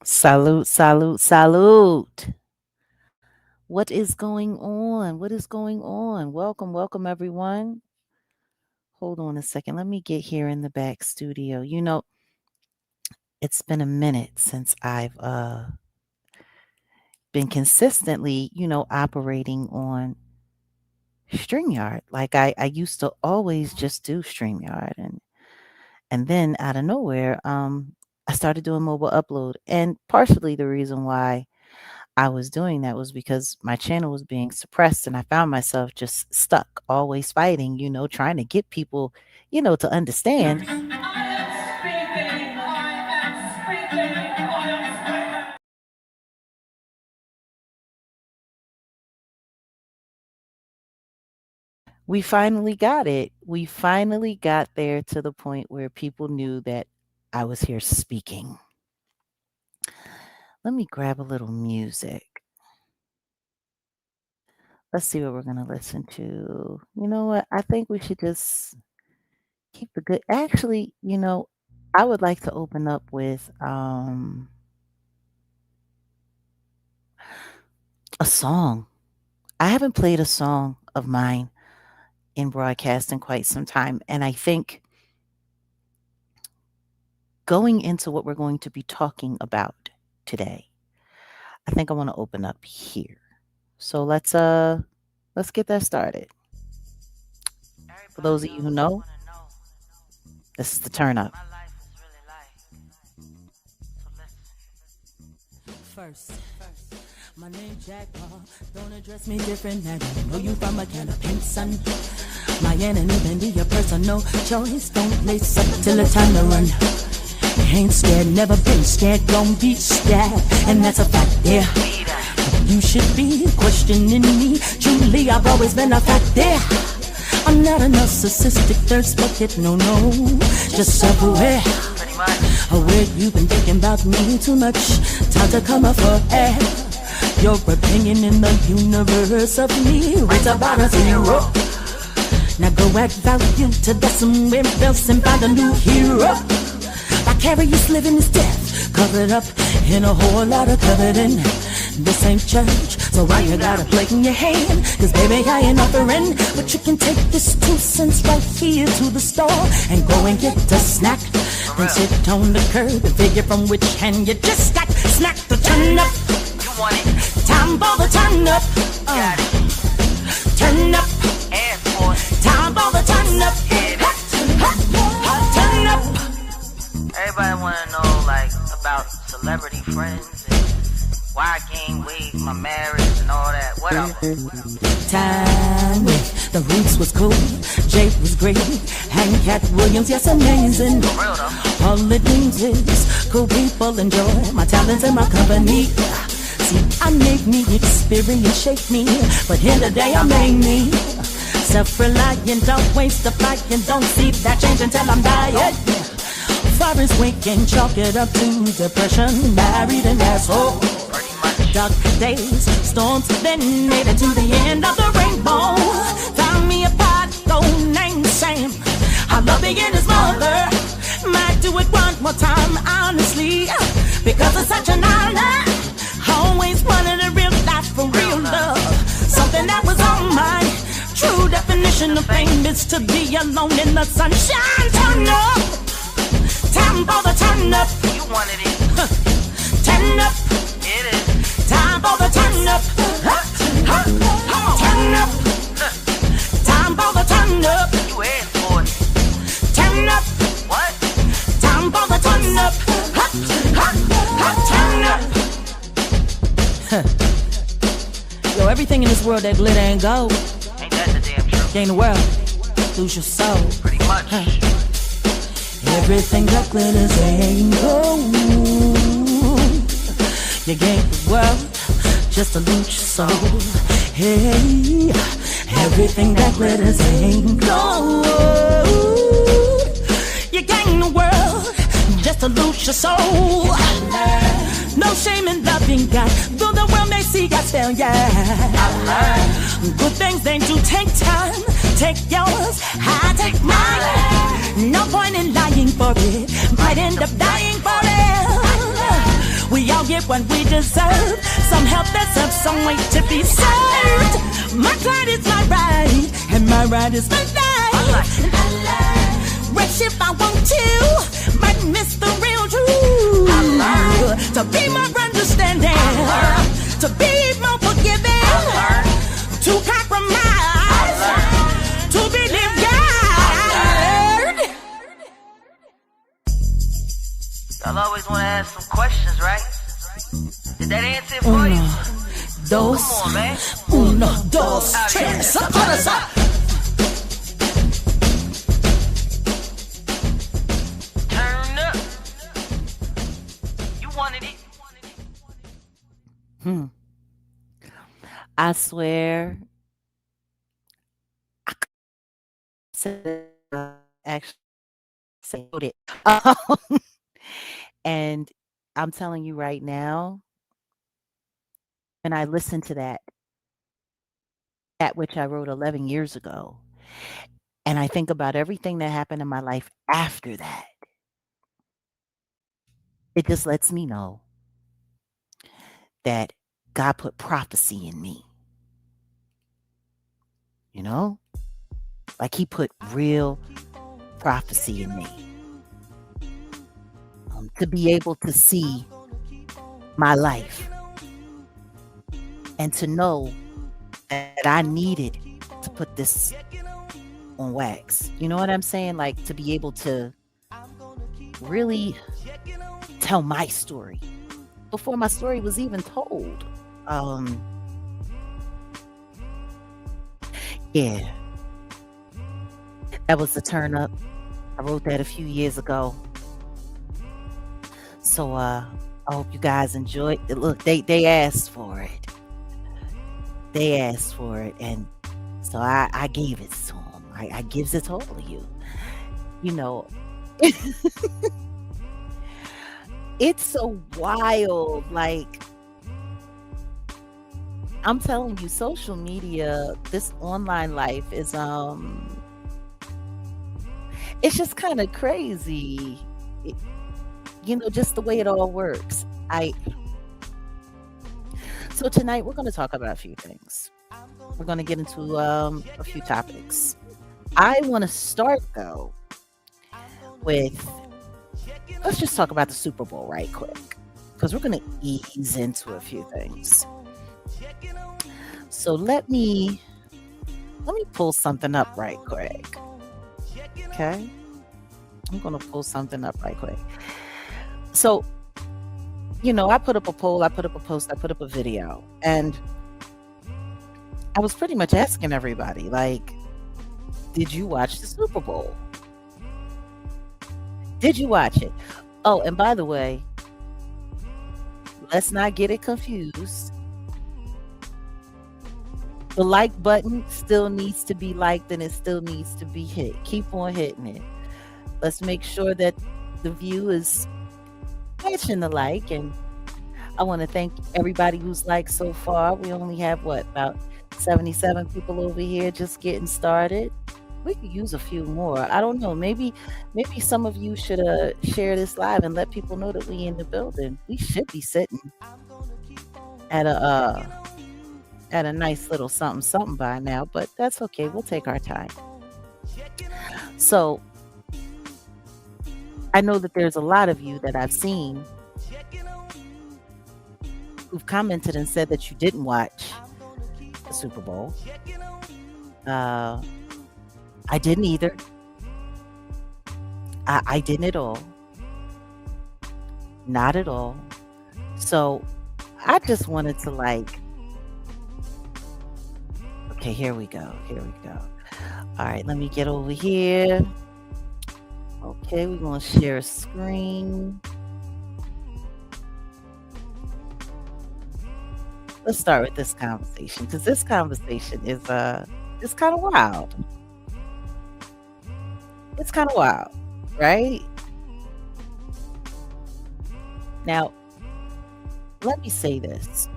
Salute, salute, salute. What is going on? What is going on? Welcome, welcome, everyone. Hold on a second. Let me get here in the back studio. It's been a minute since I've been consistently, operating on StreamYard. Like I used to always just do StreamYard and then out of nowhere, I started doing mobile upload. And partially the reason why I was doing that was because my channel was being suppressed and I found myself just stuck, always fighting, trying to get people, to understand. We finally got it. We finally got there to the point where people knew that I was here speaking. Let me grab a little music. Let's see what we're going to listen to. You know what? I think we should just keep the good. Actually, I would like to open up with a song. I haven't played a song of mine in broadcast in quite some time. And I think going into what we're going to be talking about today, I think I want to open up here. So let's get that started. For those of you who know, this is the turn up. First, my name Jaguar. Don't address me different. I don't know you from a can of paint, son. My anonymity, a personal choice. Don't lace up till it's time to run. Ain't scared, never been scared, gon' be scared, and that's a fact, yeah. You should be questioning me. Truly, I've always been a fact, there. I'm not a narcissistic thirst bucket, no, just self-aware. Aware you've been thinking about me too much. Time to come up for air. Your opinion in the universe of me rates about a 0. Now go add value to that somewhere else and find a new hero. Vicarious living is death, covered up in a whole lot of coveting. This ain't church, so why you got a plate in your hand? Cause baby I ain't offering, but you can take this 2 cents right here to the store and go and get a snack. Then sit on the curb and figure from which hand you just got snack to turn up. You want it? Time for the turn up. Got it. Turn up. And for it. Time for the turn up. Turn up. Everybody wanna know like about celebrity friends and why I gained weight, my marriage and all that. Whatever. Time, the roots was cool, Jake was great, and Cat Williams, yes, amazing. For real though. All it means is cool people enjoy my talents and my company. See, I make me experience, shape me, but in the day I made me self-reliant, don't waste the fight, and don't see that change until I'm dying. Forest waking, chalk it up to depression, married an asshole. Dark days, storms, then made it to the end of the rainbow. Found me a pot, gold named Sam. I love being his mother. Might do it one more time, honestly, because it's such an honor. Always wanted a real life for real love, something that was on my true definition of fame is to be alone in the sunshine. Turn up, time for the turn up. You wanted it. Turn up. It is. Time for the turn up. Turn up. Time for the turn up. You asked for it. Turn up. What? Time for the turn up. Turn up. Yo, everything in this world that glitter ain't gold. Ain't that the damn truth? Gain the world, lose your soul. Pretty much. Everything that glitters ain't gold. You gain the world just to lose your soul. Hey, everything that glitters ain't gold. You gain the world just to lose your soul. No shame in loving God, though the world may see us fail, yeah. Good things they do take time. Take yours, I take mine. No point in lying for it. Might end up dying for it. We all get what we deserve. Some help deserve some way to be served. My pride is my right, and my right is my life. And I learn, rich if I want to, but miss the real truth. I learn to be more understanding, to be more forgiving, to compromise, to believe God. Y'all always want to ask some questions, right? Did that answer it for you? Dos, Come on, man. uno, dos, tres, Turn up. You wanted it. I swear, I said actually say it. And I'm telling you right now, when I listen to that which I wrote 11 years ago, and I think about everything that happened in my life after that, it just lets me know that God put prophecy in me. You know? Like he put real prophecy in me. To be able to see my life and to know that I needed to put this on wax. You know what I'm saying? Like to be able to really tell my story before my story was even told. Yeah, that was the turn up. I wrote that a few years ago. So I hope you guys enjoyed it. Look, they asked for it. They asked for it, and so I gave it to them. I gives it to all of you. You know, it's so wild. Like I'm telling you, social media, this online life is it's just kind of crazy. Just the way it all works. So tonight we're going to talk about a few things. We're going to get into a few topics. I want to start though with, let's just talk about the Super Bowl right quick, because we're going to ease into a few things. So let me pull something up right quick. Okay, I'm going to pull something up right quick. So, I put up a poll, I put up a post, I put up a video, and I was pretty much asking everybody, like, did you watch the Super Bowl? Did you watch it? Oh, and by the way, let's not get it confused. The like button still needs to be liked and it still needs to be hit. Keep on hitting it. Let's make sure that the view is matching the like, and I want to thank everybody who's liked so far. We only have about 77 people over here just getting started. We could use a few more. I don't know. Maybe some of you should share this live and let people know that we in the building. We should be sitting at a nice little something by now, but that's okay. We'll take our time. So I know that there's a lot of you that I've seen who've commented and said that you didn't watch the Super Bowl. I didn't either. I didn't at all. Not at all. So I just wanted to okay, here we go. All right, let me get over here. Okay, we're going to share a screen. Let's start with this conversation, because this conversation is it's kind of wild. It's kind of wild, right? Now, let me say this,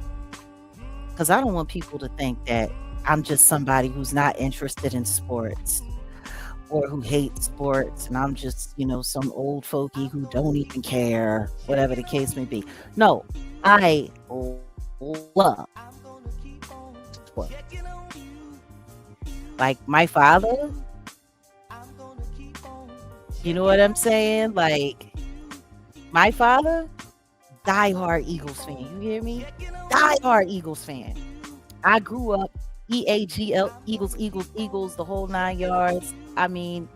because I don't want people to think that I'm just somebody who's not interested in sports or who hates sports, and I'm just, some old folky who don't even care, whatever the case may be. No, I love sports. Like my father, you know what I'm saying? Like my father, diehard Eagles fan. You hear me? Diehard Eagles fan. I grew up Eagles, Eagles, Eagles, the whole 9 yards. I mean,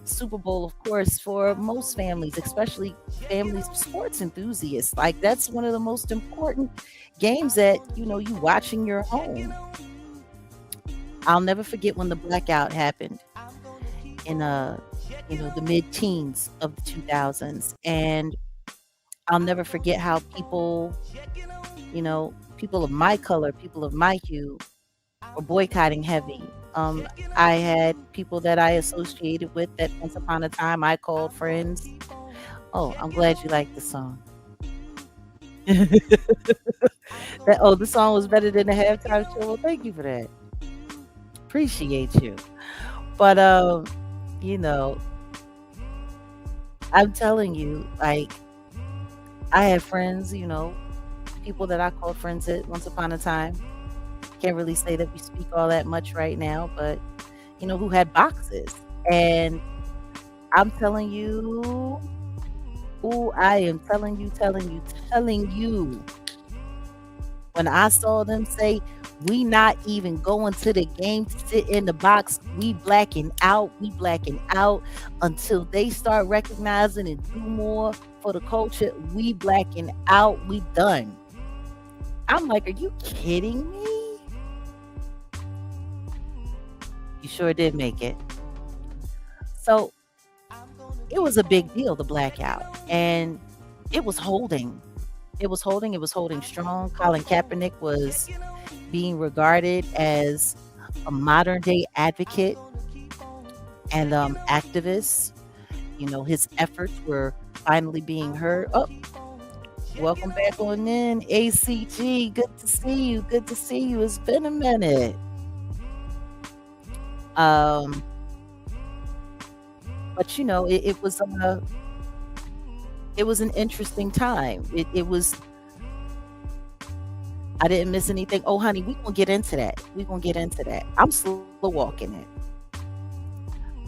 Super Bowl, of course, for most families, especially families of sports enthusiasts. Like that's one of the most important games that you watch in your home. I'll never forget when the blackout happened in the mid-teens of the 2000s, and I'll never forget how people of my color, people of my hue, were boycotting heavy. I had people that I associated with that once upon a time I called friends. Oh, I'm glad you like the song. The song was better than the halftime show. Well, thank you for that. Appreciate you. But you know, I'm telling you, like I have friends, people that I called friends at once upon a time. Can't really say that we speak all that much right now, but who had boxes. And I'm telling you, ooh, I am telling you, when I saw them say, we not even going to the game to sit in the box, we blacking out until they start recognizing and do more for the culture. We blacking out, we done. I'm like, are you kidding me? You sure did make it. So it was a big deal, the blackout. And it was holding. It was holding strong. Colin Kaepernick was being regarded as a modern day advocate and activist. His efforts were finally being heard. Oh, welcome back on in, ACG. Good to see you. Good to see you. It's been a minute. Um, but it was an interesting time. It was. I didn't miss anything. Oh, honey, we gonna get into that. We gonna get into that. I'm slow walking it.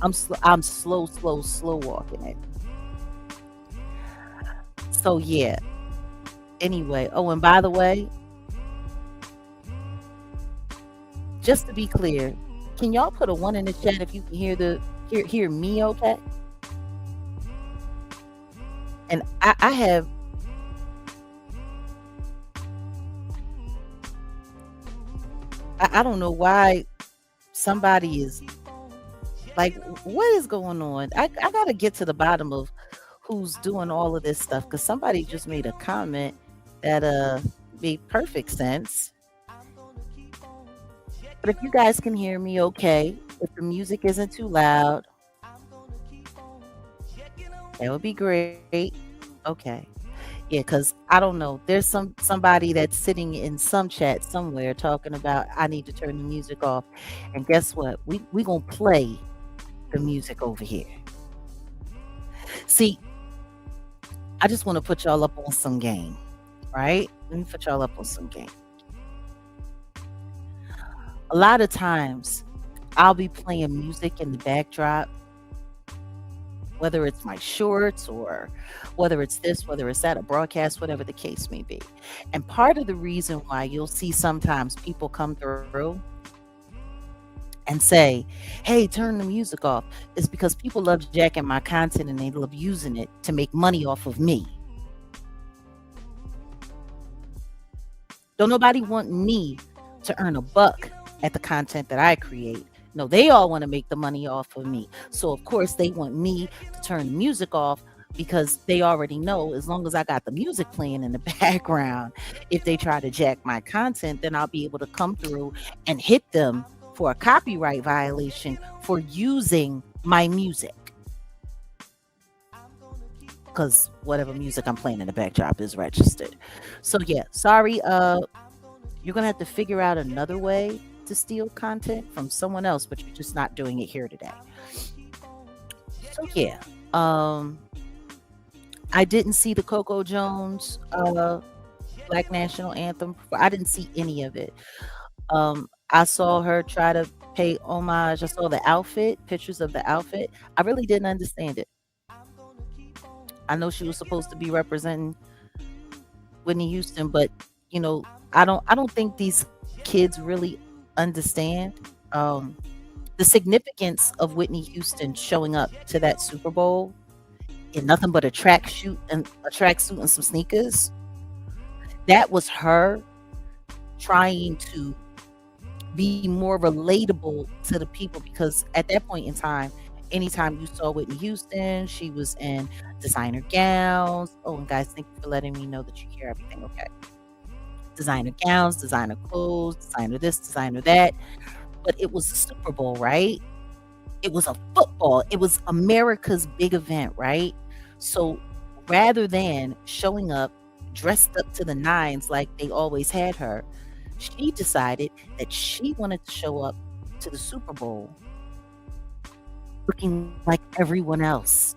I'm slow walking it. So yeah. Anyway. Oh, and by the way, just to be clear, can y'all put a one in the chat if you can hear me okay? And I have I don't know why somebody is like, what is going on? I gotta get to the bottom of who's doing all of this stuff because somebody just made a comment that made perfect sense. But if you guys can hear me okay, if the music isn't too loud, that would be great. Okay. Yeah, because I don't know. There's somebody that's sitting in some chat somewhere talking about I need to turn the music off. And guess what? We gonna play the music over here. See, I just want to put y'all up on some game, right? Let me put y'all up on some game. A lot of times I'll be playing music in the backdrop, whether it's my shorts or whether it's this, whether it's that, a broadcast, whatever the case may be. And part of the reason why you'll see sometimes people come through and say, hey, turn the music off, is because people love jacking my content and they love using it to make money off of me. Don't nobody want me to earn a buck at the content that I create. No, they all want to make the money off of me. So of course they want me to turn the music off because they already know as long as I got the music playing in the background, if they try to jack my content, then I'll be able to come through and hit them for a copyright violation for using my music. Because whatever music I'm playing in the backdrop is registered. So yeah, sorry, you're gonna have to figure out another way to steal content from someone else, but you're just not doing it here today. So yeah, I didn't see the Coco Jones Black National Anthem. I didn't see any of it. I saw her try to pay homage. I saw the outfit, pictures of the outfit. I really didn't understand it. I know she was supposed to be representing Whitney Houston, but you know, I don't think these kids really understand um the significance of Whitney Houston showing up to that Super Bowl in nothing but a tracksuit and some sneakers. That was her trying to be more relatable to the people because at that point in time, anytime you saw Whitney Houston, she was in designer gowns. Oh, and guys, thank you for letting me know that you hear everything okay. Designer gowns, designer clothes, designer this, designer that. But it was the Super Bowl, right? It was a football. It was America's big event, right? So rather than showing up dressed up to the nines like they always had her, she decided that she wanted to show up to the Super Bowl looking like everyone else.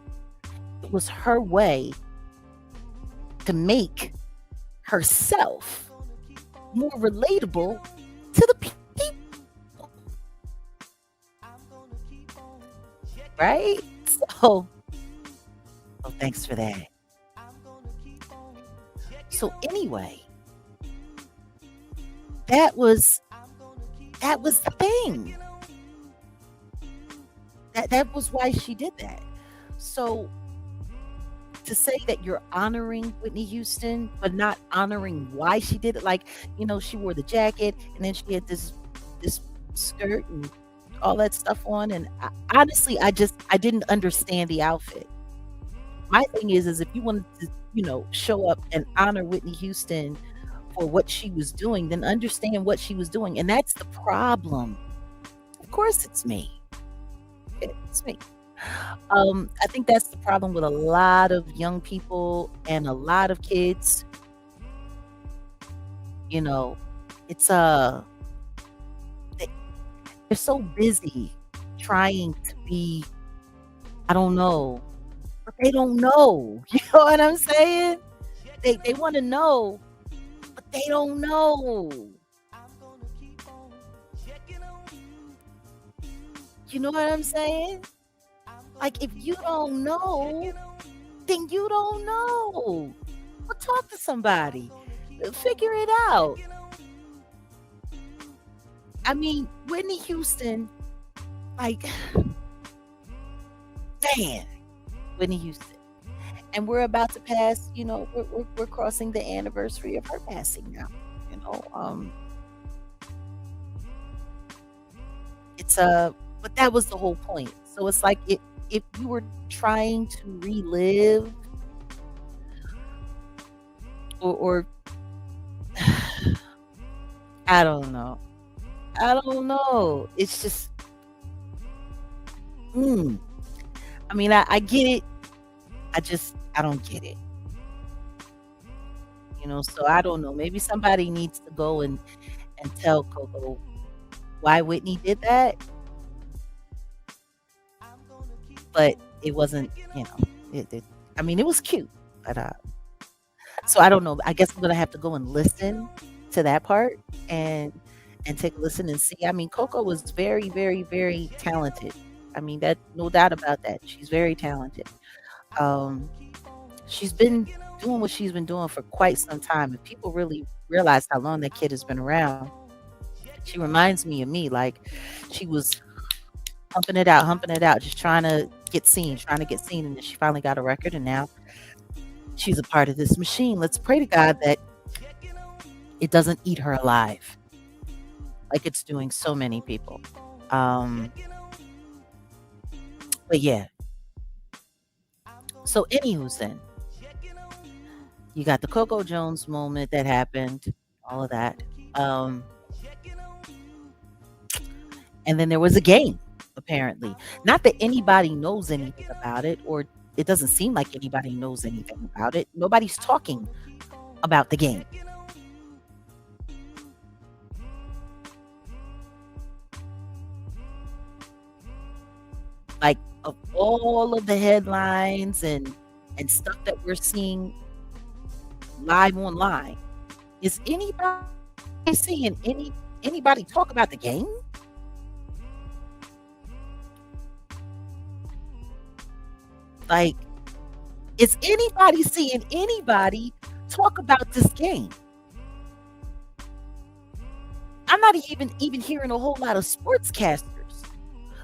It was her way to make herself more relatable to the people, right? So, oh, thanks for that. So anyway, that was the thing. That was why she did that. So to say that you're honoring Whitney Houston, but not honoring why she did it, like, she wore the jacket and then she had this skirt and all that stuff on. And honestly, I didn't understand the outfit. My thing is if you wanted to, show up and honor Whitney Houston for what she was doing, then understand what she was doing. And that's the problem. Of course it's me. It's me. I think that's the problem with a lot of young people and a lot of kids. It's they- they're so busy trying to be, I don't know, but they don't know. You know what I'm saying? They want to know, but they don't know. You know what I'm saying? Like, if you don't know, then you don't know. Well, talk to somebody. Figure it out. I mean, Whitney Houston, like, man, Whitney Houston. And we're about to pass, we're crossing the anniversary of her passing now. You know, but that was the whole point. So it's like if you were trying to relive or I don't know. I don't know. It's just mm. I mean, I get it. I don't get it. So I don't know. Maybe somebody needs to go and tell Coco why Whitney did that. But it wasn't, I mean, it was cute, but so I don't know. I guess I'm gonna have to go and listen to that part and take a listen and see. I mean, Coco was very, very, very talented. I mean, that no doubt about that. She's very talented. Um, she's been doing what she's been doing for quite some time. If people really realize how long that kid has been around, she reminds me of me. Like she was humping it out, just trying to get seen, and then she finally got a record, and now she's a part of this machine. Let's pray to God that it doesn't eat her alive, like it's doing so many people. But yeah. So, anywho's then, you got the Coco Jones moment that happened, all of that. And then there was a game, apparently. Not that anybody knows anything about it, or it doesn't seem like anybody knows anything about it. Nobody's talking about the game. Like, of all of the headlines and stuff that we're seeing live online, Is anybody seeing anybody talk about the game? Like, is anybody seeing anybody talk about this game? I'm not even hearing a whole lot of sportscasters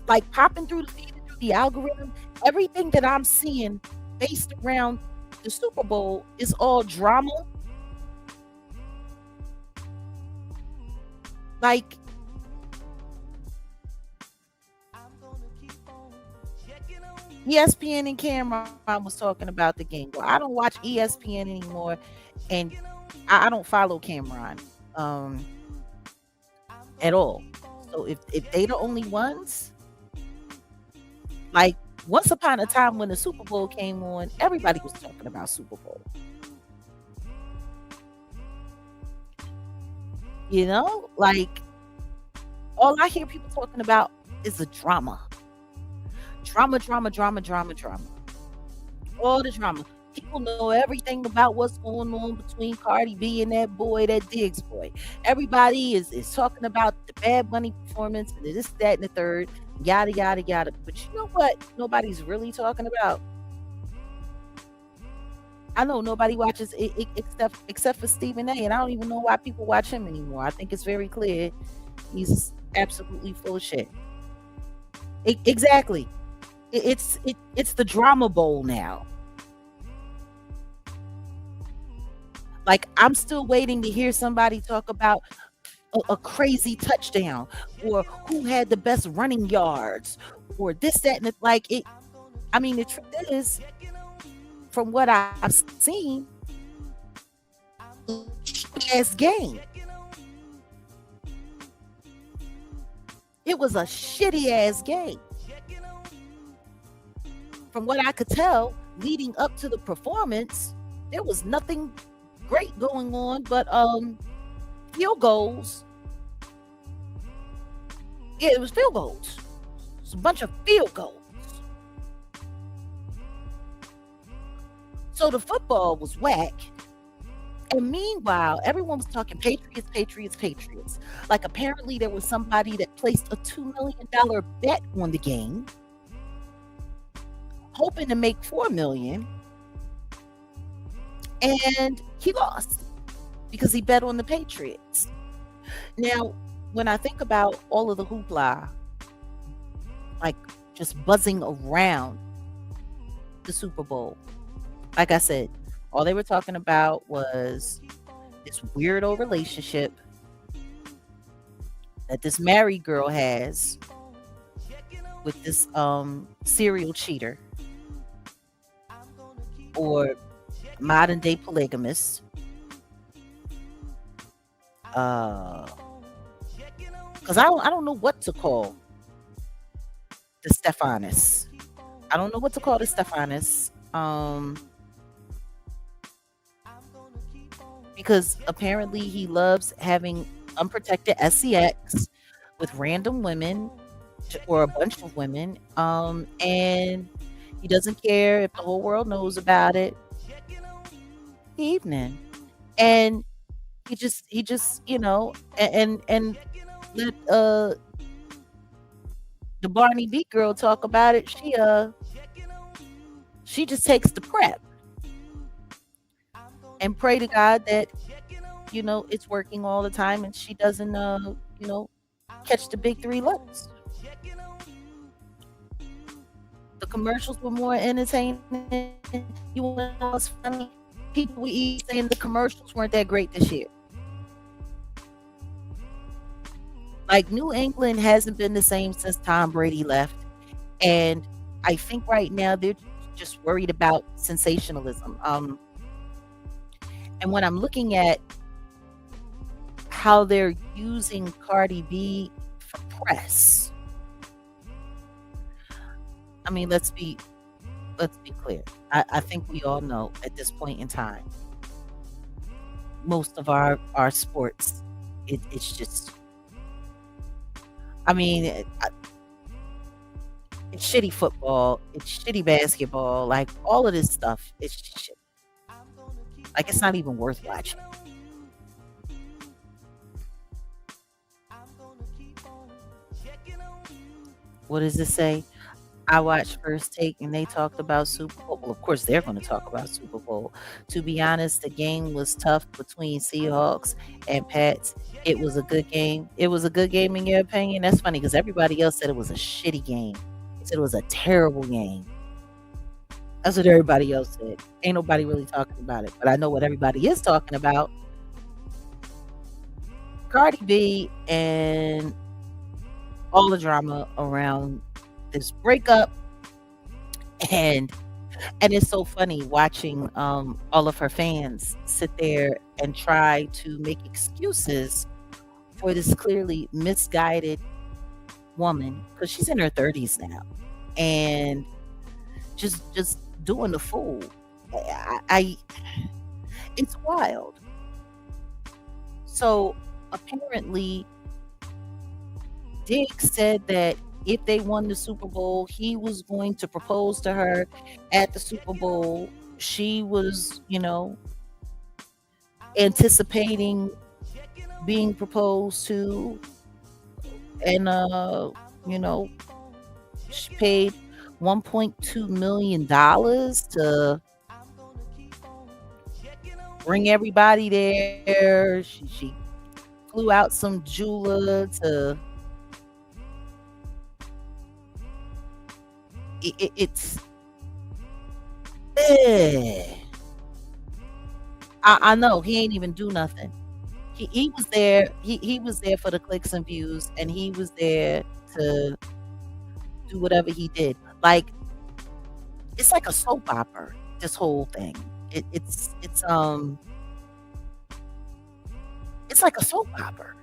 like popping through the feed and through the algorithm. Everything that I'm seeing based around the Super Bowl is all drama. Like ESPN and Cameron was talking about the game. Well, I don't watch ESPN anymore, and I don't follow Cameron um, at all. So if they the only ones, like once upon a time when the Super Bowl came on, everybody was talking about Super Bowl. Like all I hear people talking about is the drama. Drama, drama, drama, drama, drama. All the drama. People know everything about what's going on between Cardi B and that boy, that Diggs boy. Everybody is talking about the Bad Bunny performance and this, that, and the third, yada, yada, yada. But you know what? Nobody's really talking about. I know nobody watches it except for Stephen A. And I don't even know why people watch him anymore. I think it's very clear he's absolutely full of shit. Exactly. It's the drama bowl now. Like I'm still waiting to hear somebody talk about a crazy touchdown or who had the best running yards or this, that, and like it. I mean, the truth is, from what I've seen, ass game. It was a shitty ass game. From what I could tell, leading up to the performance, there was nothing great going on, but field goals. Yeah, it was field goals. It's a bunch of field goals. So the football was whack. And meanwhile, everyone was talking Patriots, Patriots, Patriots. Like apparently there was somebody that placed a $2 million bet on the game, hoping to make $4 million. And he lost because he bet on the Patriots. Now, when I think about all of the hoopla, like just buzzing around the Super Bowl, like I said, all they were talking about was this weirdo relationship that this married girl has with this serial cheater or modern day polygamist. Because I don't know what to call the Stephanus. I don't know what to call the Stephanus. Because apparently he loves having unprotected sex with random women or a bunch of women. And he doesn't care if the whole world knows about it. Evening. And he just, and let the Barney Beat girl talk about it. She just takes the prep and pray to God that it's working all the time and she doesn't catch the big three lows. The commercials were more entertaining. You want to know what's funny? People were even saying the commercials weren't that great this year. Like New England hasn't been the same since Tom Brady left, and I think right now they're just worried about sensationalism. And when I'm looking at how they're using Cardi B for press, I mean, let's be clear. I think we all know at this point in time, most of our sports, it's just, I mean, it's shitty football, it's shitty basketball, like all of this stuff, it's just shit. Like it's not even worth watching. what does it say? I watched First Take and they talked about Super Bowl. Well, of course, they're going to talk about Super Bowl. To be honest, the game was tough between Seahawks and Pats. It was a good game. It was a good game in your opinion. That's funny because everybody else said it was a shitty game. They said it was a terrible game. That's what everybody else said. Ain't nobody really talking about it. But I know what everybody is talking about. Cardi B and all the drama around this breakup, and it's so funny watching all of her fans sit there and try to make excuses for this clearly misguided woman because she's in her 30s now and just doing the fool. I it's wild. So apparently Dick said that if they won the Super Bowl, he was going to propose to her at the Super Bowl. She was, anticipating being proposed to, and you know, she paid $1.2 million to bring everybody there. She flew out some jeweler to it's eh. I know he ain't even do nothing. He was there. He was there for the clicks and views, and he was there to do whatever he did. Like it's like a soap opera. This whole thing. It's like a soap opera.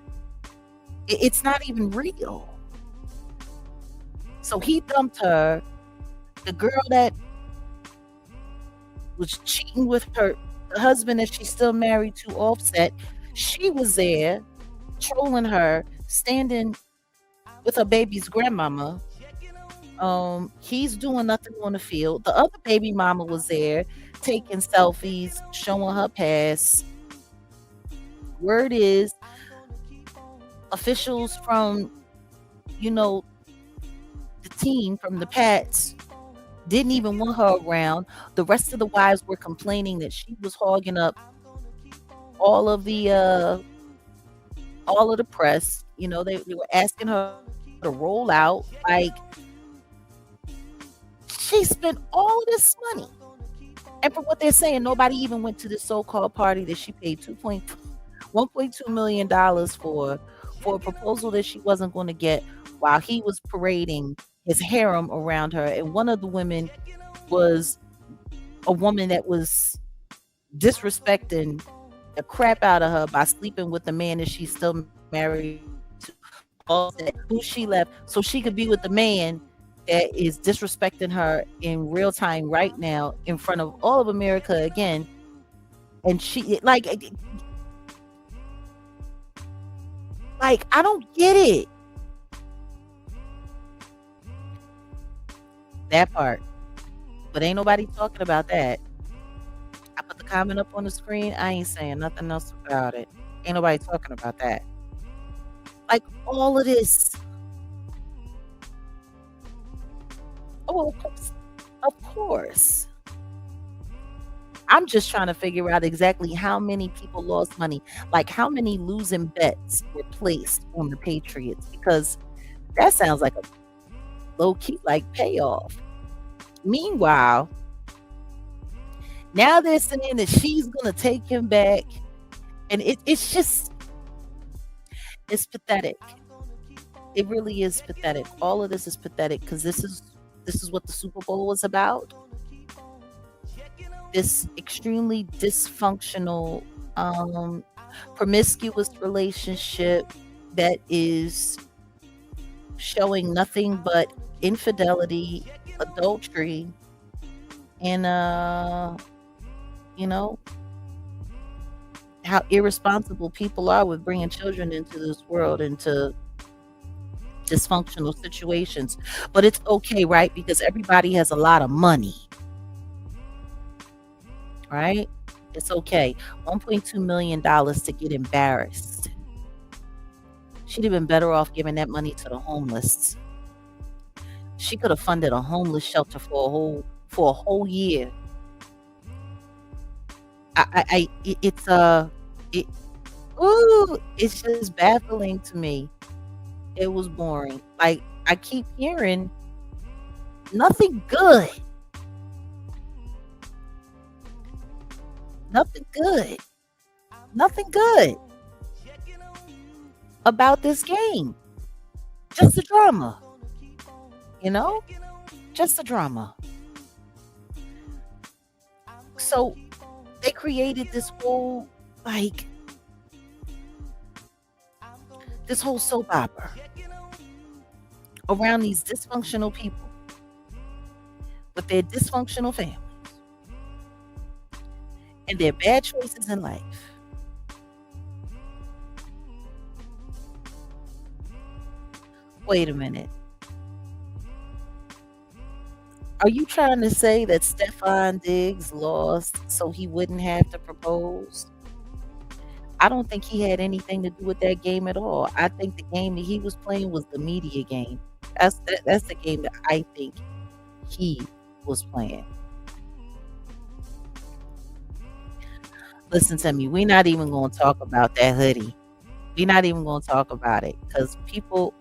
It's not even real. So he dumped her. The girl that was cheating with her the husband that she's still married to, Offset, she was there trolling her, standing with her baby's grandmama. He's doing nothing on the field. The other baby mama was there taking selfies, showing her pass. Word is, officials from, the team from the Pats didn't even want her around. The rest of the wives were complaining that she was hogging up all of the press. They were asking her to roll out. Like, she spent all of this money. And from what they're saying, nobody even went to this so-called party that she paid $1.2 million for a proposal that she wasn't going to get, while he was parading his harem around her. And one of the women was a woman that was disrespecting the crap out of her by sleeping with the man that she's still married to, who she left so she could be with the man that is disrespecting her in real time right now in front of all of America again. And she like I don't get it. That part. But ain't nobody talking about that. I put the comment up on the screen. I ain't saying nothing else about it. Ain't nobody talking about that. Like, all of this. Oh, of course. I'm just trying to figure out exactly how many people lost money. Like, how many losing bets were placed on the Patriots? Because that sounds like a low-key, like, payoff. Meanwhile, now they're saying that she's going to take him back. And it's pathetic. It really is pathetic. All of this is pathetic because this is what the Super Bowl was about. This extremely dysfunctional, promiscuous relationship that is showing nothing but infidelity, adultery, and how irresponsible people are with bringing children into this world, into dysfunctional situations. But it's okay, right? Because everybody has a lot of money, right? It's okay. $1.2 million to get embarrassed. She'd have been better off giving that money to the homeless. She could have funded a homeless shelter for a whole year. It's it, ooh, it's just baffling to me. It was boring. Like I keep hearing nothing good, nothing good, nothing good about this game. Just the drama, you know, just the drama. So they created like this whole soap opera around these dysfunctional people with their dysfunctional families and their bad choices in life. Wait a minute. Are you trying to say that Stefan Diggs lost so he wouldn't have to propose? I don't think he had anything to do with that game at all. I think the game that he was playing was the media game. That's the game that I think he was playing. Listen to me. We're not even going to talk about that hoodie. We're not even going to talk about it because people,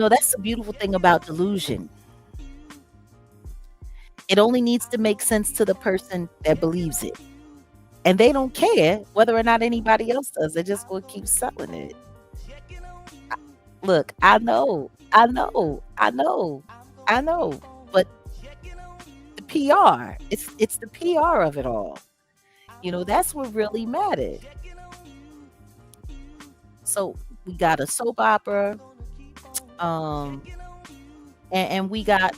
that's the beautiful thing about delusion. It only needs to make sense to the person that believes it. And they don't care whether or not anybody else does. They're just going to keep selling it. Look, I know. But the PR, it's the PR of it all. That's what really mattered. So we got a soap opera, and we got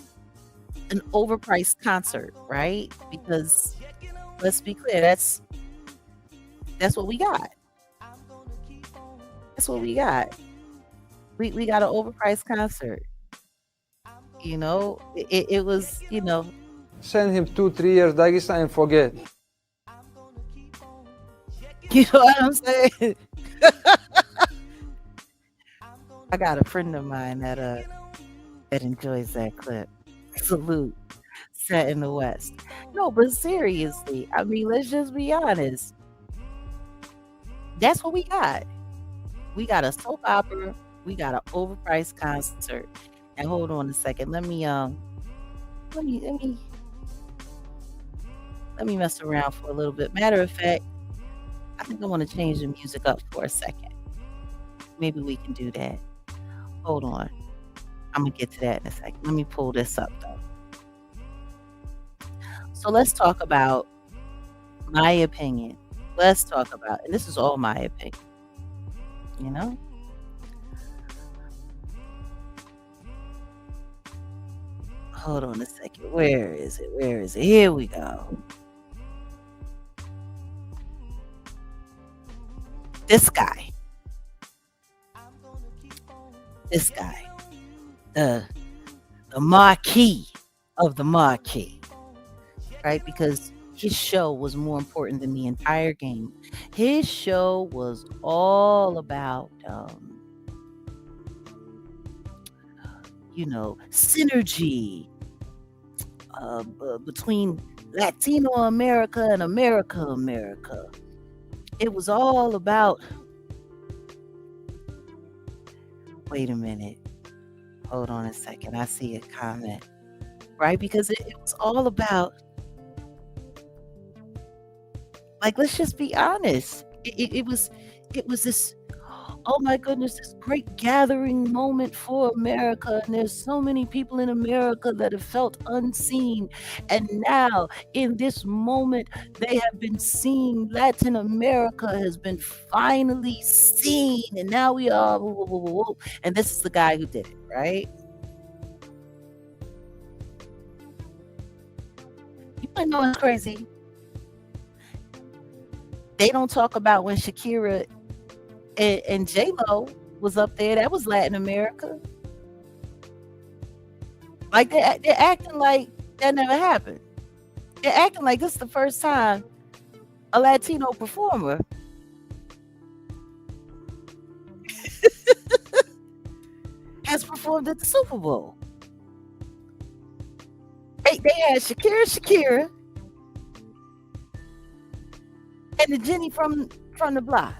an overpriced concert, right? Because let's be clear, that's what we got. That's what we got. We got an overpriced concert. It was, Send him 2-3 years Dagestan and forget. you know what I'm saying? I got a friend of mine that enjoys that clip. Salute. Set in the West. No, but seriously, I mean, let's just be honest. That's what we got. We got a soap opera. We got an overpriced concert. And hold on a second. Let me mess around for a little bit. Matter of fact, I think I want to change the music up for a second. Maybe we can do that. Hold on. I'm going to get to that in a second. Let me pull this up, though. So let's talk about my opinion. Let's talk about, and this is all my opinion, Hold on a second. Where is it? Here we go. This guy, the marquee of the marquee, right? Because his show was more important than the entire game. His show was all about, synergy between Latino America and America. It was all about, wait a minute. Hold on a second. I see a comment, right? Because it was all about, like, let's just be honest. It was this, oh my goodness, this great gathering moment for America. And there's so many people in America that have felt unseen. And now in this moment, they have been seen. Latin America has been finally seen. And now we are, whoa, whoa, whoa, whoa. And this is the guy who did it, right? You might know it's crazy. They don't talk about when Shakira and J-Lo was up there. That was Latin America. Like, they're acting like that never happened. They're acting like this is the first time a Latino performer performed at the Super Bowl. They had Shakira, and the Jenny from the block.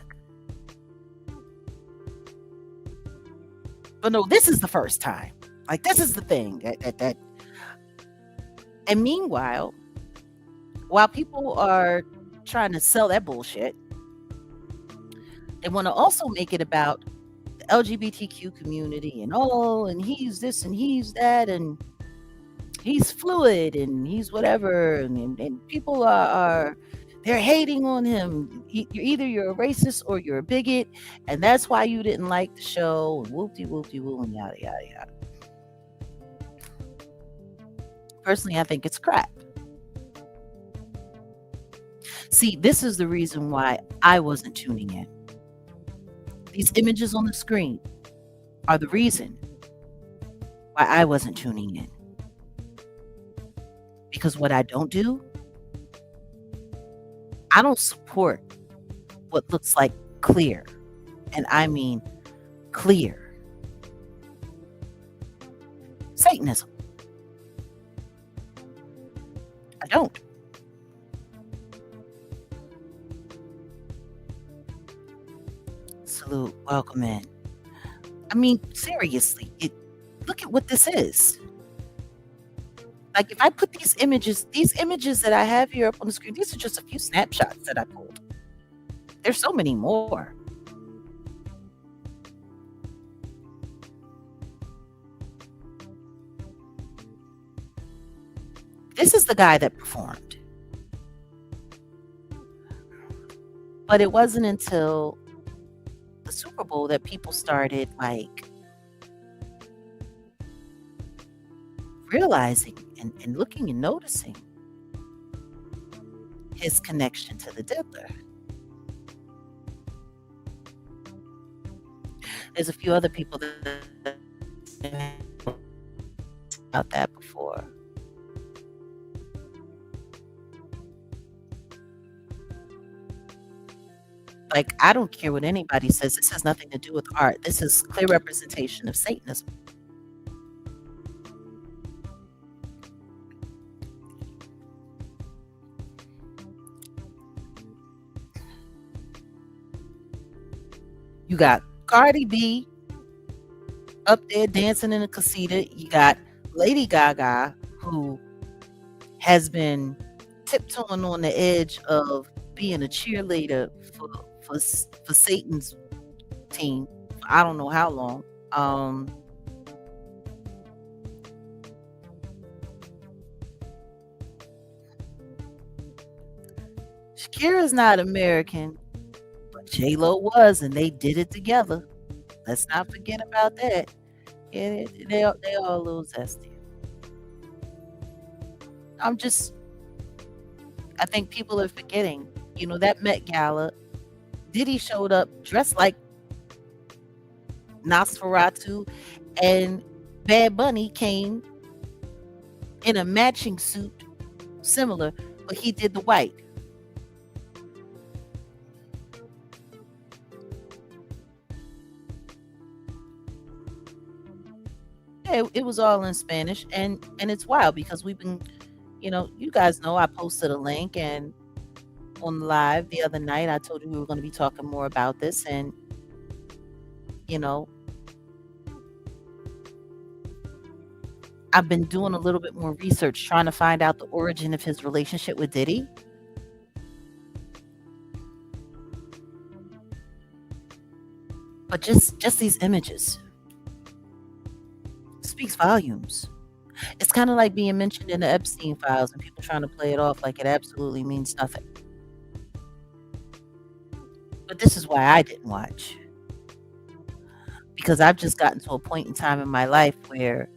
But no, this is the first time. Like, this is the thing that. And meanwhile, while people are trying to sell that bullshit, they want to also make it about the LGBTQ community and he's this and he's that and he's fluid and he's whatever and people are they're hating on him. You're a racist or you're a bigot, and that's why you didn't like the show and whoop-de-whoop-de-woo and yada yada yada. Personally, I think it's crap. See, this is the reason why I wasn't tuning in. These images on the screen are the reason why I wasn't tuning in. Because what I don't do, I don't support what looks like clear, and I mean clear, Satanism. I don't. Salute, welcome in. I mean, seriously, look at what this is. Like, if I put these images that I have here up on the screen, these are just a few snapshots that I pulled. There's so many more. This is the guy that performed. But it wasn't until the Super Bowl that people started, like, realizing and looking and noticing his connection to the diddler. There's a few other people that about that before. Like, I don't care what anybody says. This has nothing to do with art. This is clear representation of Satanism. You got Cardi B up there dancing in a casita. You got Lady Gaga, who has been tiptoeing on the edge of being a cheerleader for Satan's team. I don't know how long. Shakira's not American, but J-Lo was, and they did it together. Let's not forget about that. Yeah, they all a little zesty. I think people are forgetting, that Met Gala, Diddy showed up dressed like Nosferatu, and Bad Bunny came in a matching suit, similar, but he did the white. Yeah, it was all in Spanish, and it's wild because we've been, you guys know I posted a link, and on live the other night I told you we were going to be talking more about this, and I've been doing a little bit more research trying to find out the origin of his relationship with Diddy. But just these images speaks volumes. It's kind of like being mentioned in the Epstein files and people trying to play it off like it absolutely means nothing. But this is why I didn't watch. Because I've just gotten to a point in time in my life where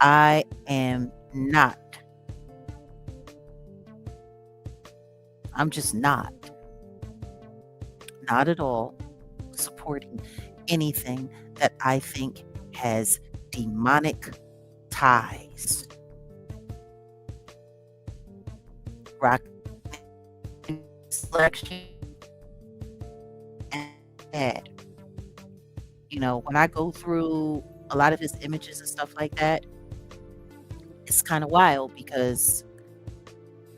I am not. I'm just not at all supporting anything that I think has demonic ties. Rock selection and when I go through a lot of his images and stuff like that, it's kind of wild because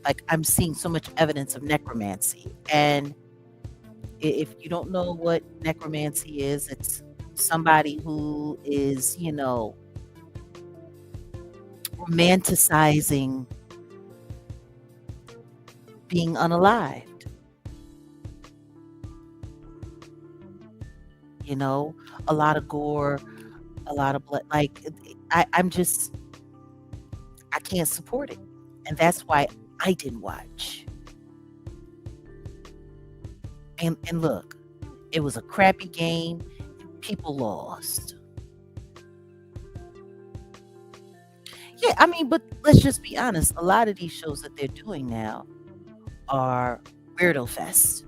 like I'm seeing so much evidence of necromancy. And if you don't know what necromancy is, it's somebody who is, romanticizing being unalived. A lot of gore, a lot of blood. Like I'm just, I can't support it, and that's why I didn't watch. And look, it was a crappy game. People lost. Yeah, I mean, but let's just be honest. A lot of these shows that they're doing now are weirdo fest,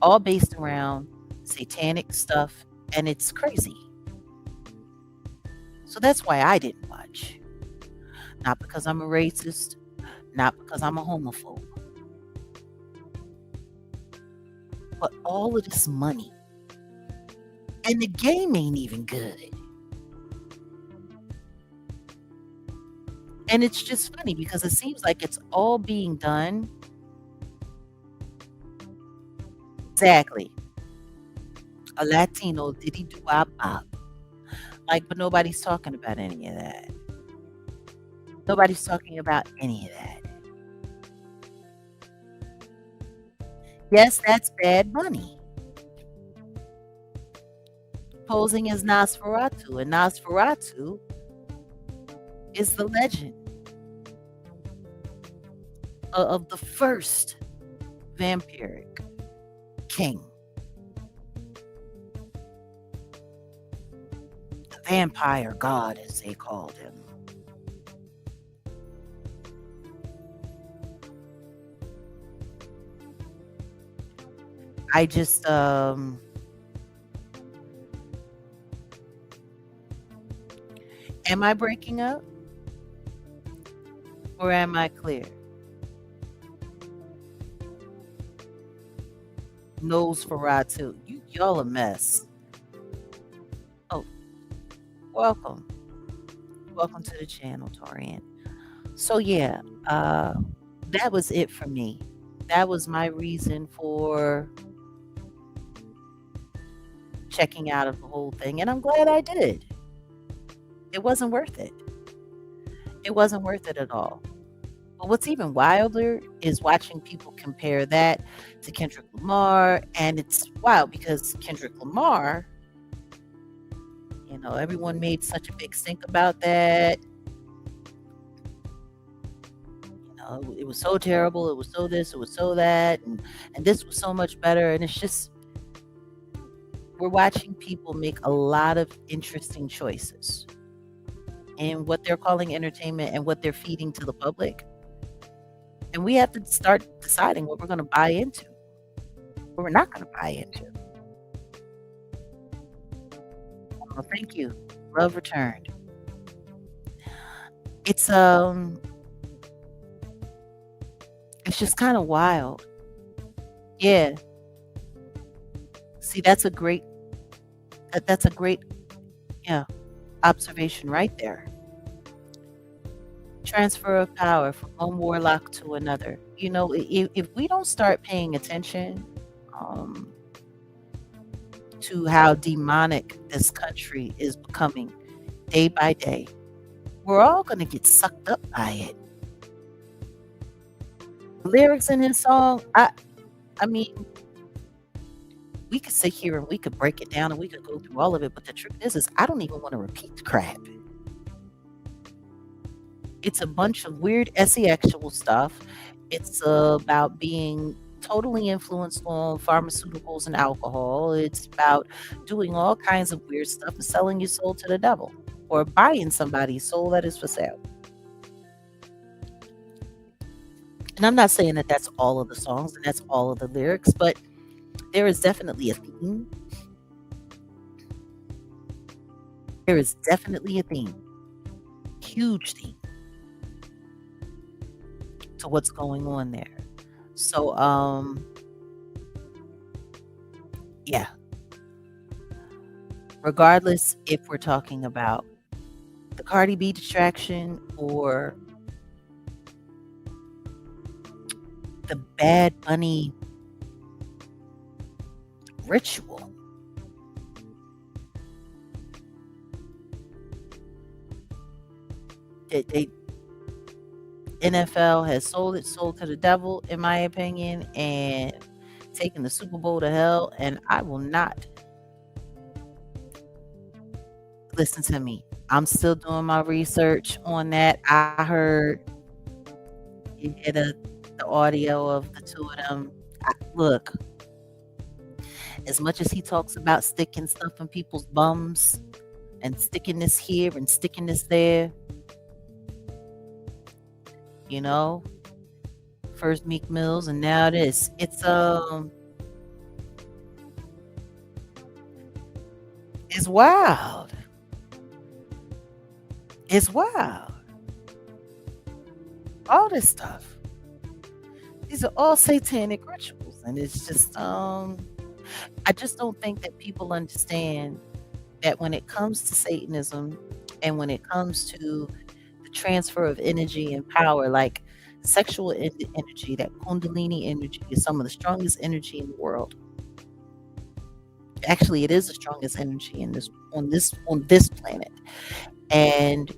all based around satanic stuff, and it's crazy. So that's why I didn't watch. Not because I'm a racist, not because I'm a homophobe, but all of this money. And the game ain't even good. And it's just funny because it seems like it's all being done. Exactly. A Latino diddy do wop bop. Like, but nobody's talking about any of that. Nobody's talking about any of that. Yes, that's Bad Bunny posing as Nosferatu, and Nosferatu is the legend of the first vampiric king, the vampire god, as they called him. I just, am I breaking up or am I clear? Nosferatu, y'all a mess. Oh, welcome. Welcome to the channel, Torian. So yeah, that was it for me. That was my reason for checking out of the whole thing, and I'm glad I did. It wasn't worth it. It wasn't worth it at all. But what's even wilder is watching people compare that to Kendrick Lamar, and it's wild because Kendrick Lamar, everyone made such a big stink about that. It was so terrible, it was so this, it was so that, and this was so much better, and it's just, we're watching people make a lot of interesting choices in what they're calling entertainment and what they're feeding to the public. And we have to start deciding what we're going to buy into, what we're not going to buy into. Well, thank you. Love returned. It's just kind of wild. Yeah. See, that's a great observation right there. Transfer of power from one warlock to another. If we don't start paying attention to how demonic this country is becoming day by day, we're all going to get sucked up by it. Lyrics in his song, I mean, we could sit here and we could break it down and we could go through all of it, but the truth is I don't even want to repeat the crap. It's a bunch of weird sexual stuff. It's about being totally influenced on pharmaceuticals and alcohol. It's about doing all kinds of weird stuff and selling your soul to the devil or buying somebody's soul that is for sale. And I'm not saying that that's all of the songs and that's all of the lyrics, but there is definitely a theme. There is definitely a theme. Huge theme to what's going on there. So, yeah. regardless if we're talking about the Cardi B distraction or the Bad Bunny ritual. They NFL has sold to the devil, in my opinion, and taken the Super Bowl to hell. And I will not listen to me. I'm still doing my research on that. I heard you hear the audio of the two of them. Look, as much as he talks about sticking stuff in people's bums and sticking this here and sticking this there, you know, first Meek Mills and now this. It's wild. It's wild. All this stuff. These are all satanic rituals. And it's just I just don't think that people understand that when it comes to Satanism and when it comes to the transfer of energy and power, like sexual energy, that Kundalini energy is some of the strongest energy in the world. Actually, it is the strongest energy in this planet. And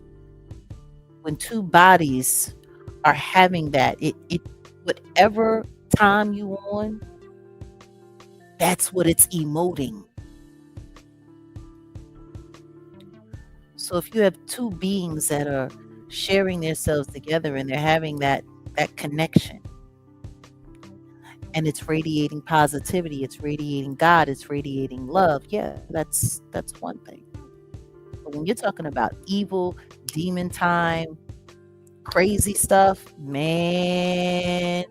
when two bodies are having that, it whatever time you on, that's what it's emoting. So if you have two beings that are sharing themselves together and they're having that connection, and it's radiating positivity, it's radiating God, it's radiating love, yeah, that's one thing. But when you're talking about evil, demon time, crazy stuff, man,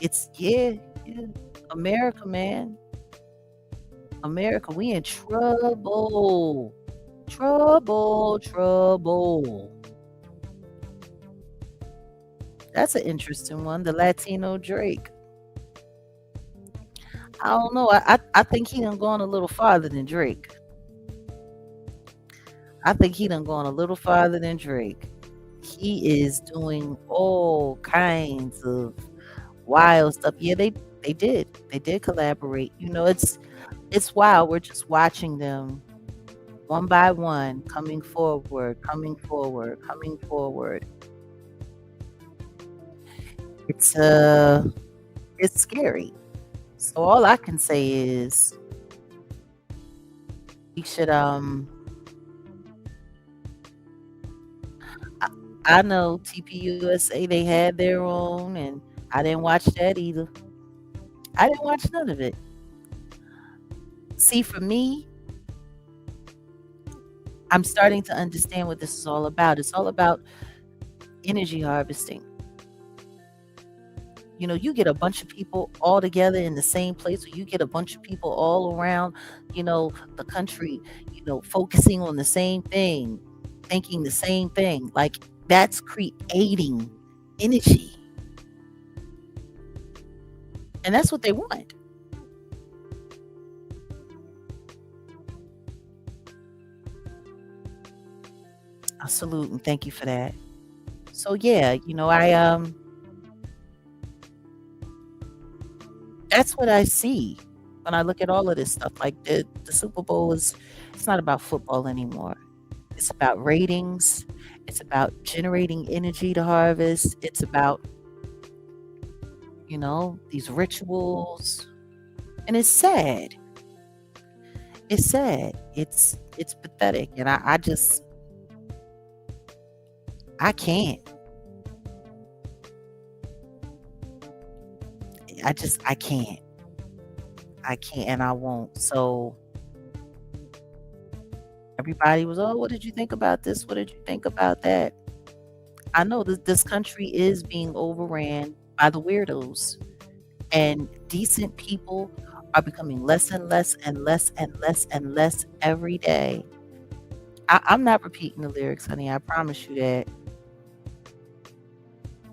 it's yeah. America, man. America, we in trouble. Trouble. That's an interesting one. The Latino Drake. I don't know. I think he done gone a little farther than Drake. I think he done gone a little farther than Drake. He is doing all kinds of wild stuff. Yeah, they did. They did collaborate. You know, it's wild. We're just watching them one by one coming forward. It's scary. So all I can say is we should I know TPUSA, they had their own, and I didn't watch that either. I didn't watch none of it. See, for me, I'm starting to understand what this is all about. It's all about energy harvesting. You know, you get a bunch of people all together in the same place, or you get a bunch of people all around, the country, focusing on the same thing, thinking the same thing. Like, that's creating energy. And that's what they want. I salute and thank you for that. So yeah, that's what I see when I look at all of this stuff. Like the Super Bowl it's not about football anymore. It's about ratings. It's about generating energy to harvest. It's about, these rituals. And it's sad. It's sad. It's pathetic. And I can't. I can't. I can't and I won't. So everybody was, oh, what did you think about this? What did you think about that? I know that this country is being overran by the weirdos, and decent people are becoming less and less and less and less and less every day. I'm not repeating the lyrics, honey. I promise you that.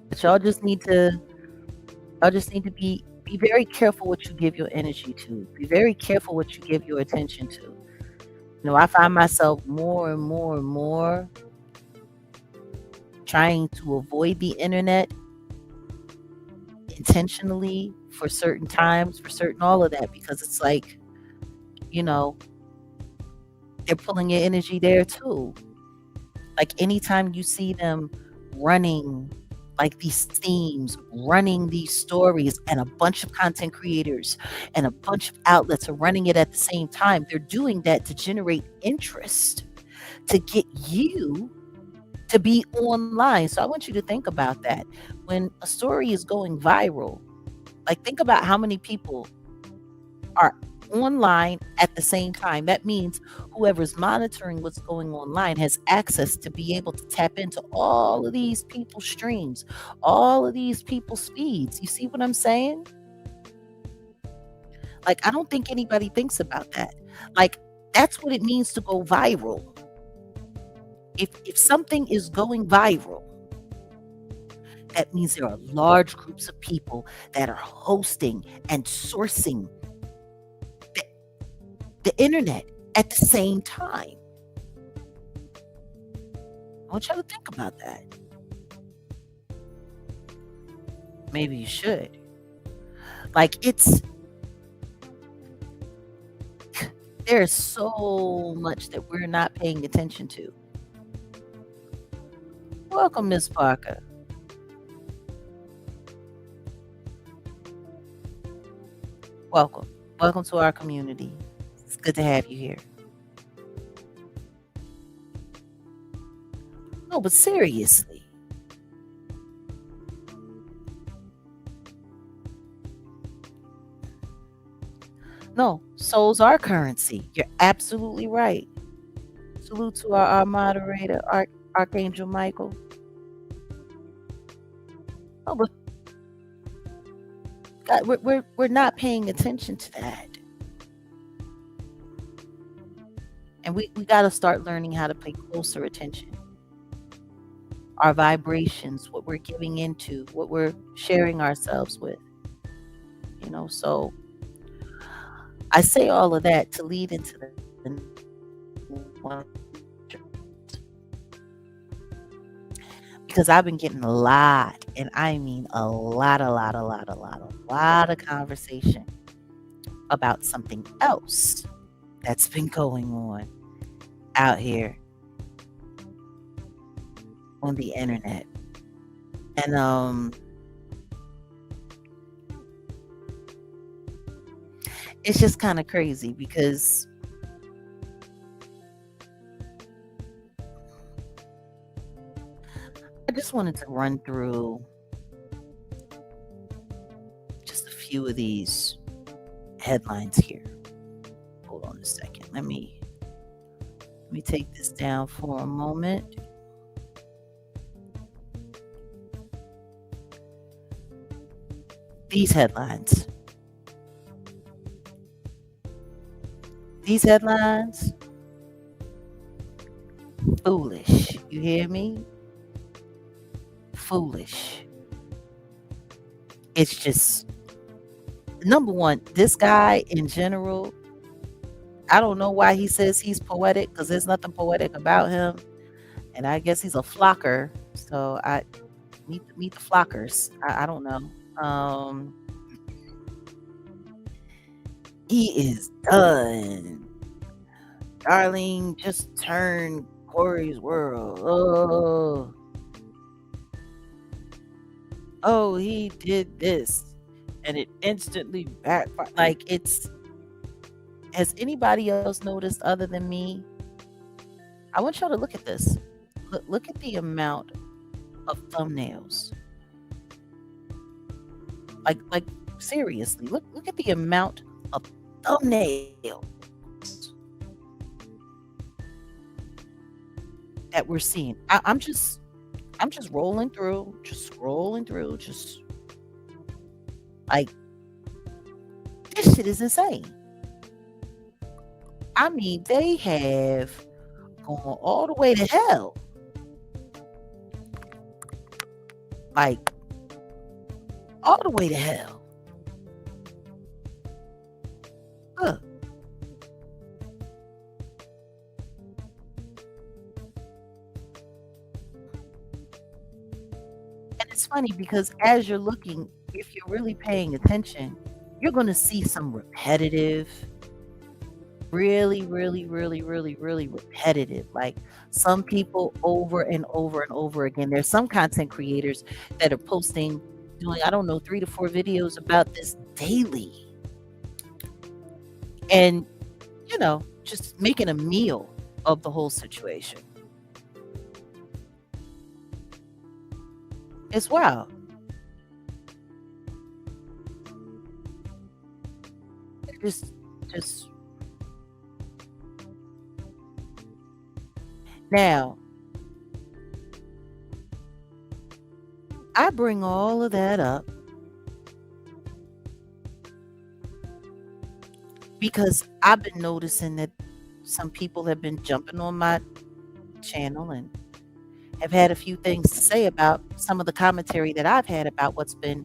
But y'all just need to be very careful what you give your energy to. Be very careful what you give your attention to. I find myself more and more and more trying to avoid the internet intentionally for certain times, for certain all of that, because it's like, you know, they're pulling your energy there too. Like anytime you see them running like these themes, running these stories, and a bunch of content creators and a bunch of outlets are running it at the same time, they're doing that to generate interest, to get you to be online. So I want you to think about that. When a story is going viral, like think about how many people are online at the same time. That means whoever's monitoring what's going online has access to be able to tap into all of these people's streams, all of these people's feeds. You see what I'm saying? Like, I don't think anybody thinks about that. Like, that's what it means to go viral. If something is going viral, that means there are large groups of people that are hosting and sourcing the internet at the same time. I want y'all to think about that. Maybe you should. Like there's so much that we're not paying attention to. Welcome, Miss Parker. Welcome. Welcome to our community. It's good to have you here. No, but seriously. No, souls are currency. You're absolutely right. Salute to our moderator, Archangel Michael. Oh, but God, we're not paying attention to that. And we got to start learning how to pay closer attention. Our vibrations, what we're giving into, what we're sharing ourselves with. So I say all of that to lead into the because I've been getting a lot, and I mean a lot of conversation about something else that's been going on out here on the internet. And it's just kind of crazy because I just wanted to run through just a few of these headlines here. Hold on a second. Let me take this down for a moment. These headlines. Foolish. You hear me? Foolish. It's just, number one, this guy in general, I don't know why he says he's poetic, because there's nothing poetic about him. And I guess he's a flocker. So I meet the flockers. I don't know. He is done. Darlene just turned Corey's world. Oh, he did this, and it instantly backfired. Like, has anybody else noticed other than me? I want y'all to look at this. Look at the amount of thumbnails. Like seriously, look at the amount of thumbnails that we're seeing. I'm just rolling through, just like, this shit is insane. I mean, they have gone all the way to hell. Like, all the way to hell. Look. And it's funny because as you're looking, if you're really paying attention, you're going to see some repetitive, really, really, really, really, really repetitive. Like some people over and over and over again. There's some content creators that are posting, doing, I don't know, 3 to 4 videos about this daily. And, just making a meal of the whole situation. It's wild. Just now, I bring all of that up because I've been noticing that some people have been jumping on my channel and have had a few things to say about some of the commentary that I've had about what's been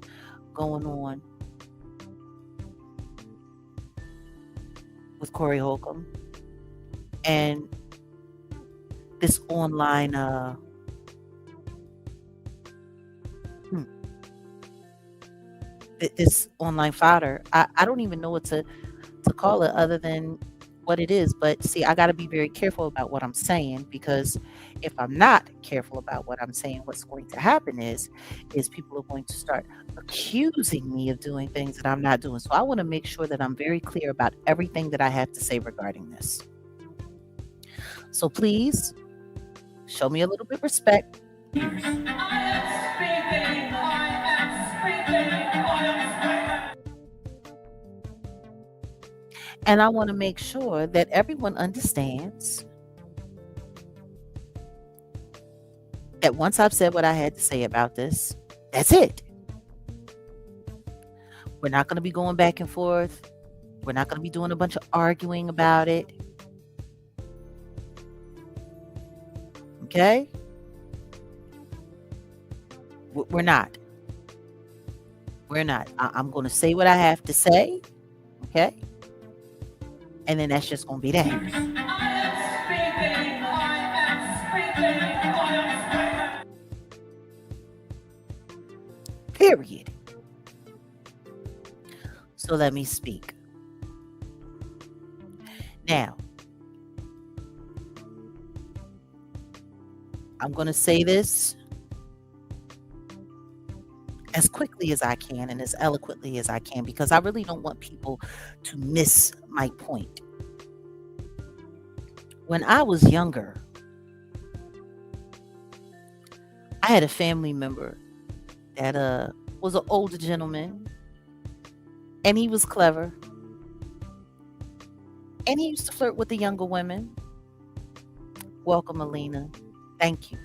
going on with Corey Holcomb and this online this online fodder. I don't even know what to call it other than what it is. But see, I got to be very careful about what I'm saying, because if I'm not careful about what I'm saying, what's going to happen is people are going to start accusing me of doing things that I'm not doing. So I want to make sure that I'm very clear about everything that I have to say regarding this. So please show me a little bit of respect. And I want to make sure that everyone understands that once I've said what I had to say about this, that's it. We're not going to be going back and forth. We're not going to be doing a bunch of arguing about it. Okay? We're not. We're not. I'm going to say what I have to say. Okay? And then that's just going to be that. Period. So let me speak. Now, I'm going to say this as quickly as I can and as eloquently as I can, because I really don't want people to miss my point. When I was younger, I had a family member that was an older gentleman, and he was clever, and he used to flirt with the younger women. Welcome, Alina. Thank you.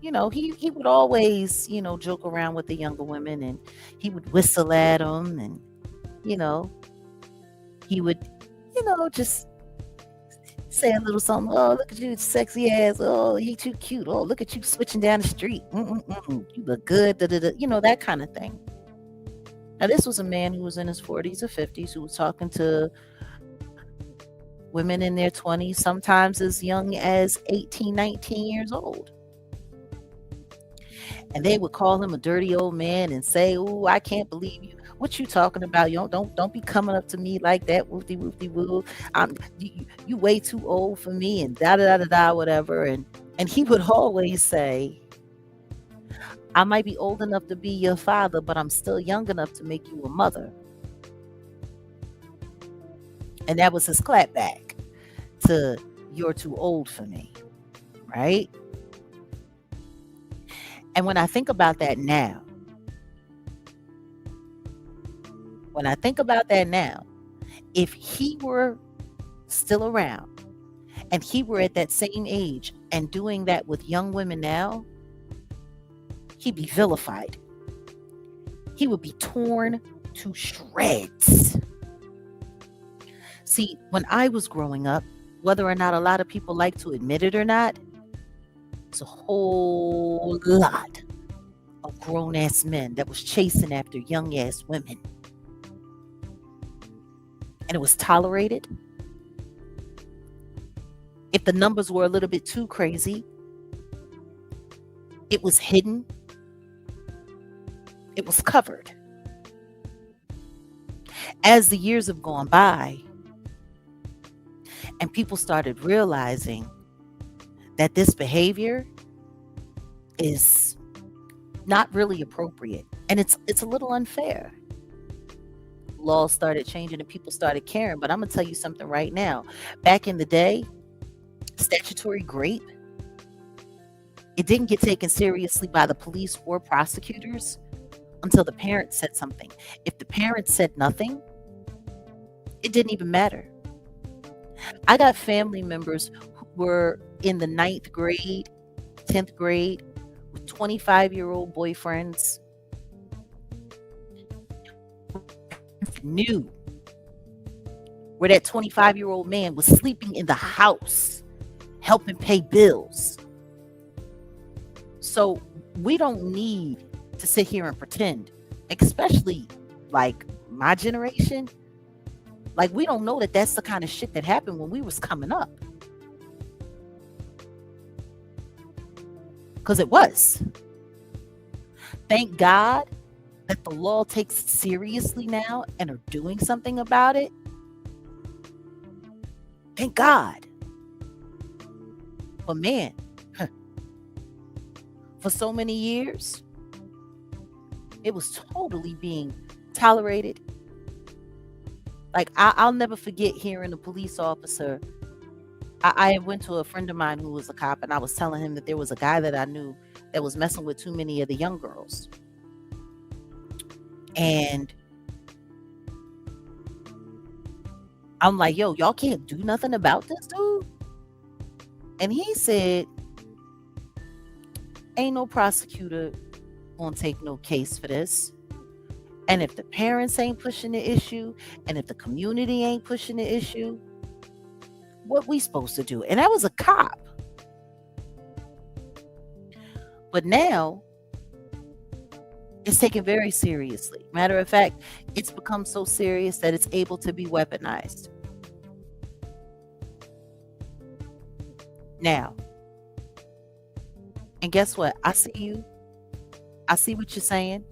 He would always, joke around with the younger women, and he would whistle at them, and, he would, just say a little something. Oh, look at you, sexy ass. Oh, you too cute. Oh, look at you switching down the street. You look good. That kind of thing. Now, this was a man who was in his 40s or 50s who was talking to women in their 20s, sometimes as young as 18, 19 years old. And they would call him a dirty old man and say, "Oh, I can't believe you. What you talking about? You don't be coming up to me like that. Woofy woofy woo. You way too old for me," and da da da da whatever. And he would always say, "I might be old enough to be your father, but I'm still young enough to make you a mother." And that was his clapback to "you're too old for me," right? And when I think about that now, if he were still around and he were at that same age and doing that with young women now, he'd be vilified. He would be torn to shreds. See, when I was growing up, whether or not a lot of people like to admit it or not, it's a whole lot of grown-ass men that was chasing after young-ass women. And it was tolerated. If the numbers were a little bit too crazy, It was hidden, it was covered. As the years have gone by and people started realizing that this behavior is not really appropriate and it's a little unfair. Laws started changing and people started caring. But I'm gonna tell you something right now. Back in the day, statutory rape, it didn't get taken seriously by the police or prosecutors until the parents said something. If the parents said nothing, it didn't even matter. I got family members who were in the 9th grade, 10th grade with 25-year-old boyfriends, knew where that 25-year-old man was sleeping in the house, helping pay bills. So we don't need to sit here and pretend, especially like my generation. Like, we don't know that that's the kind of shit that happened when we was coming up. Because it was. Thank God that the law takes it seriously now and are doing something about it. Thank God. But man, for so many years, it was totally being tolerated. Like, I'll never forget hearing a police officer. I went to a friend of mine who was a cop, and I was telling him that there was a guy that I knew that was messing with too many of the young girls. And I'm like, yo, y'all can't do nothing about this dude? And he said, ain't no prosecutor gonna take no case for this. And if the parents ain't pushing the issue, and if the community ain't pushing the issue, what we supposed to do? And that was a cop. But now, it's taken very seriously. Matter of fact, it's become so serious that it's able to be weaponized. Now, and guess what? I see you. I see what you're saying.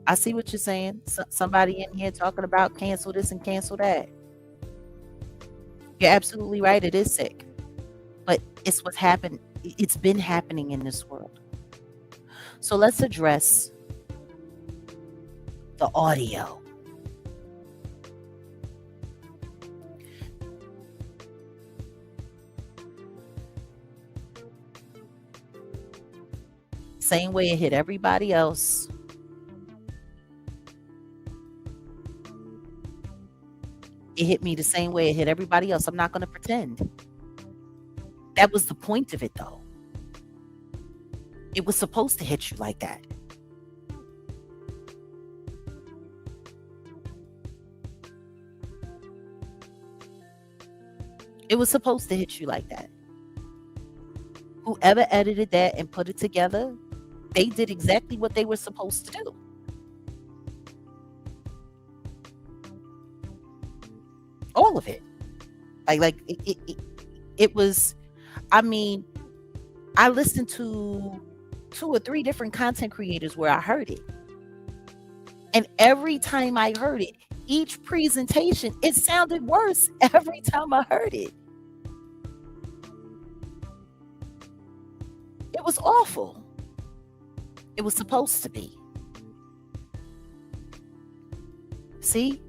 I see what you're saying. Somebody in here talking about cancel this and cancel that. You're absolutely right. It is sick. But it's what's happened. It's been happening in this world. So let's address the audio. Same way it hit everybody else. It hit me the same way it hit everybody else. I'm not going to pretend. That was the point of it, though. It was supposed to hit you like that. It was supposed to hit you like that. Whoever edited that and put it together, they did exactly what they were supposed to do. All of it. Like it was, I mean, I listened to 2 or 3 different content creators where I heard it. And every time I heard it, each presentation, it sounded worse every time I heard it. It was awful. It was supposed to be. See?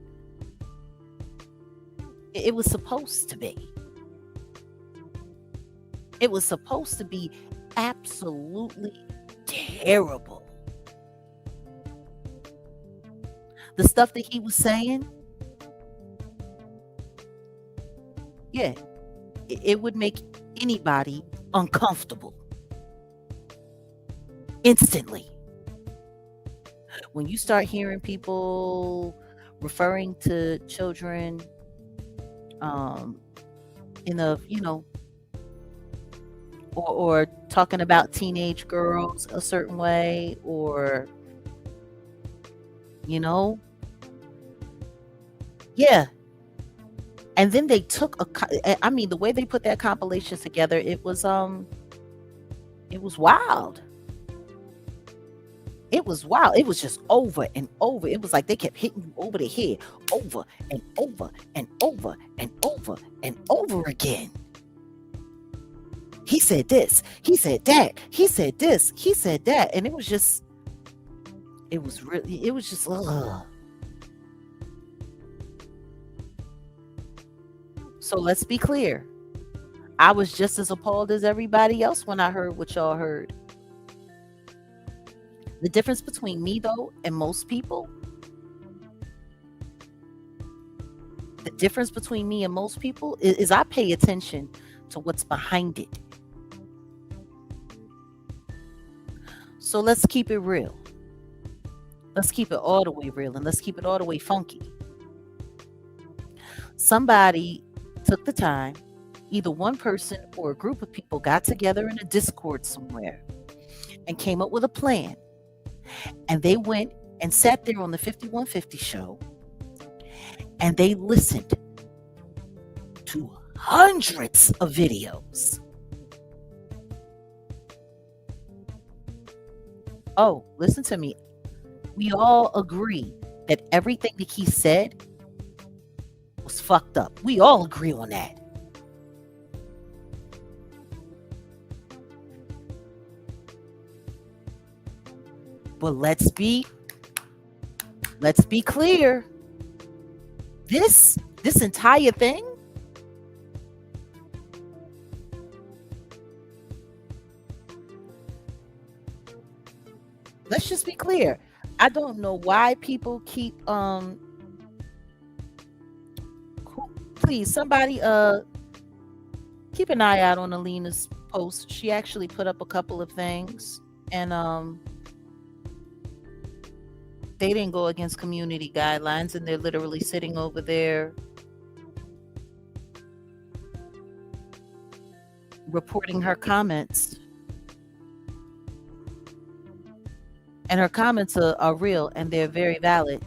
It was supposed to be. It was supposed to be absolutely terrible. The stuff that he was saying, yeah, it would make anybody uncomfortable instantly. When you start hearing people referring to children in a, or talking about teenage girls a certain way, or, yeah. And then they took the way they put that compilation together, it was It was wild. It was wild. It was just over and over. It was like they kept hitting you over the head over and over and over and over and over again. He said this, he said that, he said this, he said that. And it was just, it was just, ugh. So let's be clear. I was just as appalled as everybody else when I heard what y'all heard. The difference between me, though, and most people, is I pay attention to what's behind it. So let's keep it real. Let's keep it all the way real, and let's keep it all the way funky. Somebody took the time, either one person or a group of people got together in a Discord somewhere and came up with a plan. And they went and sat there on the 5150 show and they listened to hundreds of videos. Oh, listen to me. We all agree that everything that he said was fucked up. We all agree on that. But let's be clear. This entire thing let's just be clear. I don't know why people keep please somebody keep an eye out on Alina's post. She actually put up a couple of things and they didn't go against community guidelines, and they're literally sitting over there reporting her comments. And her comments are real and they're very valid,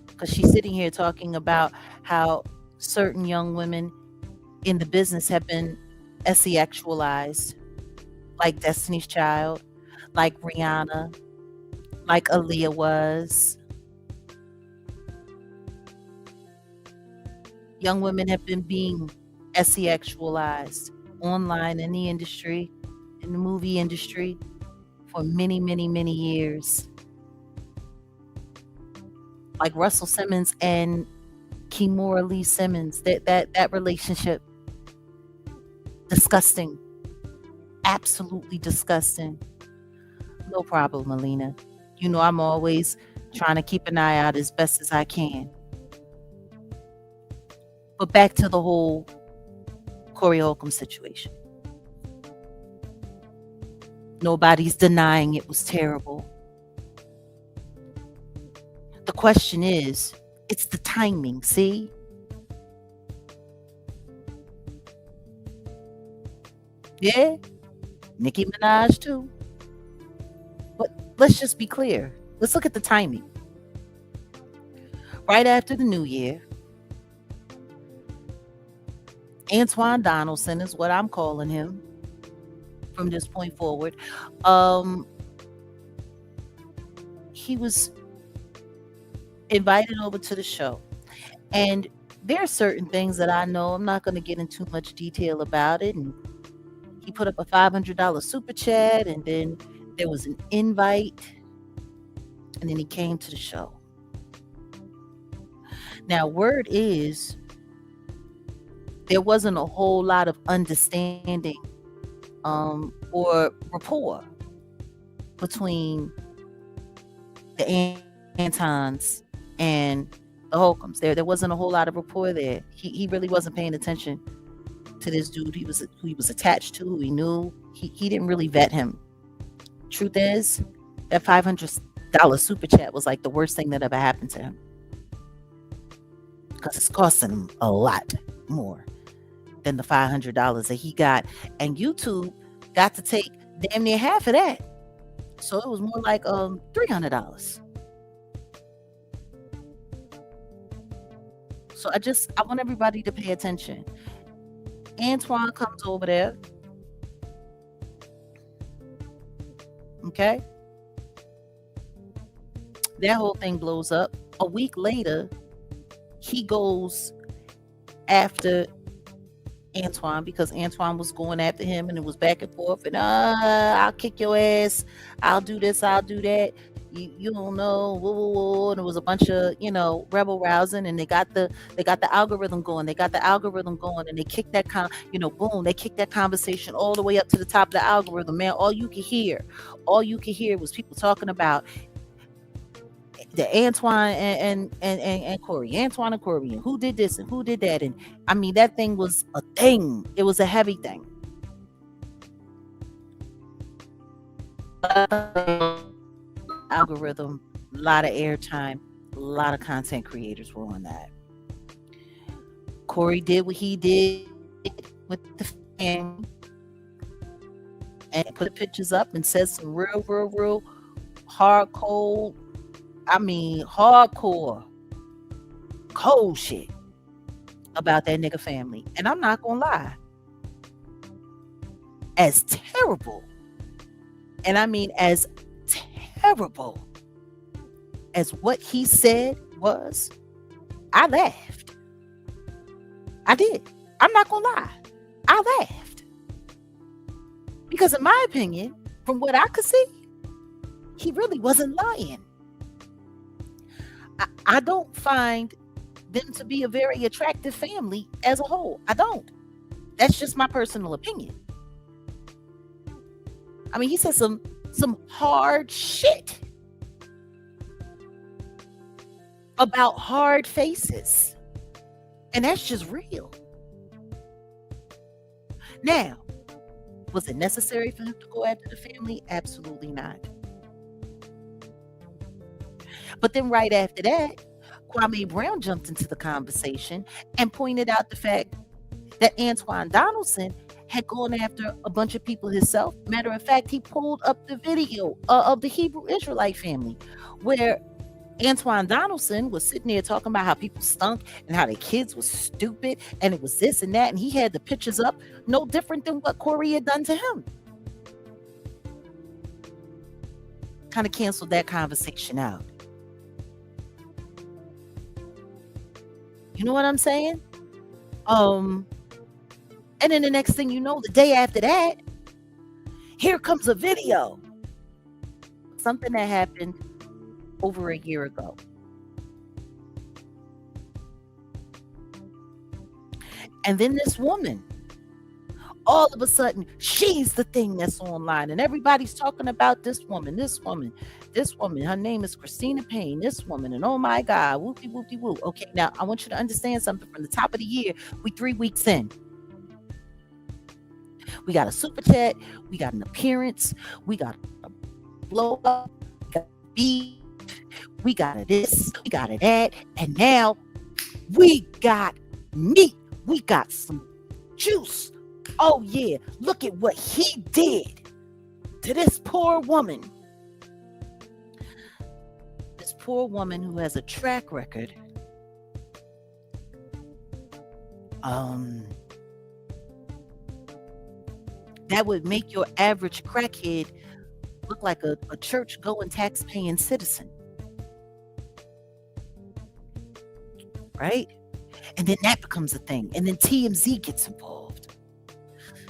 because she's sitting here talking about how certain young women in the business have been SE-actualized, like Destiny's Child, like Rihanna, like Aaliyah was. Young women have been being SE-actualized online in the industry, in the movie industry, for many, many, many years. Like Russell Simmons and Kimora Lee Simmons, that relationship, disgusting, absolutely disgusting. No problem, Alina. You know I'm always trying to keep an eye out as best as I can. But back to the whole Corey Holcomb situation. Nobody's denying it was terrible. The question is, it's the timing, see? Yeah, Nicki Minaj too. But let's just be clear. Let's look at the timing. Right after the new year, Antoine Donaldson is what I'm calling him from this point forward. He was invited over to the show. And there are certain things that I know. I'm not going to get into much detail about it. And he put up a $500 super chat, and then there was an invite, and then he came to the show. Now, word is there wasn't a whole lot of understanding or rapport between the Antons and the Holcombs. There wasn't a whole lot of rapport there. He really wasn't paying attention to this dude who he was attached to, who he knew. He didn't really vet him. Truth is, that $500 super chat was like the worst thing that ever happened to him, because it's costing him a lot more than the $500 that he got, and YouTube got to take damn near half of that. So it was more like $300. So I want everybody to pay attention. Antoine comes over there. Okay, that whole thing blows up. A week later, he goes after Antoine because Antoine was going after him and it was back and forth and I'll kick your ass, I'll do this, I'll do that. You don't know, woo, woo, woo. And it was a bunch of rebel rousing, and they got the algorithm going. They got the algorithm going, and they kicked that boom. They kicked that conversation all the way up to the top of the algorithm. Man, all you could hear was people talking about the Antoine and Corey, Antoine and Corey, and who did this and who did that, and I mean that thing was a thing. It was a heavy thing. Algorithm, a lot of airtime, a lot of content creators were on that. Corey did what he did with the family and put pictures up and said some real hardcore. I mean, hardcore, cold shit about that nigga family. And I'm not gonna lie, as terrible, and I mean as terrible as what he said was, I laughed. I did. I'm not gonna lie. I laughed. Because in my opinion, from what I could see, he really wasn't lying. I don't find them to be a very attractive family as a whole. I don't. That's just my personal opinion. I mean, he said some hard shit about hard faces. And that's just real. Now, was it necessary for him to go after the family? Absolutely not. But then right after that, Kwame Brown jumped into the conversation and pointed out the fact that Antoine Donaldson had gone after a bunch of people himself. Matter of fact, he pulled up the video of the Hebrew Israelite family where Antoine Donaldson was sitting there talking about how people stunk and how their kids was stupid and it was this and that. And he had the pictures up, no different than what Corey had done to him. Kind of canceled that conversation out. You know what I'm saying? And then the next thing you know, the day after that, here comes a video. Something that happened over a year ago. And then this woman, all of a sudden, she's the thing that's online. And everybody's talking about this woman. Her name is Christina Payne, this woman. And oh my God, whoopie, whoopie, whoop. Okay, now I want you to understand something. From the top of the year, we 3 weeks in. We got a super chat. We got an appearance. We got a blow up. We got a beat. We got a this. We got a that. And now we got meat. We got some juice. Oh yeah, look at what he did to this poor woman. This poor woman who has a track record. That would make your average crackhead look like a church-going, tax-paying citizen. Right? And then that becomes a thing. And then TMZ gets involved.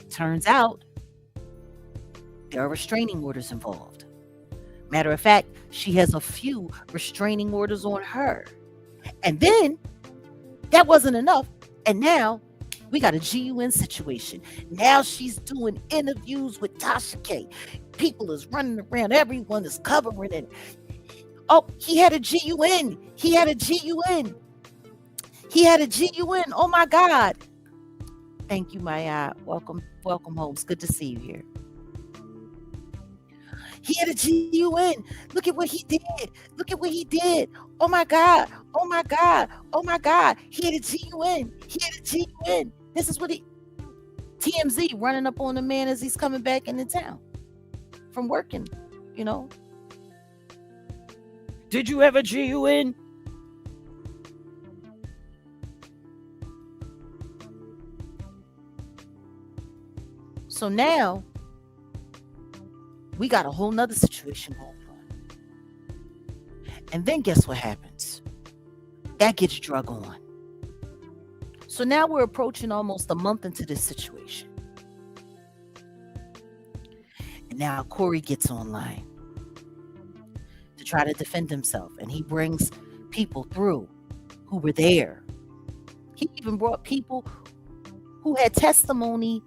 Turns out there are restraining orders involved. Matter of fact, she has a few restraining orders on her. And then that wasn't enough. And now we got a GUN situation. Now she's doing interviews with Tasha K. People is running around. Everyone is covering it. Oh, he had a GUN. He had a GUN. Oh my God. Thank you, Maya. Welcome home. It's good to see you here. He had a GUN. Look at what he did. Oh my God. He had a GUN. This is what TMZ running up on the man as he's coming back into town from working, Did you have a GUN? So now We got a whole nother situation going on. And then guess what happens? That gets drug on. So now we're approaching almost a month into this situation. And now Corey gets online to try to defend himself. And he brings people through who were there. He even brought people who had testimony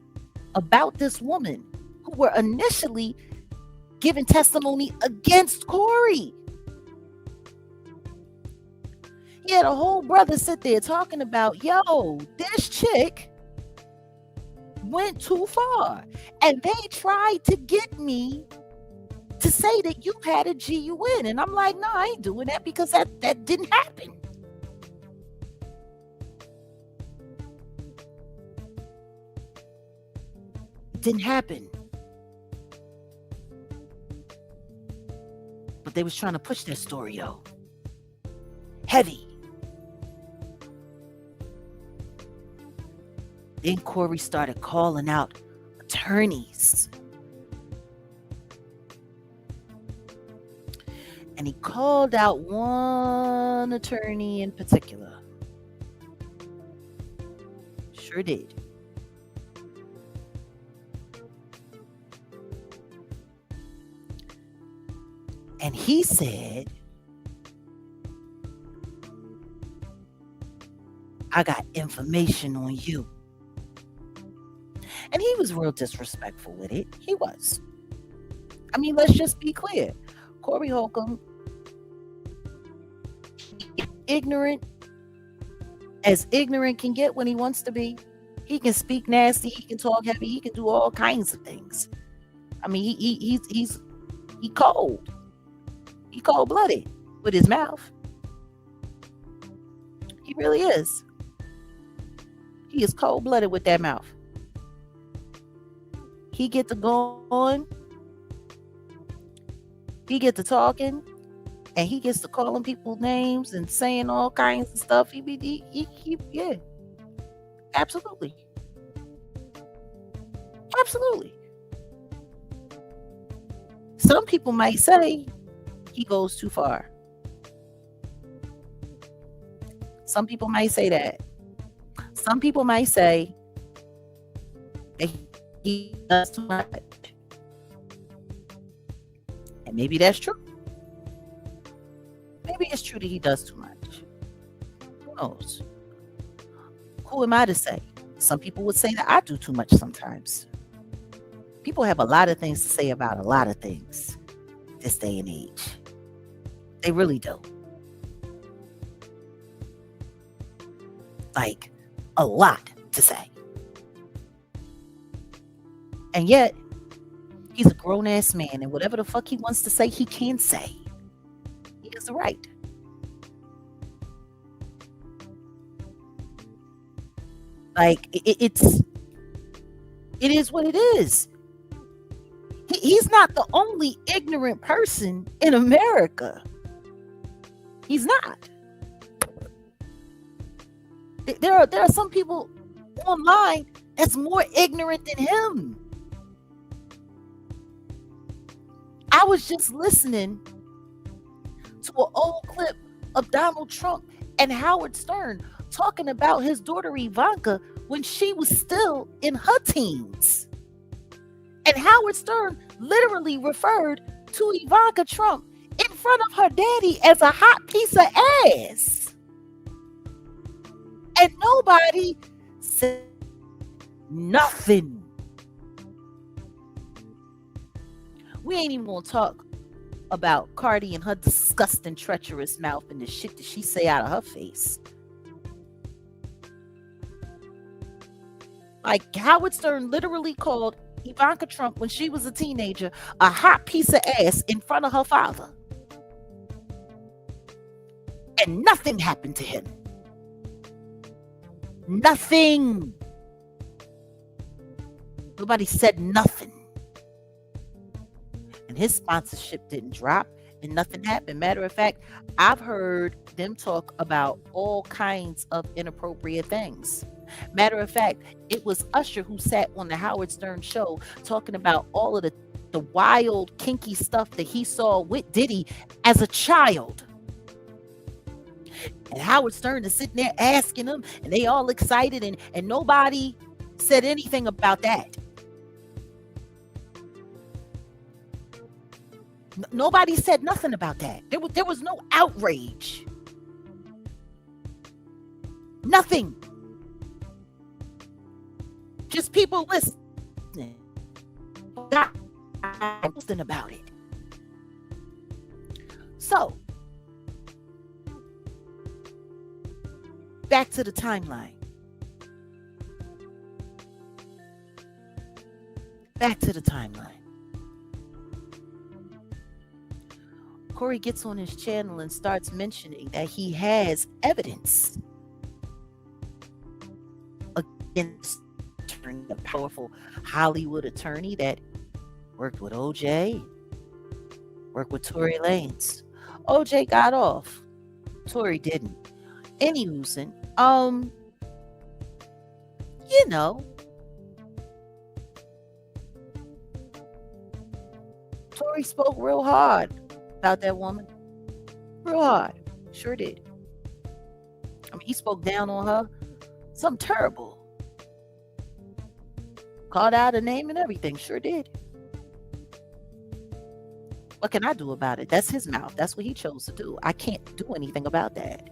about this woman, who were initially giving testimony against Corey. He had a whole brother sit there talking about, yo, this chick went too far. And they tried to get me to say that you had a GUN. And I'm like, no, I ain't doing that because that didn't happen. It didn't happen. But they was trying to push that story, yo. Heavy. Then Corey started calling out attorneys. And he called out one attorney in particular. Sure did. And he said, I got information on you. And he was real disrespectful with it. He was. I mean, let's just be clear. Corey Holcomb, ignorant can get when he wants to be. He can speak nasty. He can talk heavy. He can do all kinds of things. I mean, he's cold. He cold-blooded with his mouth. He really is. He is cold-blooded with that mouth. He get to going, he get to talking, and he gets to calling people names and saying all kinds of stuff. Yeah, absolutely. Absolutely. Some people might say he goes too far. Some people might say that. Some people might say that he does too much. And maybe that's true. Maybe it's true that he does too much. Who knows? Who am I to say? Some people would say that I do too much sometimes. People have a lot of things to say about a lot of things this day and age. They really do. Like, a lot to say. And yet, he's a grown-ass man, and whatever the fuck he wants to say, he can say. He has the right. Like, it is what it is. He's not the only ignorant person in America. He's not. There are some people online that's more ignorant than him. I was just listening to an old clip of Donald Trump and Howard Stern talking about his daughter Ivanka when she was still in her teens. And Howard Stern literally referred to Ivanka Trump in front of her daddy as a hot piece of ass. And nobody said nothing. We ain't even gonna talk about Cardi and her disgusting, treacherous mouth and the shit that she say out of her face. Like, Howard Stern literally called Ivanka Trump, when she was a teenager, a hot piece of ass in front of her father. And nothing happened to him. Nothing. Nobody said nothing. And his sponsorship didn't drop and nothing happened. Matter of fact, I've heard them talk about all kinds of inappropriate things. Matter of fact, it was Usher who sat on the Howard Stern show talking about all of the the wild, kinky stuff that he saw with Diddy as a child. And Howard Stern is sitting there asking them, and they all excited, and nobody said anything about that. Nobody said nothing about that. There was no outrage. Nothing. Just people listening. Not listening about it. So, back to the timeline. Back to the timeline. Corey gets on his channel and starts mentioning that he has evidence against a powerful Hollywood attorney that worked with OJ, worked with Tory Lanez. OJ got off. Tory didn't. Anywhoozin, you know, Tory spoke real hard about that woman. Real hard. Sure did. I mean, he spoke down on her. Something terrible. Called out her name and everything. Sure did. What can I do about it? That's his mouth. That's what he chose to do. I can't do anything about that.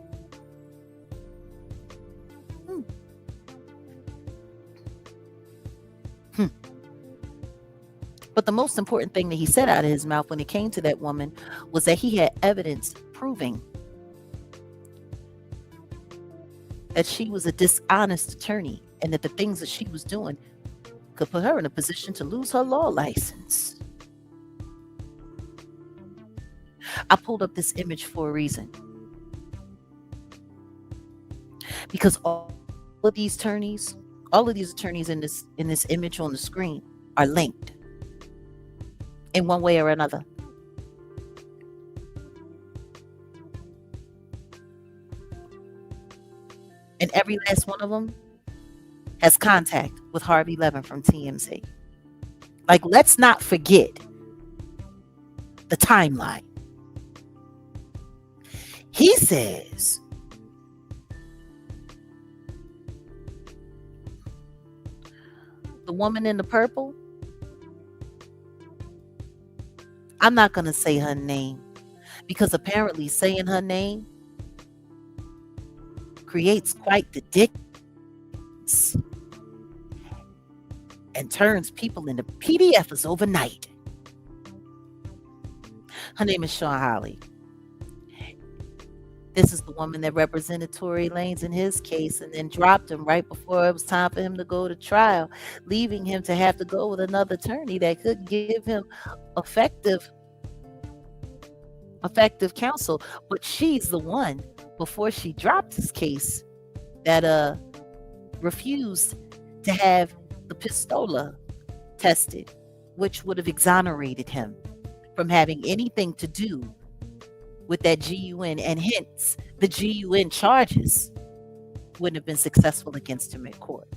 But the most important thing that he said out of his mouth when it came to that woman was that he had evidence proving that she was a dishonest attorney and that the things that she was doing could put her in a position to lose her law license. I pulled up this image for a reason. Because all of these attorneys in this image on the screen are linked in one way or another. And every last one of them has contact with Harvey Levin from TMZ. Like, let's not forget the timeline. He says the woman in the purple, I'm not going to say her name because apparently saying her name creates quite the difference and turns people into PDFers overnight. Her name is Sean Holly. This is the woman that represented Tory Lanez in his case and then dropped him right before it was time for him to go to trial, leaving him to have to go with another attorney that could give him effective counsel. But she's the one, before she dropped his case, that refused to have the pistola tested, which would have exonerated him from having anything to do with that GUN, and hence the GUN charges wouldn't have been successful against him in court.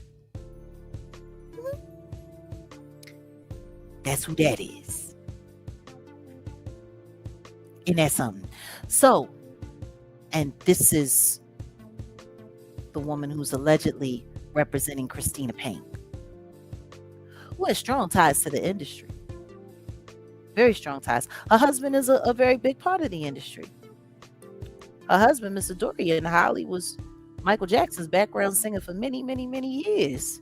That's who that is. And that's something. So, and this is the woman who's allegedly representing Christina Payne, who has strong ties to the industry. Very strong ties. Her husband is a very big part of the industry. Her husband, Mr. Dorian Holly, was Michael Jackson's background singer for many, many, many years.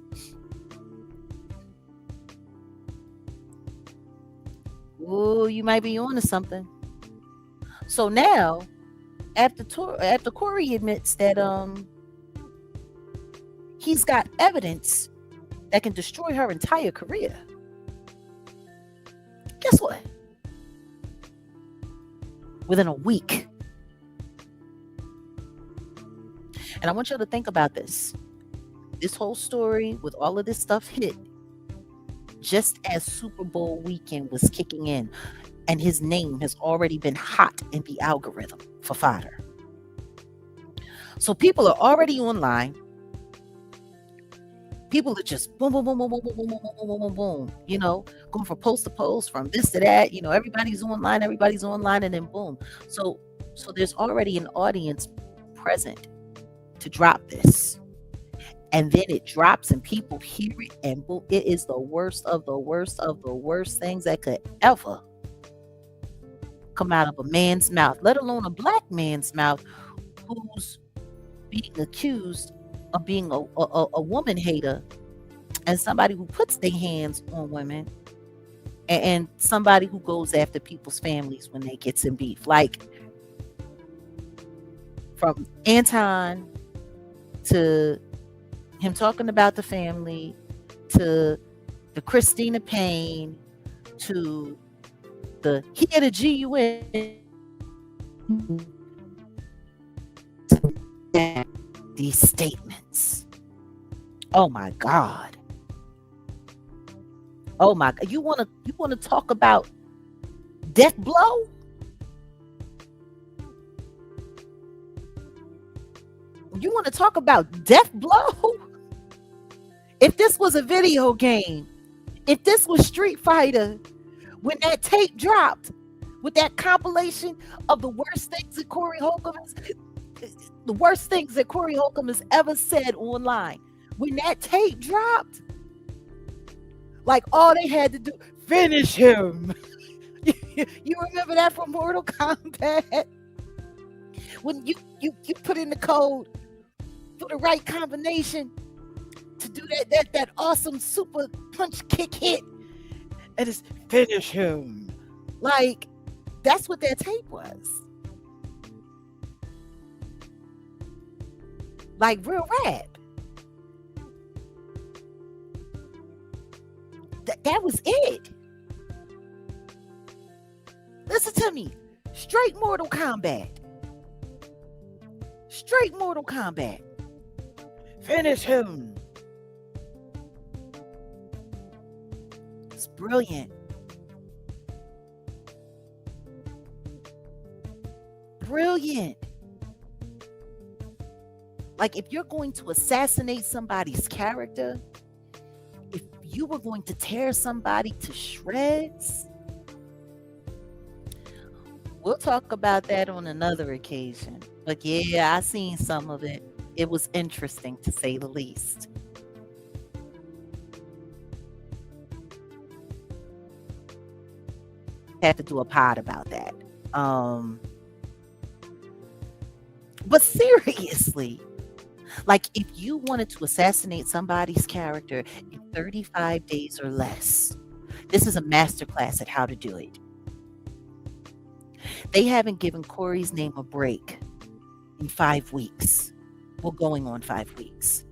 Oh, you might be on to something. So now, after Corey admits that he's got evidence that can destroy her entire career, guess what? Within a week. And I want you to think about this. This whole story with all of this stuff hit just as Super Bowl weekend was kicking in, and his name has already been hot in the algorithm for fodder. So people are already online People are just boom, boom, boom, boom, boom, boom, boom, boom, boom, boom, boom, boom, going from post to post, from this to that. Everybody's online, and then boom. So, so there's already an audience present to drop this. And then it drops and people hear it, and boom, it is the worst of the worst of the worst things that could ever come out of a man's mouth, let alone a black man's mouth who's being accused of being a woman hater, and somebody who puts their hands on women, and somebody who goes after people's families when they get some beef. Like, from Anton to him talking about the family, to the Christina Payne, to the here to GUN, these statements. Oh my God. Oh my God. You wanna talk about death blow? You want to talk about death blow? If this was a video game, if this was Street Fighter, when that tape dropped with that compilation of the worst things that Corey Holcomb has ever said online, when that tape dropped, like, all they had to do, finish him. You remember that from Mortal Kombat? When you put in the code for the right combination to do that awesome super punch kick hit, and it's finish him. Like, that's what that tape was. Like, real rap. That was it. Listen to me. Straight Mortal Kombat. Straight Mortal Kombat. Finish him. It's brilliant. Brilliant. Like, if you're going to assassinate somebody's character, if you were going to tear somebody to shreds, we'll talk about that on another occasion. But yeah, I seen some of it. It was interesting, to say the least. Have to do a pod about that. But seriously, like, if you wanted to assassinate somebody's character in 35 days or less, this is a masterclass at how to do it. They haven't given Corey's name a break in 5 weeks. Well, going on 5 weeks.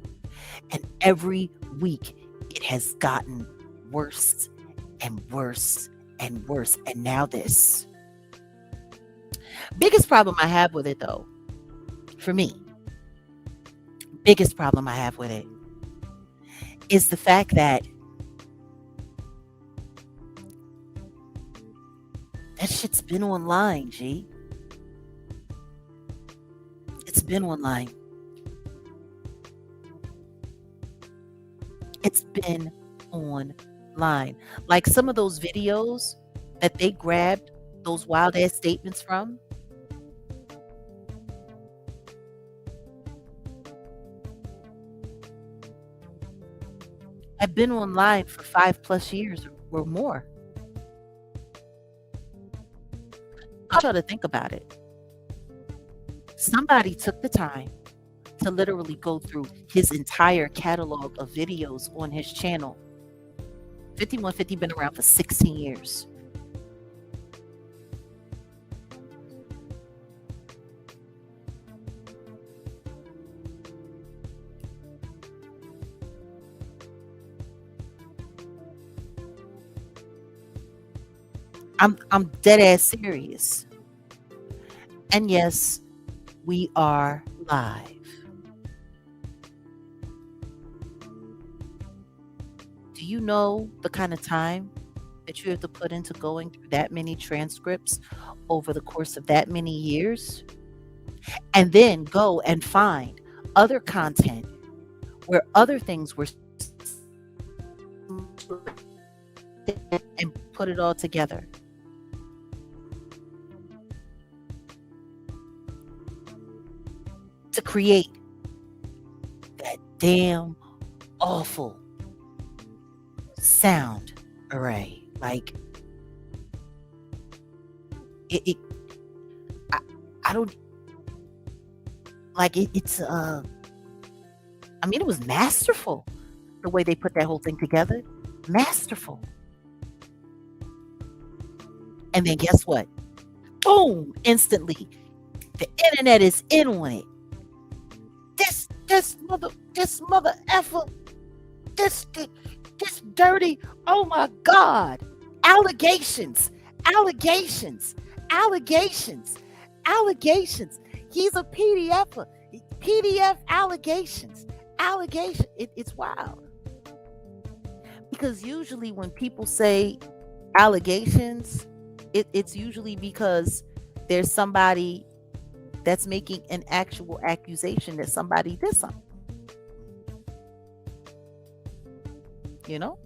And every week it has gotten worse and worse and worse. And now this. Biggest problem I have with it, though, for me, biggest problem I have with it is the fact that that shit's been online, G. It's been online. It's been online. Like, some of those videos that they grabbed those wild ass statements from, have been online for 5+ years or more. I want y'all to think about it. Somebody took the time to literally go through his entire catalog of videos on his channel. 5150 been around for 16 years. I'm dead ass serious. And yes, we are live. Do you know the kind of time that you have to put into going through that many transcripts over the course of that many years? And then go and find other content where other things were and put it all together. To create that damn awful sound array. Like it I, I don't like it, I mean, it was masterful the way they put that whole thing together. Masterful. And then guess what? Boom! Instantly, the internet is in on it. This mother effer, this dirty. Oh my God! Allegations, allegations, allegations, allegations. He's a PDFer. PDF allegations, allegation. It's wild because usually when people say allegations, it's usually because there's somebody that's making an actual accusation that somebody did something. You know?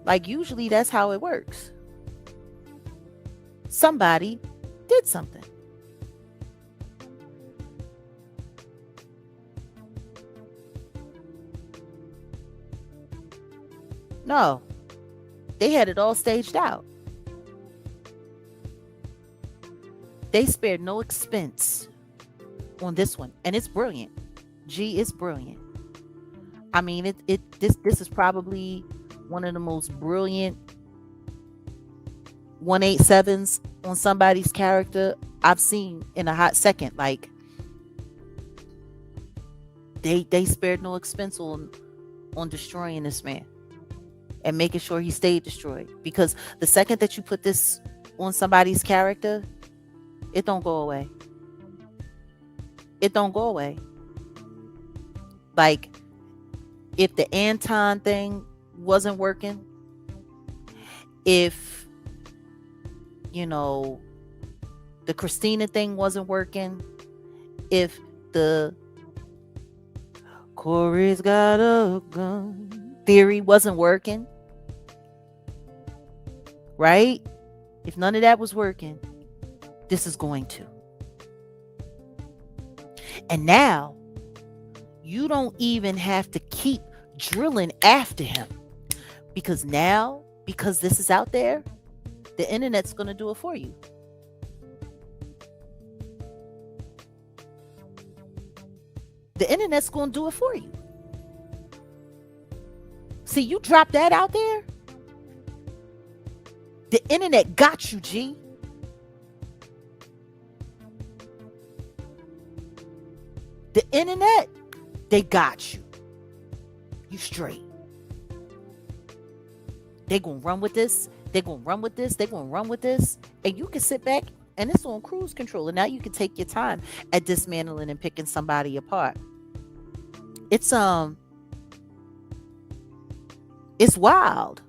Like usually that's how it works. Somebody did something. No, they had it all staged out. They spared no expense on this one, and it's brilliant. G is brilliant. I mean, this is probably one of the most brilliant 187s on somebody's character I've seen in a hot second. Like they spared no expense on destroying this man and making sure he stayed destroyed. Because the second that you put this on somebody's character, it don't go away. It don't go away. Like if the Anton thing wasn't working, if the Christina thing wasn't working, if the Corey's got a gun theory wasn't working, right? If none of that was working, this is going to. And now you don't even have to keep drilling after him because this is out there, the internet's going to do it for you. The internet's going to do it for you. See, you drop that out there, the internet got you, G. The internet, they got you. You straight. They gonna run with this. They're gonna run with this. They're gonna run with this. And you can sit back and it's on cruise control. And now you can take your time at dismantling and picking somebody apart. It's wild.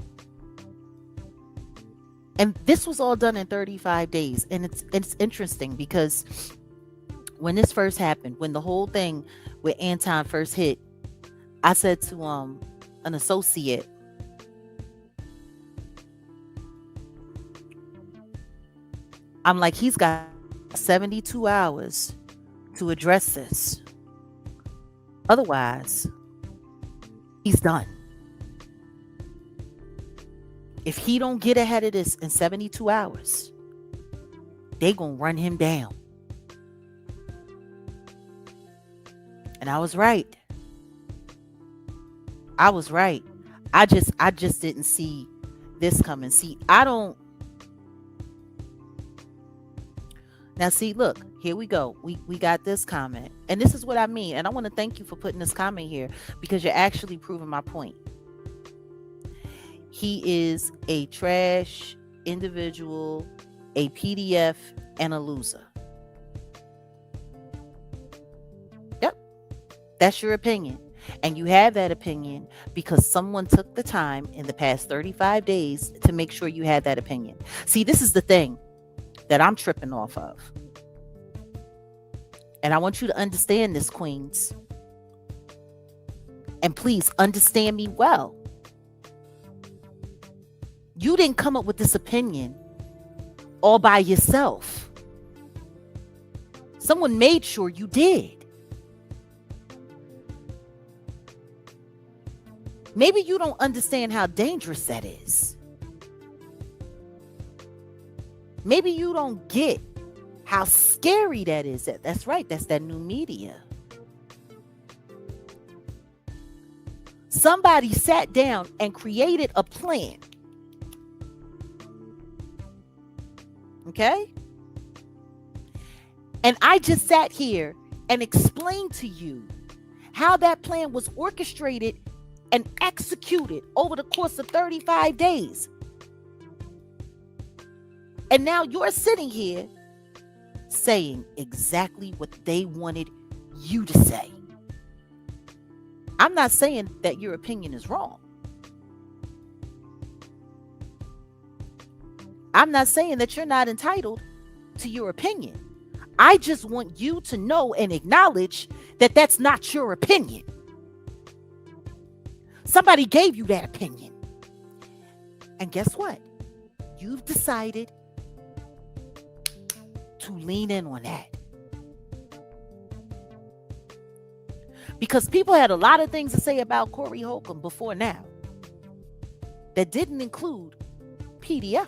And this was all done in 35 days. And it's interesting because when this first happened, when the whole thing with Anton first hit, I said to an associate, I'm like, he's got 72 hours to address this. Otherwise, he's done. If he don't get ahead of this in 72 hours, they gonna run him down. And I was right. I was right. I just didn't see this coming. See, I don't. Now, see, look, here we go. We got this comment. And this is what I mean. And I want to thank you for putting this comment here because you're actually proving my point. He is a trash individual, a PDF, and a loser. Yep. That's your opinion. And you have that opinion because someone took the time in the past 35 days to make sure you had that opinion. See, this is the thing that I'm tripping off of. And I want you to understand this, Queens. And please understand me well. You didn't come up with this opinion all by yourself. Someone made sure you did. Maybe you don't understand how dangerous that is. Maybe you don't get how scary that is. That's right. That's that new media. Somebody sat down and created a plan. Okay? And I just sat here and explained to you how that plan was orchestrated and executed over the course of 35 days. And now you're sitting here saying exactly what they wanted you to say. I'm not saying that your opinion is wrong. I'm not saying that you're not entitled to your opinion. I just want you to know and acknowledge that that's not your opinion. Somebody gave you that opinion. And guess what? You've decided to lean in on that. Because people had a lot of things to say about Corey Holcomb before now that didn't include PDF.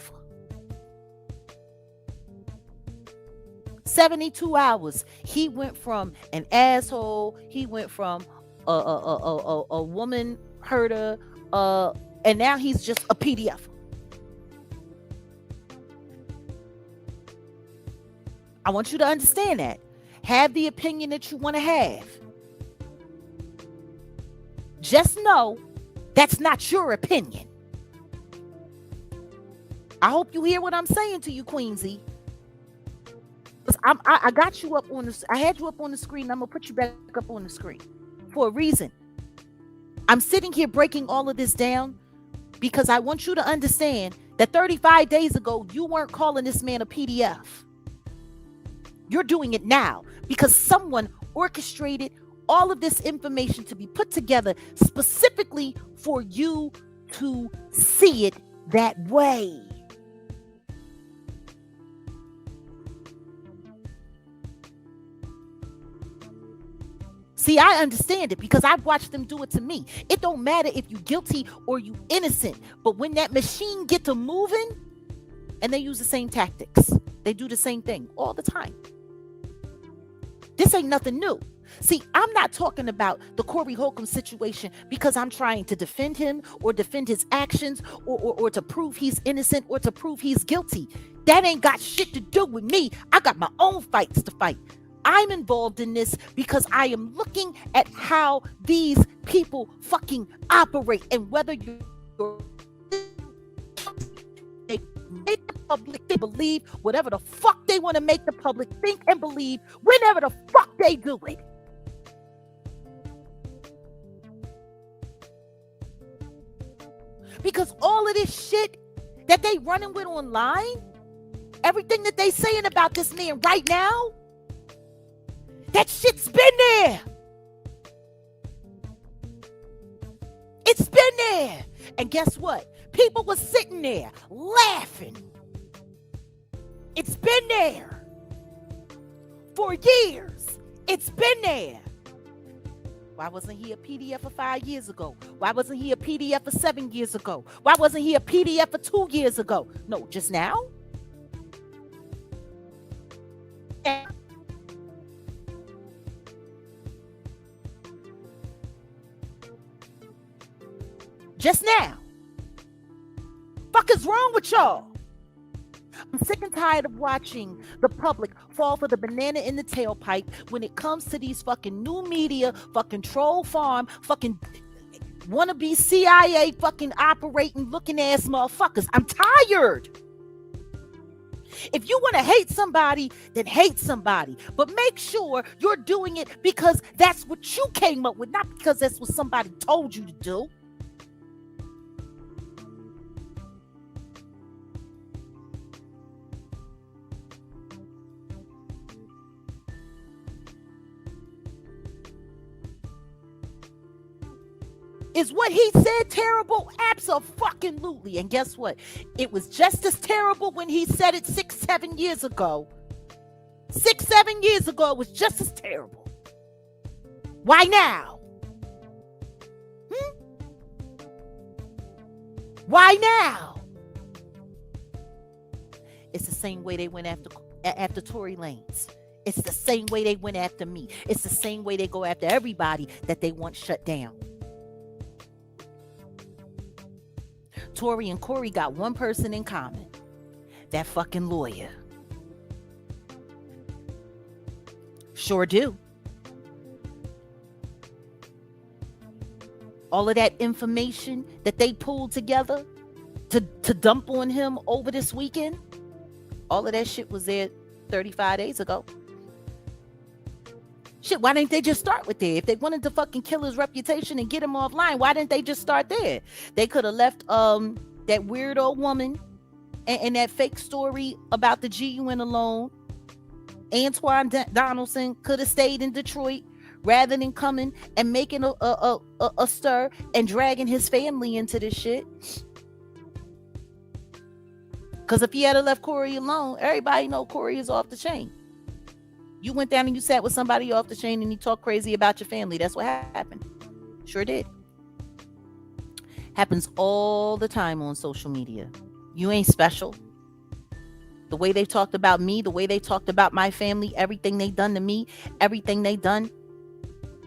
72 hours. He went from an asshole. He went from a woman herder, and now he's just a PDF. I want you to understand that. Have the opinion that you want to have. Just know that's not your opinion. I hope you hear what I'm saying to you, Queensy. I got you up on the. I had you up on the screen. I'm gonna put you back up on the screen for a reason. I'm sitting here breaking all of this down because I want you to understand that 35 days ago you weren't calling this man a PDF. You're doing it now because someone orchestrated all of this information to be put together specifically for you to see it that way. See, I understand it because I've watched them do it to me. It don't matter if you're guilty or you innocent, but when that machine get to moving, and they use the same tactics, they do the same thing all the time. This ain't nothing new. See, I'm not talking about the Corey Holcomb situation because I'm trying to defend him or defend his actions or to prove he's innocent or to prove he's guilty. That ain't got shit to do with me. I got my own fights to fight. I'm involved in this because I am looking at how these people fucking operate and whether they make the public believe whatever the fuck they want to make the public think and believe whenever the fuck they do it. Because all of this shit that they running with online, everything that they saying about this man right now, that shit's been there. It's been there. And guess what? People were sitting there laughing. It's been there for years. It's been there. Why wasn't he a PDF of 5 years ago? Why wasn't he a PDF of 7 years ago? Why wasn't he a PDF of 2 years ago? No, just now? Just now. Fuck is wrong with y'all? I'm sick and tired of watching the public fall for the banana in the tailpipe when it comes to these fucking new media, fucking troll farm, fucking wannabe CIA fucking operating looking ass motherfuckers. I'm tired. If you want to hate somebody, then hate somebody. But make sure you're doing it because that's what you came up with, not because that's what somebody told you to do. Is what he said terrible? Absolutely. And guess what? It was just as terrible when he said it 6, 7 years ago. 6, 7 years ago, it was just as terrible. Why now? Why now? It's the same way they went after Tory Lanez. It's the same way they went after me. It's the same way they go after everybody that they want shut down. Tory and Corey got one person in common. That fucking lawyer. Sure do. All of that information that they pulled together to dump on him over this weekend, all of that shit was there 35 days ago. Shit, why didn't they just start with there? If they wanted to fucking kill his reputation and get him offline, why didn't they just start there? They could have left that weirdo woman and that fake story about the GUN alone. Antoine Donaldson could have stayed in Detroit rather than coming and making a stir and dragging his family into this shit. Because if he had left Corey alone, everybody know Corey is off the chain. You went down and you sat with somebody off the chain and you talked crazy about your family. That's what happened. Sure did. Happens all the time on social media. You ain't special. The way they talked about me, the way they talked about my family, everything they done to me, everything they done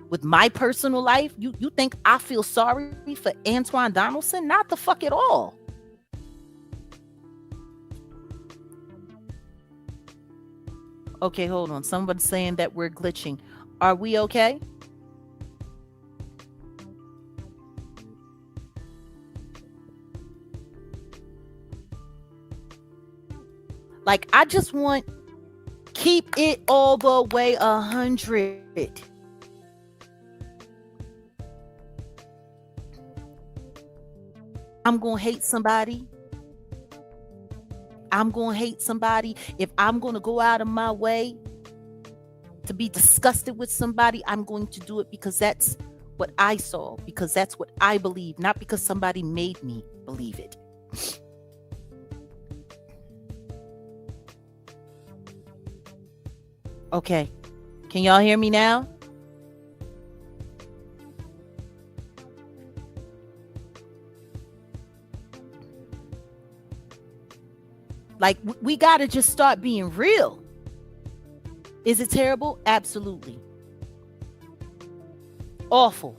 with my personal life. You think I feel sorry for Antoine Donaldson? Not the fuck at all. Okay, hold on. Someone's saying that we're glitching. Are we okay? Like, I just want keep it all the way 100. I'm going to hate somebody. I'm going to hate somebody. If I'm going to go out of my way to be disgusted with somebody, I'm going to do it because that's what I saw, because that's what I believe, not because somebody made me believe it. Okay. Can y'all hear me now? Like, we got to just start being real. Is it terrible? Absolutely. Awful.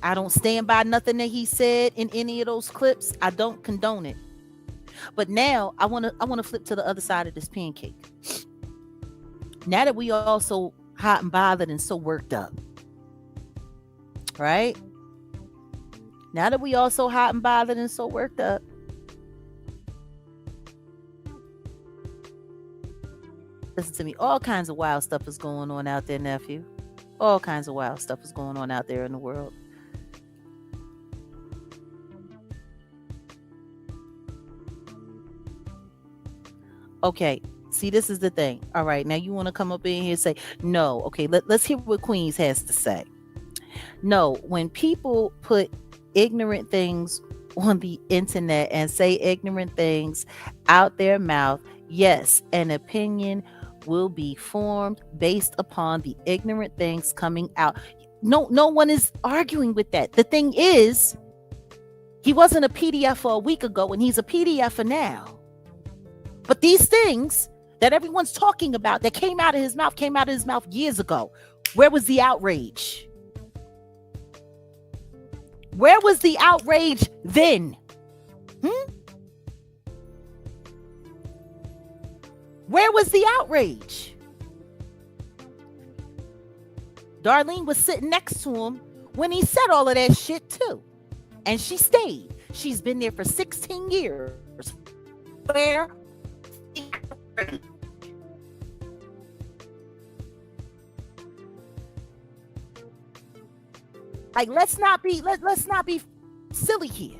I don't stand by nothing that he said in any of those clips. I don't condone it. But now I want to flip to the other side of this pancake. Now that we all so hot and bothered and so worked up, right? Now that we all so hot and bothered and so worked up, listen to me. All kinds of wild stuff is going on out there, nephew. All kinds of wild stuff is going on out there in the world. Okay. See, this is the thing. All right. Now you want to come up in here and say, no. Okay. Let's hear what Queens has to say. No, when people put ignorant things on the internet and say ignorant things out their mouth, yes, an opinion will be formed based upon the ignorant things coming out. No one is arguing with that. The thing is, he wasn't a PDF for a week ago and he's a PDF for now. But these things that everyone's talking about that came out of his mouth years ago. Where was the outrage? Where was the outrage then? Where was the outrage? Darlene was sitting next to him when he said all of that shit too. And she stayed. She's been there for 16 years. Where? Like, let's not be silly here.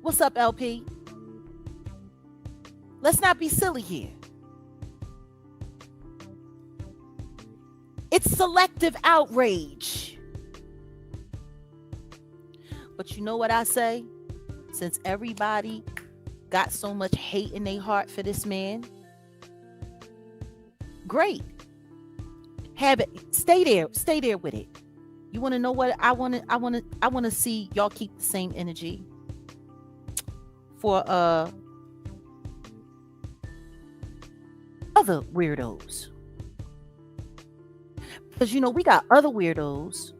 What's up, LP? Let's not be silly here. It's selective outrage. But you know what I say? Since everybody got so much hate in their heart for this man, great. Have it. Stay there. Stay there with it. You want to know what I want to see y'all keep the same energy for other weirdos. Because we got other weirdos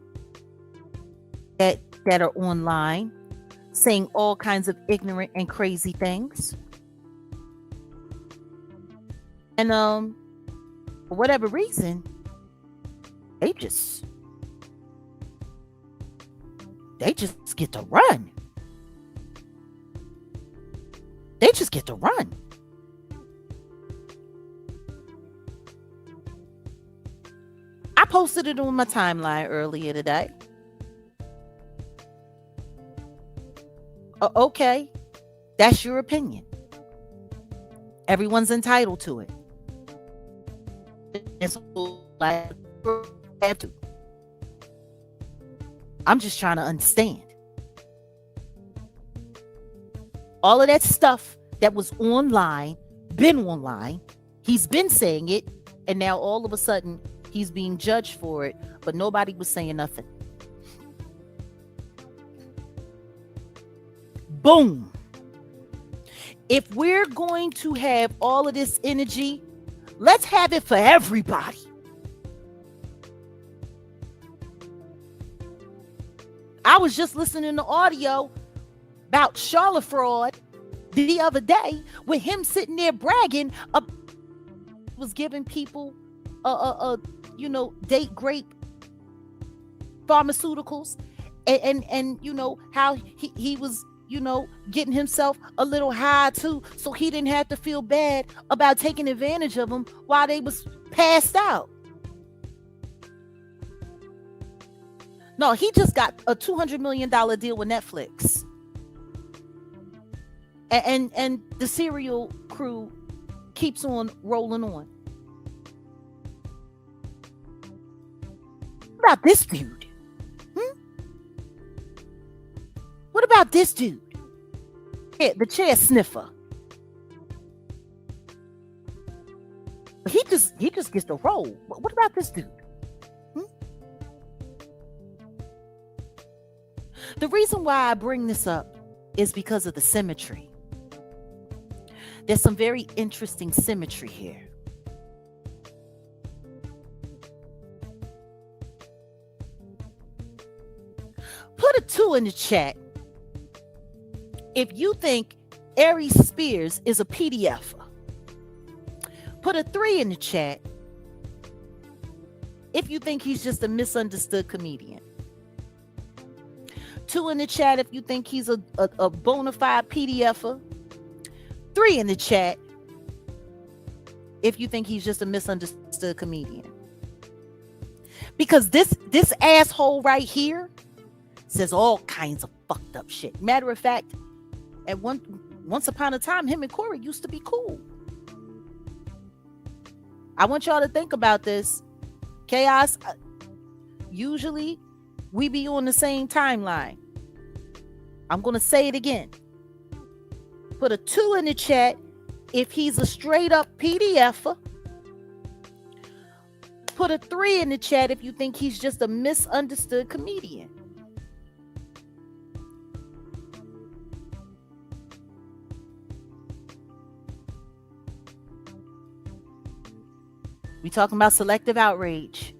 that are online saying all kinds of ignorant and crazy things. And for whatever reason, they just get to run. They just get to run. I posted it on my timeline earlier today. Okay, that's your opinion. Everyone's entitled to it. And so, like, I'm just trying to understand. All of that stuff that was online, been online, he's been saying it, and now all of a sudden he's being judged for it, but nobody was saying nothing. Boom. If we're going to have all of this energy, let's have it for everybody. I was just listening to audio about Charlotte fraud the other day with him sitting there bragging was giving people date grape pharmaceuticals and how he was getting himself a little high too, so he didn't have to feel bad about taking advantage of them while they was passed out. No, he just got a $200 million deal with Netflix. And the serial crew keeps on rolling on. What about this dude? What about this dude? Yeah, the chair sniffer. He just gets to roll. What about this dude? The reason why I bring this up is because of the symmetry. There's some very interesting symmetry here. Put a 2 in the chat if you think Aries Spears is a PDF. Put a 3 in the chat if you think he's just a misunderstood comedian. 2 in the chat if you think he's a bona fide PDFer. 3 in the chat if you think he's just a misunderstood comedian. Because this asshole right here says all kinds of fucked up shit. Matter of fact, once upon a time, him and Corey used to be cool. I want y'all to think about this. Chaos, usually we be on the same timeline. I'm going to say it again. Put a 2 in the chat if he's a straight up PDFer. Put a 3 in the chat if you think he's just a misunderstood comedian. We talking about selective outrage.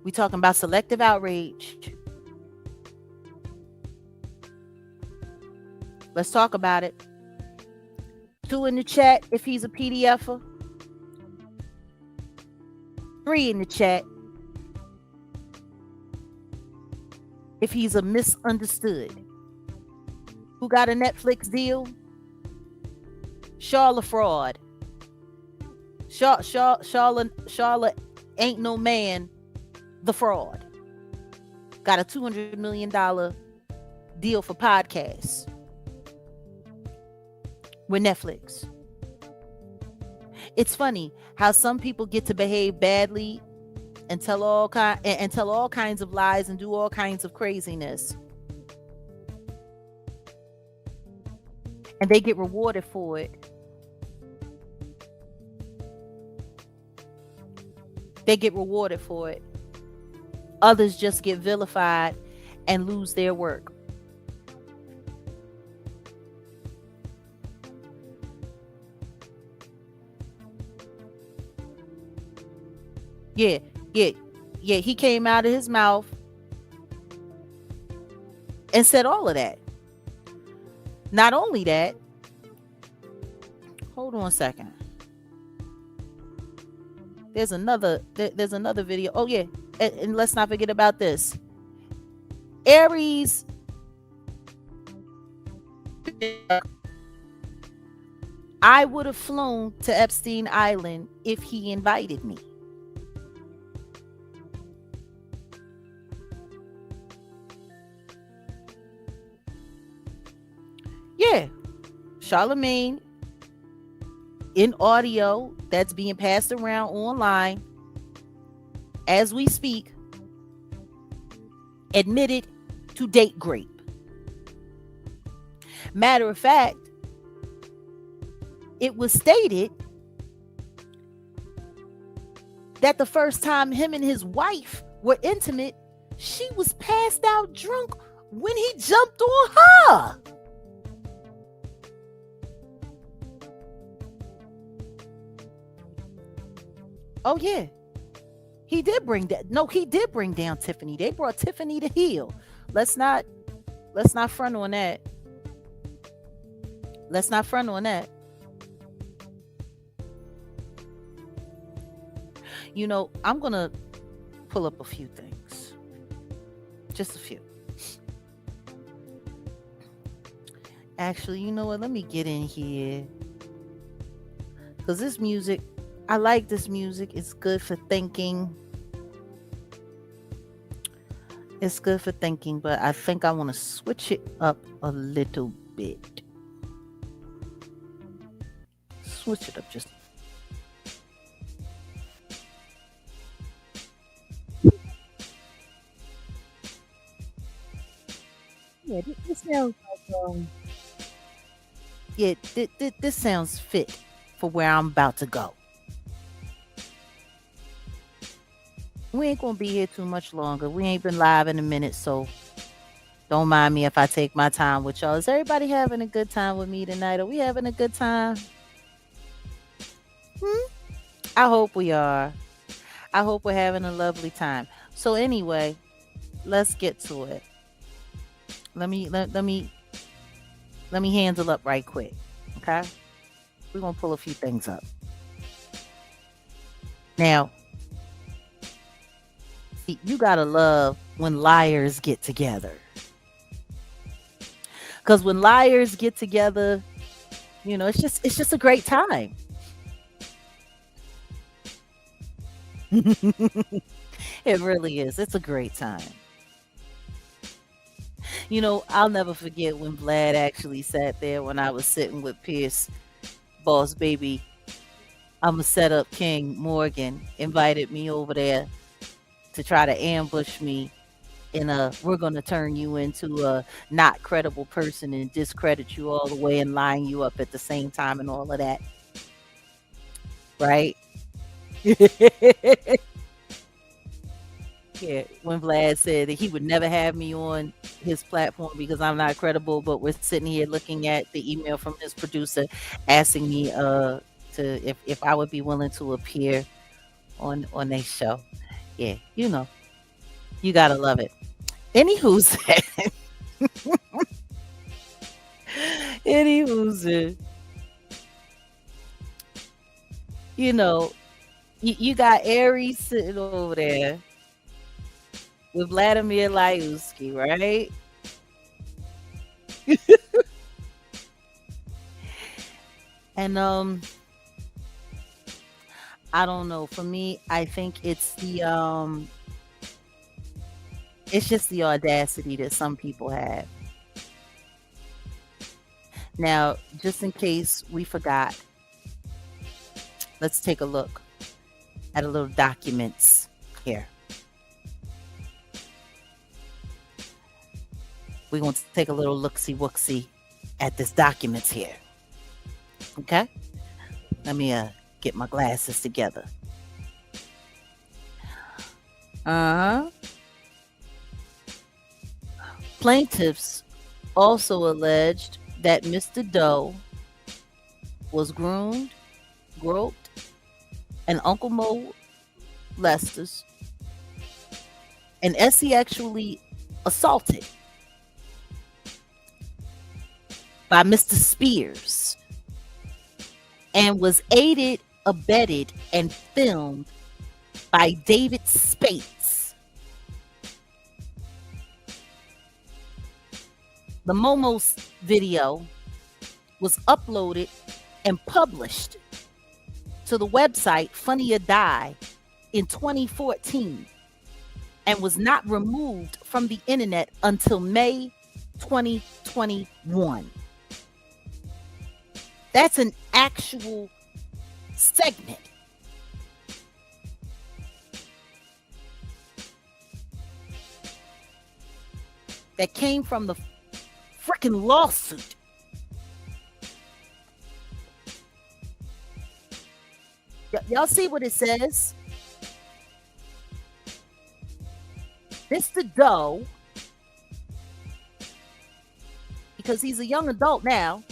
We talking about selective outrage. Let's talk about it. 2 in the chat if he's a PDFer. 3 in the chat if he's a misunderstood. Who got a Netflix deal? Charlotte fraud. Charlotte ain't no man. The fraud. Got a $200 million deal for podcasts with Netflix. It's funny how some people get to behave badly and and tell all kinds of lies and do all kinds of craziness, and they get rewarded for it. They get rewarded for it. Others just get vilified and lose their work. Yeah, yeah, yeah. He came out of his mouth and said all of that. Not only that, hold on a second. There's another video. Oh yeah, and let's not forget about this. Aries, I would have flown to Epstein Island if he invited me. Yeah, Charlemagne in audio that's being passed around online as we speak admitted to date rape. Matter of fact, it was stated that the first time him and his wife were intimate, she was passed out drunk when he jumped on her. Oh yeah, he did bring that. No, he did bring down Tiffany. They brought Tiffany to heel. Let's not front on that. Let's not front on that. You know, I'm gonna pull up a few things, just a few. Actually, you know what? Let me get in here because this music. I like this music. It's good for thinking. It's good for thinking, but I think I want to switch it up a little bit. Switch it up just. Yeah, this sounds like yeah, this sounds fit for where I'm about to go. We ain't gonna be here too much longer. We ain't been live in a minute, so don't mind me if I take my time with y'all. Is everybody having a good time with me tonight? Are we having a good time? I hope we are. I hope we're having a lovely time. So anyway, let's get to it. Let me handle up right quick. Okay? We're gonna pull a few things up. Now, see, you gotta love when liars get together. Because when liars get together, you know, it's just a great time. It really is. It's a great time. You know, I'll never forget when Vlad actually sat there when I was sitting with Pierce, Boss Baby. I'm a setup King Morgan invited me over there to try to ambush me in a we're going to turn you into a not credible person and discredit you all the way and line you up at the same time and all of that, right? Yeah, when Vlad said that he would never have me on his platform because I'm not credible, but we're sitting here looking at the email from his producer asking me to if I would be willing to appear on their show. Yeah, you know, you gotta love it. Anywho's anywho's you know, you got Aries sitting over there with Vladimir Lyuski, right? And I don't know. For me, I think it's just the audacity that some people have. Now, just in case we forgot, let's take a look at a little documents Here, we're going to take a little look-see-wook-see at this documents here. Okay? Let me get my glasses together. Uh-huh. Plaintiffs also alleged that Mr. Doe was groomed, groped, and Uncle Mo Lester's, and Essie actually assaulted by Mr. Spears and was aided, abetted, and filmed by David Spates. The Momo's video was uploaded and published to the website Funny or Die in 2014 and was not removed from the internet until May 2021. That's an actual segment. That came from the freaking lawsuit. Y'all see what it says? Mr. Doe, because he's a young adult now,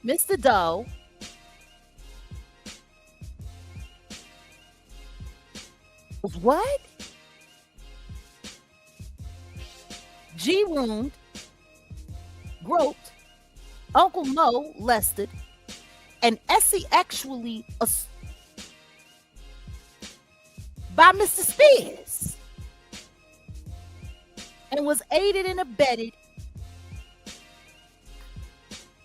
Mr. Doe was what? G-roomed, groped, Uncle Mo lested, and Essie actually by Mr. Spears, and was aided and abetted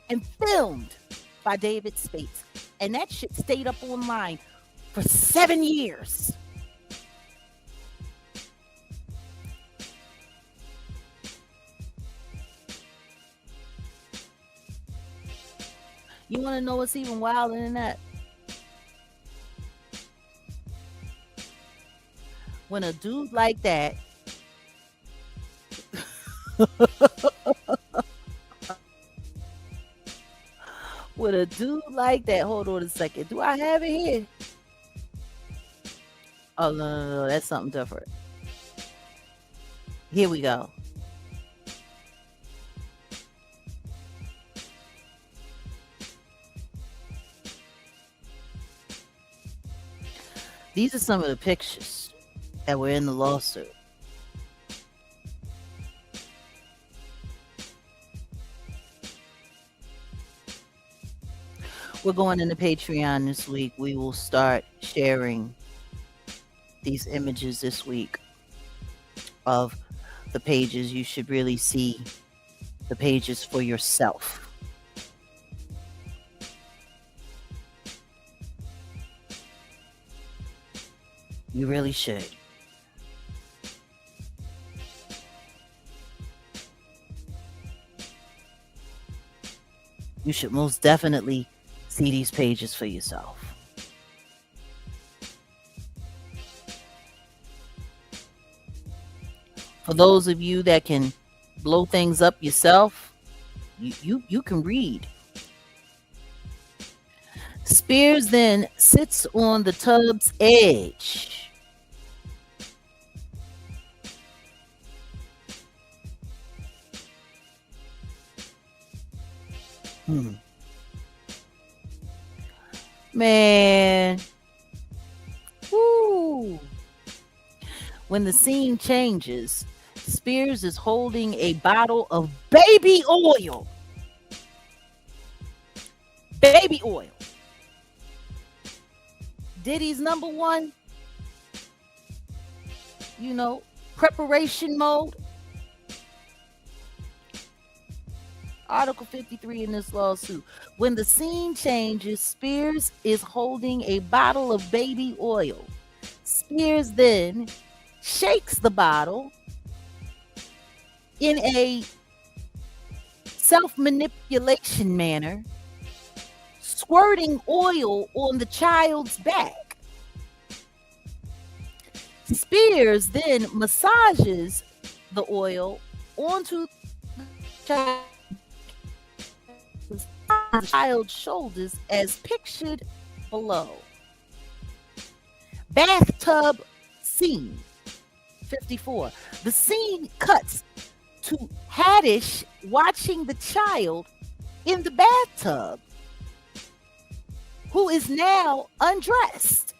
and filmed by David Spates. And that shit stayed up online for 7 years. You want to know what's even wilder than that? When a dude like that with a dude like that, hold on a second. Do I have it here? Oh, no, that's something different. Here we go. These are some of the pictures that were in the lawsuit. We're going into Patreon this week. We will start sharing these images this week of the pages. You should really see the pages for yourself. You really should. You should most definitely see these pages for yourself. For those of you that can blow things up yourself, you can read. Spears then sits on the tub's edge. Man. Woo. When the scene changes, Spears is holding a bottle of baby oil. Baby oil. Diddy's number one, preparation mode. Article 53 in this lawsuit. When the scene changes, Spears is holding a bottle of baby oil. Spears then shakes the bottle in a self-manipulation manner, squirting oil on the child's back. Spears then massages the oil onto the child's shoulders as pictured below. Bathtub scene 54. The scene cuts to Haddish watching the child in the bathtub, who is now undressed.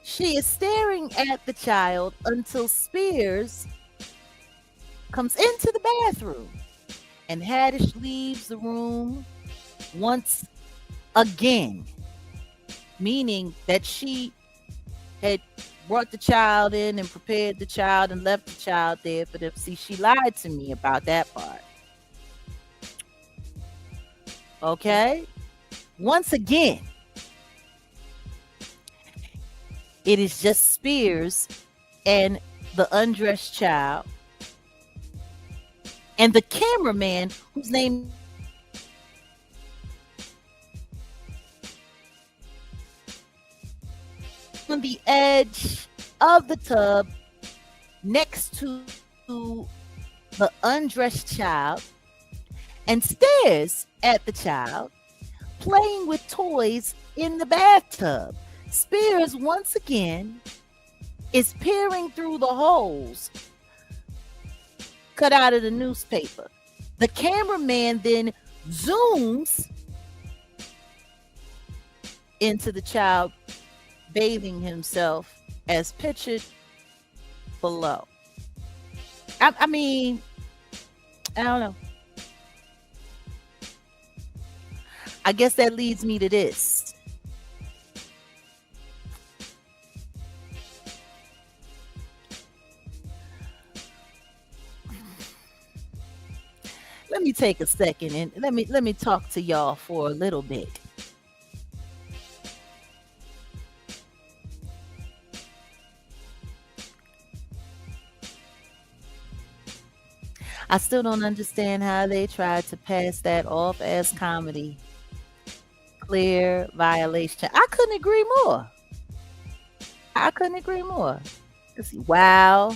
She is staring at the child until Spears comes into the bathroom, and Haddish leaves the room once again, meaning that she had brought the child in and prepared the child and left the child there for them. See, she lied to me about that part. Okay? Once again, it is just Spears and the undressed child and the cameraman, whose name on the edge of the tub next to the undressed child and stares at the child playing with toys in the bathtub. Spears once again is peering through the holes cut out of the newspaper. The cameraman then zooms into the child bathing himself as pictured below. I mean, I don't know. I guess that leads me to this. Let me take a second and let me talk to y'all for a little bit. I still don't understand how they tried to pass that off as comedy. Clear violation. I couldn't agree more. I couldn't agree more. Let's see. Wow.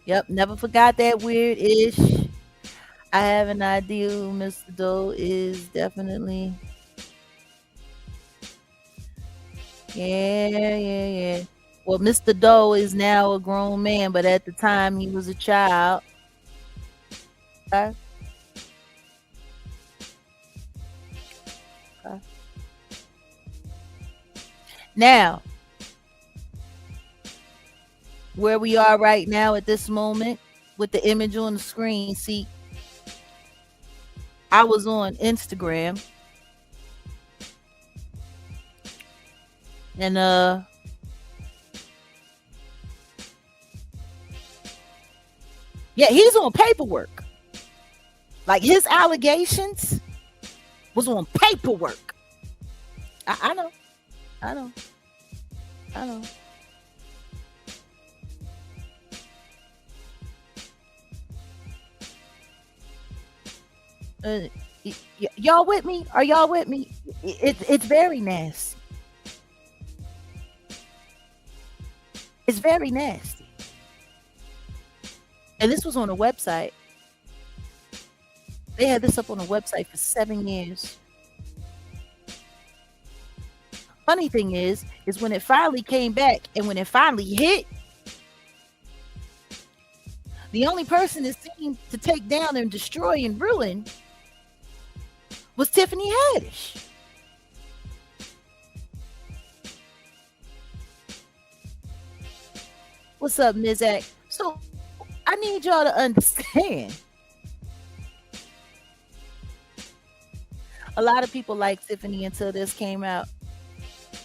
Yep, never forgot that weird-ish. I have an idea who Mr. Doe is definitely. Yeah. Well, Mr. Doe is now a grown man, but at the time he was a child. Okay. Now, where we are right now at this moment with the image on the screen, see, I was on Instagram and yeah, he's on paperwork. Like his allegations was on paperwork. I know. Y'all with me? Are y'all with me? It's very nasty. It's very nasty. And this was on a website. They had this up on a website for 7 years. Funny thing is when it finally came back and when it finally hit, the only person that seemed to take down and destroy and ruin was Tiffany Haddish. What's up, Mizak? So I need y'all to understand. A lot of people like Tiffany until this came out.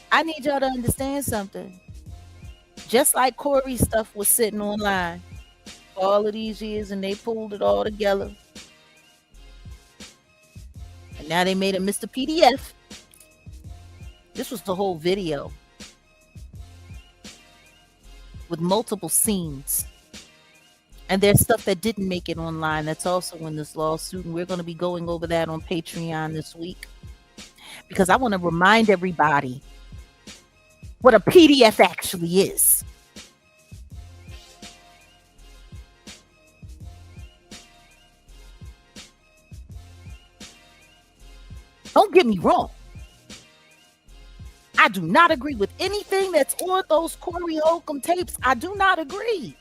I need y'all to understand something. Just like Corey's stuff was sitting online all of these years and they pulled it all together. And now they made a Mr. PDF. This was the whole video with multiple scenes. And there's stuff that didn't make it online that's also in this lawsuit. And we're going to be going over that on Patreon this week because I want to remind everybody what a PDF actually is. Don't get me wrong. I do not agree with anything that's on those Corey Holcomb tapes. I do not agree.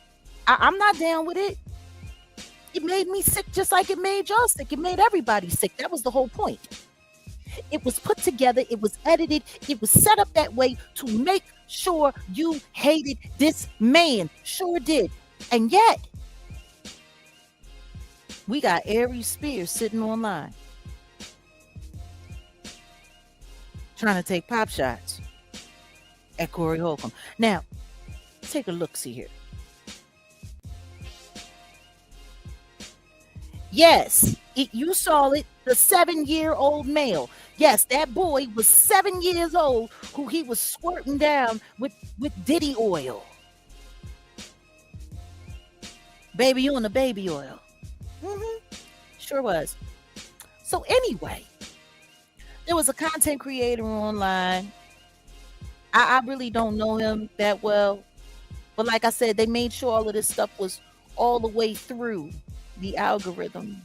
I'm not down with it. It made me sick just like it made y'all sick. It made everybody sick. That was the whole point. It was put together. It was edited. It was set up that way to make sure you hated this man. Sure did. And yet, we got Aries Spears sitting online trying to take pop shots at Corey Holcomb. Now, take a look-see here. Yes, you saw it, the 7-year-old male. Yes, that boy was 7 years old who he was squirting down with Diddy oil. Baby on the baby oil. Sure was. So anyway, there was a content creator online. I really don't know him that well. But like I said, they made sure all of this stuff was all the way through the algorithm.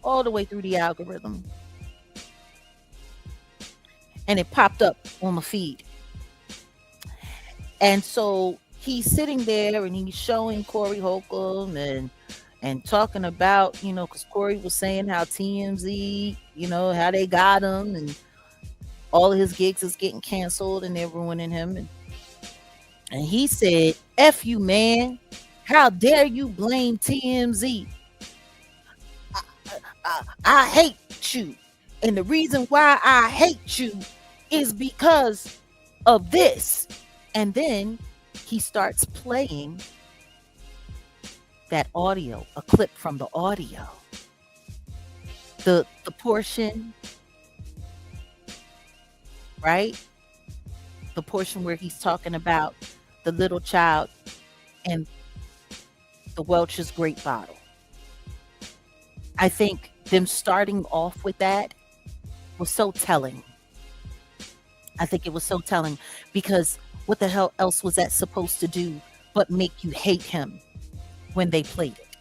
All the way through the algorithm. And it popped up on my feed. And so he's sitting there and he's showing Corey Holcomb and talking about, because Corey was saying how TMZ, how they got him and all of his gigs is getting canceled and they're ruining him. And he said, F you, man. How dare you blame TMZ? I hate you. And the reason why I hate you is because of this. And then he starts playing that audio, a clip from the audio. The portion, right? The portion where he's talking about the little child and the Welch's grape bottle. I think them starting off with that was so telling. I think it was so telling because what the hell else was that supposed to do but make you hate him when they played it?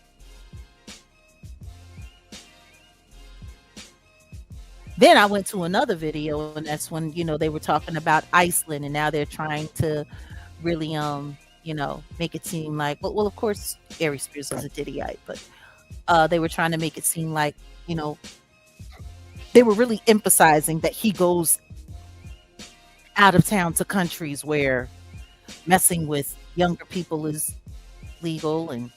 Then I went to another video and that's when, they were talking about Iceland and now they're trying to really, make it seem like, well, of course, Aries Spears was a Diddyite, but they were trying to make it seem like, they were really emphasizing that he goes out of town to countries where messing with younger people is legal. And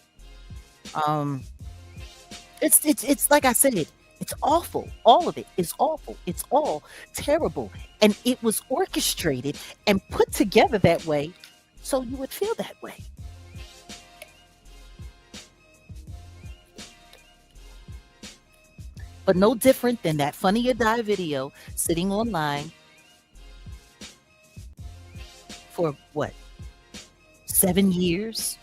it's like I said, it's awful. All of it is awful. It's all terrible. And it was orchestrated and put together that way so you would feel that way. But no different than that Funny or Die video sitting online for what? 7 years?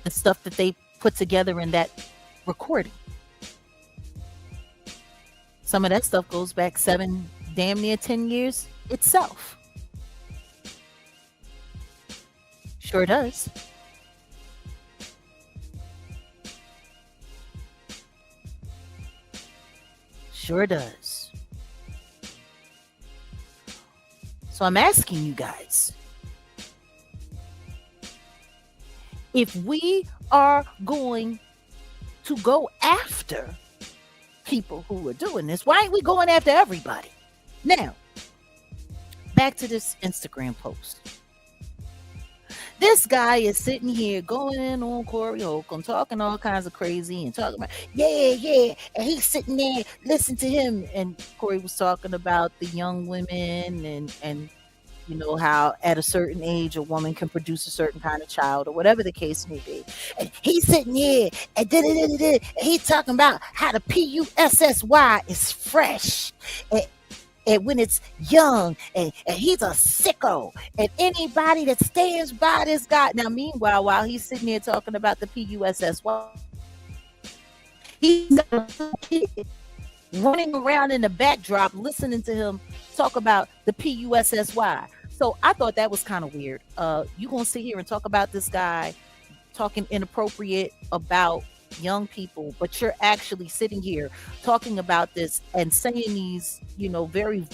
The stuff that they put together in that recording. Some of that stuff goes back 7, damn near 10 years itself. Sure does. Sure does. So I'm asking you guys, if we are going to go after people who are doing this, why ain't we going after everybody? Now, back to this Instagram post. This guy is sitting here going in on Corey Holcomb, talking all kinds of crazy and talking about, yeah. And he's sitting there, listen to him. And Corey was talking about the young women and how at a certain age a woman can produce a certain kind of child or whatever the case may be. And he's sitting here and he's talking about how the PUSSY is fresh. and when it's young, and he's a sicko, and anybody that stands by this guy. Now, meanwhile, while he's sitting there talking about the PUSSY, he's got a little kid running around in the backdrop listening to him talk about the PUSSY. So I thought that was kind of weird. You gonna sit here and talk about this guy talking inappropriate about young people, but you're actually sitting here talking about this and saying these, very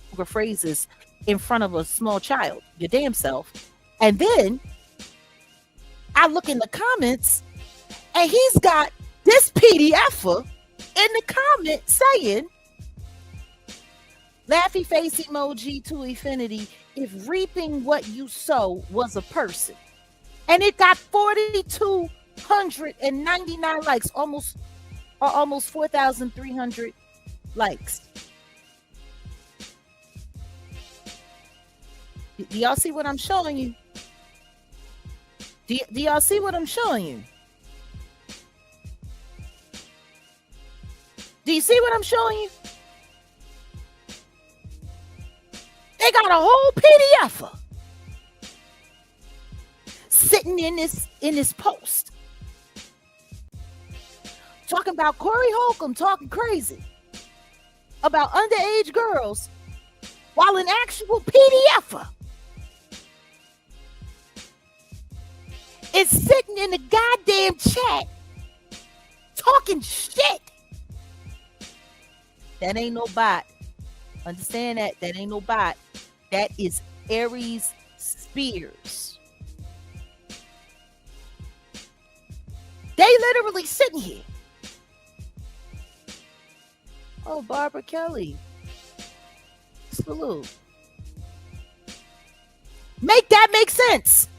vulgar phrases in front of a small child, your damn self. And then I look in the comments and he's got this PDFer in the comment saying, laughy face emoji to infinity, if reaping what you sow was a person. And it got 4,299 likes, almost 4,300 likes. Do y'all see what I'm showing you? Do y'all see what I'm showing you? Do you see what I'm showing you? They got a whole PDF sitting in this post talking about Corey Holcomb talking crazy about underage girls, while an actual PDF is sitting in the goddamn chat talking shit. That ain't no bot. Understand that? That ain't no bot. That is Aries Spears. They literally sitting here. Oh, Barbara Kelly. Salute. Make that make sense.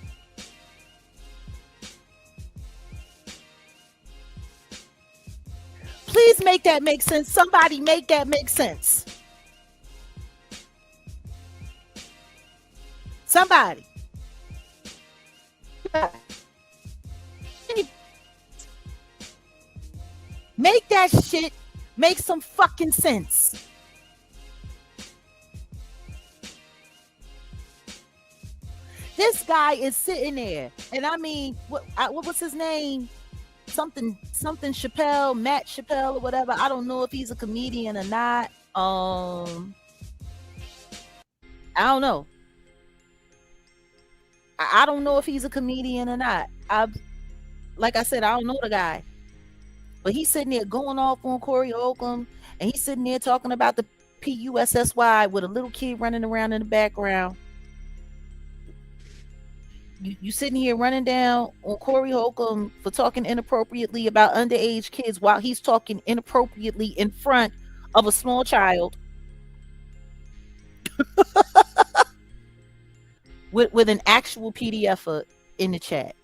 Please make that make sense. Somebody make that make sense. Somebody. Make that shit make some fucking sense. This guy is sitting there, and I mean, what was his name? Something Chappelle, Matt Chappelle or whatever. I don't know if he's a comedian or not. I don't know. I don't know if he's a comedian or not. Like I said, I don't know the guy. But he's sitting there going off on Corey Holcomb, and he's sitting there talking about the PUSSY with a little kid running around in the background. You sitting here running down on Corey Holcomb for talking inappropriately about underage kids while he's talking inappropriately in front of a small child with an actual PDF in the chat,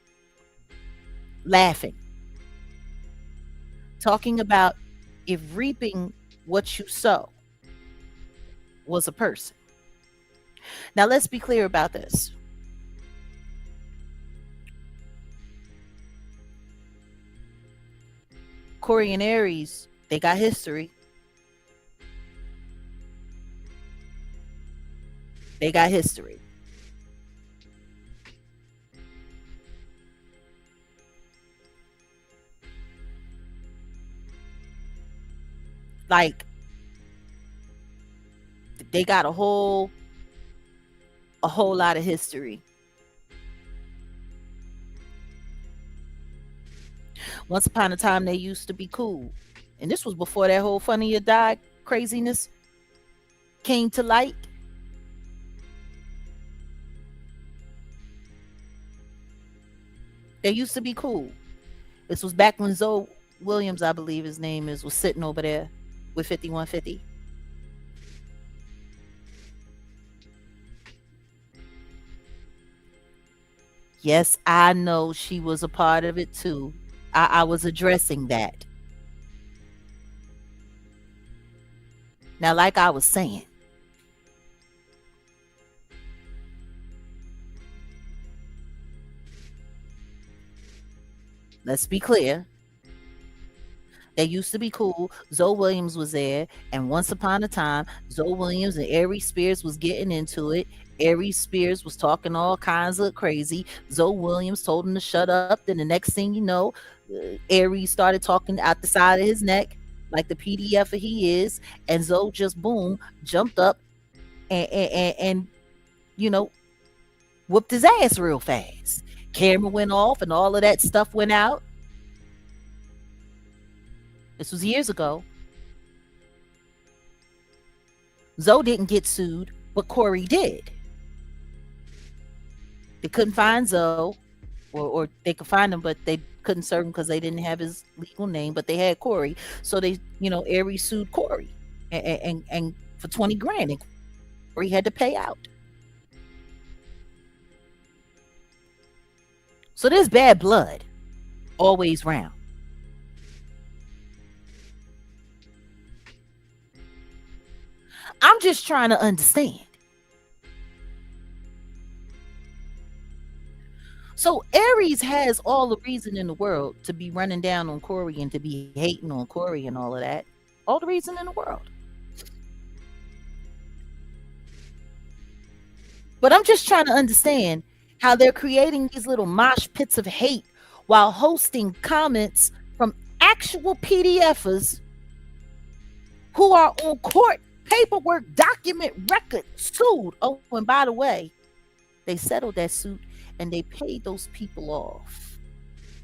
laughing, talking about if reaping what you sow was a person. Now let's be clear about this. Corey and Aries, they got history. They got history. Like, they got a whole lot of history. Once upon a time, they used to be cool. And this was before that whole Funny or Die craziness came to light. They used to be cool. This was back when Zoe Williams, I believe his name is, was sitting over there with 5150. Yes, I know she was a part of it too. I was addressing that. Now, like I was saying, let's be clear. They used to be cool. Zoe Williams was there, and once upon a time, Zoe Williams and Aries Spears was getting into it. Aries Spears was talking all kinds of crazy. Zoe Williams told him to shut up. Then the next thing you know, Aries started talking out the side of his neck, like the PDF he is, and Zoe just boom jumped up and you know whooped his ass real fast. Camera went off, and all of that stuff went out. This was years ago. Zoe didn't get sued, but Corey did. They couldn't find Zoe, or they could find him, but they couldn't serve him because they didn't have his legal name, but they had Corey. So they, Aries sued Corey and for 20 grand, and Corey had to pay out. So there's bad blood always round. I'm just trying to understand. So Aries has all the reason in the world to be running down on Corey and to be hating on Corey and all of that. All the reason in the world. But I'm just trying to understand how they're creating these little mosh pits of hate while hosting comments from actual PDFers who are on court paperwork, document record, sued. Oh, and by the way, they settled that suit and they paid those people off.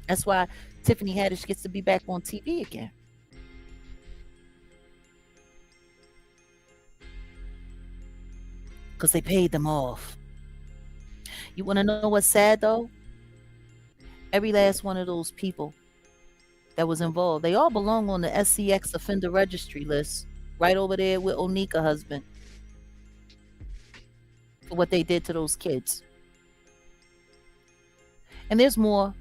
That's why Tiffany Haddish gets to be back on TV again. Because they paid them off. You want to know what's sad though? Every last one of those people that was involved, they all belong on the SCX offender registry list, right over there with Onika husband, for what they did to those kids. And there's more.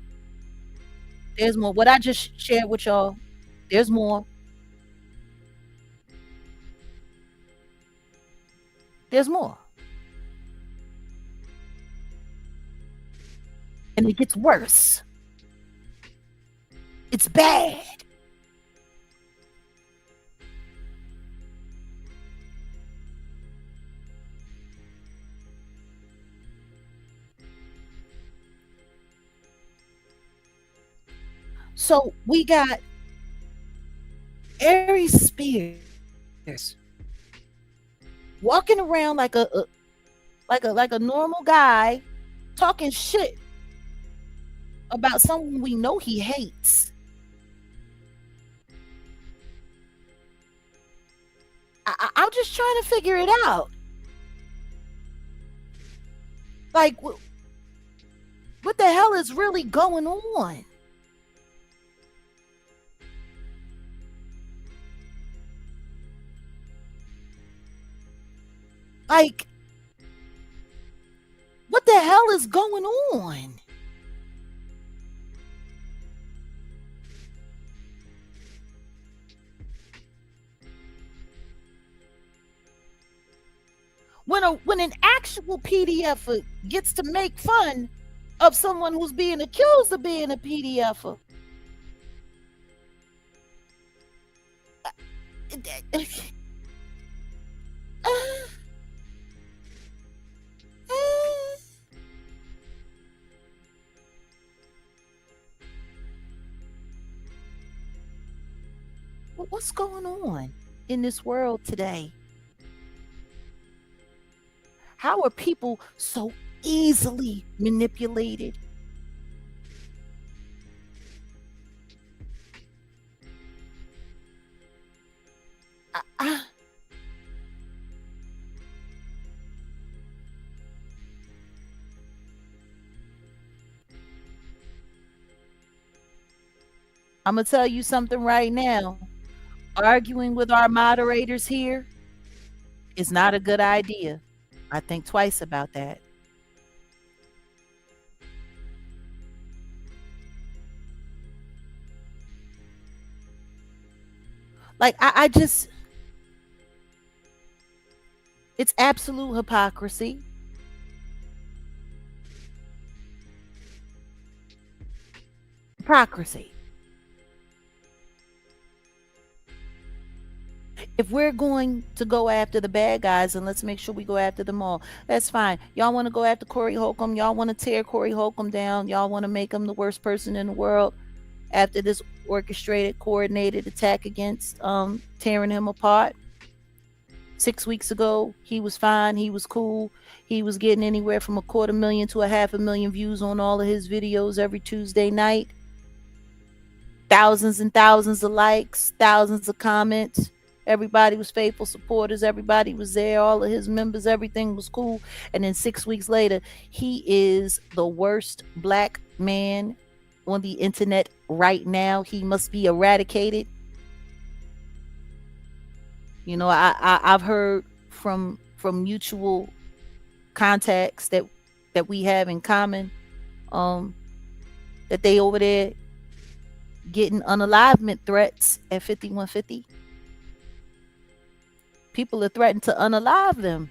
There's more. What I just shared with y'all, there's more. There's more. And it gets worse. It's bad. So we got Aries Spears walking around like a normal guy, talking shit about someone we know he hates. I'm just trying to figure it out. Like, what the hell is really going on? Like, what the hell is going on? When an actual PDF gets to make fun of someone who's being accused of being a PDF. What's going on in this world today? How are people so easily manipulated? I'm going to tell you something right now. Arguing with our moderators here is not a good idea. I think twice about that. Like, I just, it's absolute hypocrisy. Hypocrisy. If we're going to go after the bad guys, and let's make sure we go after them all, that's fine. Y'all want to go after Corey Holcomb. Y'all want to tear Corey Holcomb down. Y'all want to make him the worst person in the world after this orchestrated, coordinated attack against tearing him apart. 6 weeks ago, he was fine. He was cool. He was getting anywhere from 250,000 to 500,000 views on all of his videos every Tuesday night. Thousands and thousands of likes, thousands of comments. Everybody was faithful supporters. Everybody was there. All of his members, everything was cool. And then 6 weeks later, he is the worst black man on the internet right now. He must be eradicated. I've heard from mutual contacts that we have in common, um, that they over there getting unalivement threats at 5150. People are threatening to unalive them.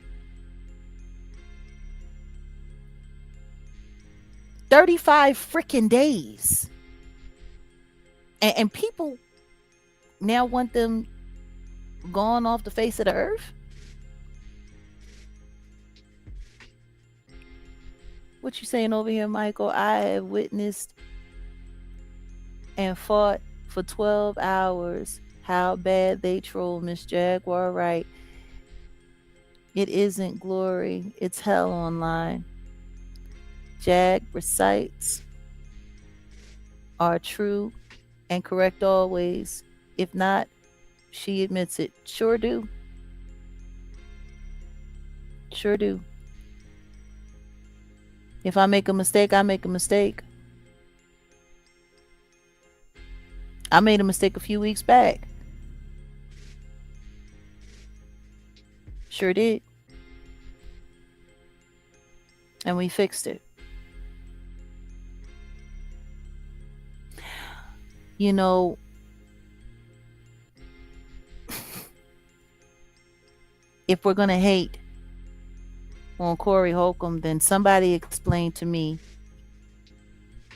35 freaking days. And people now want them gone off the face of the earth. What you saying over here, Michael? I have witnessed and fought for 12 hours how bad they troll Miss Jaguar Wright. It isn't glory, it's hell online. Jag recites are true and correct always. If not, she admits it. Sure do. Sure do. If I make a mistake, I make a mistake. I made a mistake a few weeks back. Sure did. And we fixed it. You know, if we're going to hate on Corey Holcomb, then somebody explain to me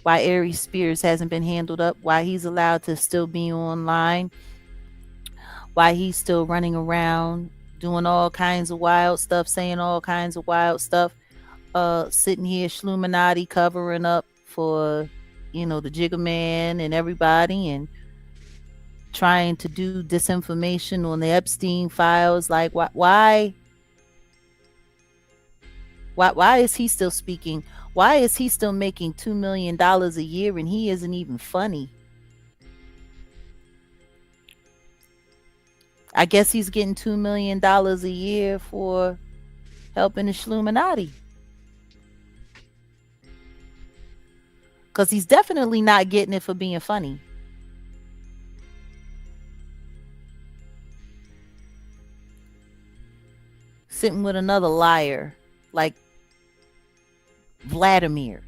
why Aries Spears hasn't been handled up, why he's allowed to still be online, why he's still running around doing all kinds of wild stuff, saying all kinds of wild stuff, sitting here Schluminati covering up for, the Jigga Man and everybody, and trying to do disinformation on the Epstein files. Like, why is he still speaking? Why is he still making $2 million a year and he isn't even funny? I guess he's getting $2 million a year for helping the Schluminati. Because he's definitely not getting it for being funny. Sitting with another liar like Vladimir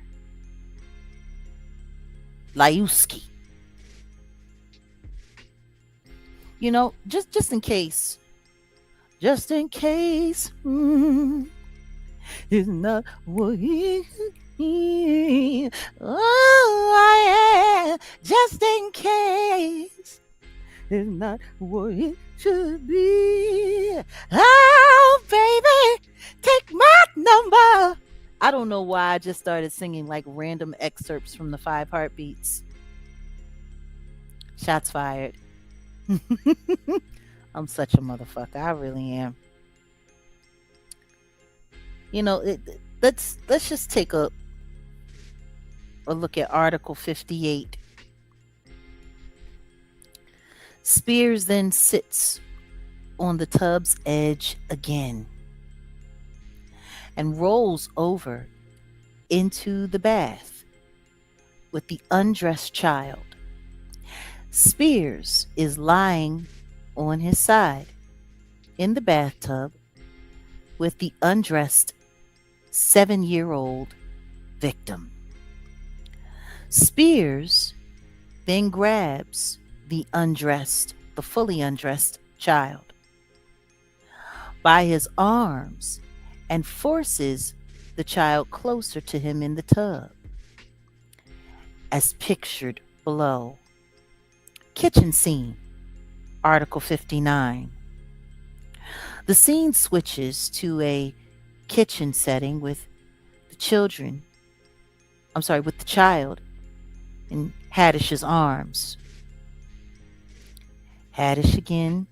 Liuski. Just in case. Just in case. It's not what he. Oh, yeah. Just in case. It's not what it should be. Oh, baby, take my number. I don't know why I just started singing like random excerpts from the 5 Heartbeats. Shots fired. I'm such a motherfucker. I really am. Let's just take a look at Article 58. Spears then sits on the tub's edge again and rolls over into the bath with the undressed child. Spears is lying on his side in the bathtub with the undressed 7-year-old victim. Spears then grabs the fully undressed child by his arms and forces the child closer to him in the tub, as pictured below. Kitchen scene, Article 59. The scene switches to a kitchen setting with the children, with the child in Haddish's arms. Haddish again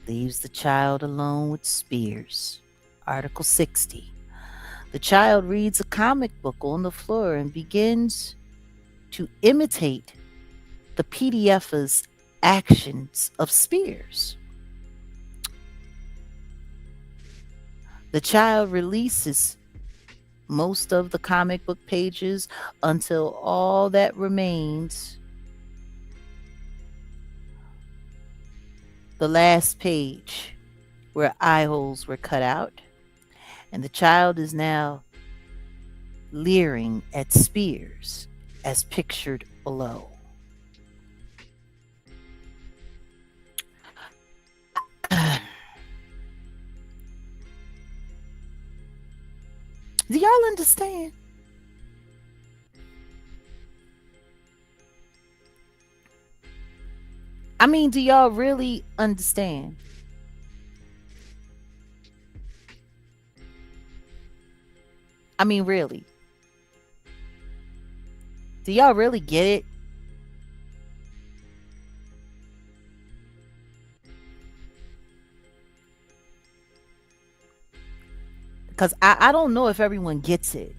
leaves the child alone with Spears. Article 60. The child reads a comic book on the floor and begins to imitate the PDF's actions of Spears. The child releases most of the comic book pages until all that remains, the last page where eye holes were cut out, and the child is now leering at Spears as pictured below. Do y'all understand? I mean, do y'all really understand? I mean, really. Do y'all really get it? Because I don't know if everyone gets it.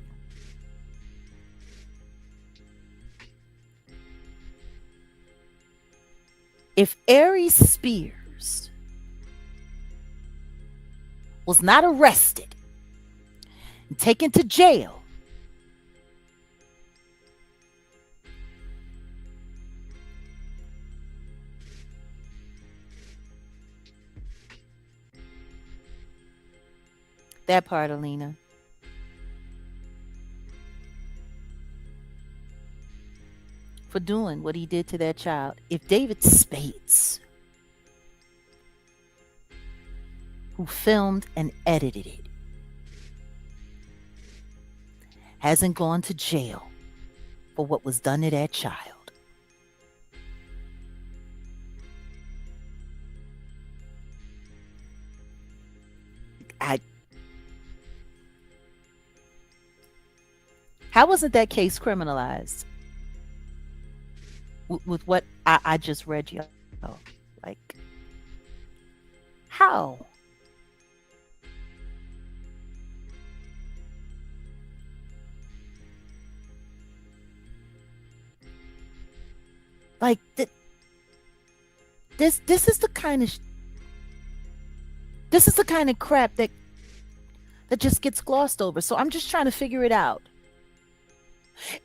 If Aries Spears was not arrested and taken to jail, that part, Alina. For doing what he did to that child. If David Spates, who filmed and edited it, hasn't gone to jail for what was done to that child, how wasn't that case criminalized? With what I just read you, like, how? Like this is the kind of this is the kind of crap that just gets glossed over. So I'm just trying to figure it out.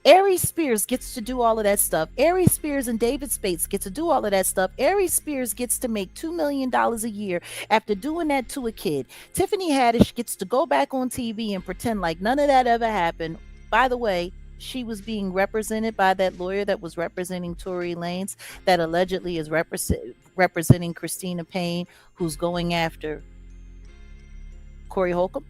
Aries Spears gets to do all of that stuff. Aries Spears and David Spates get to do all of that stuff. Aries Spears gets to make $2 million a year after doing that to a kid. Tiffany Haddish gets to go back on TV and pretend like none of that ever happened. By the way, she was being represented by that lawyer that was representing Tory Lanez, that allegedly is representing Christina Payne, who's going after Corey Holcomb.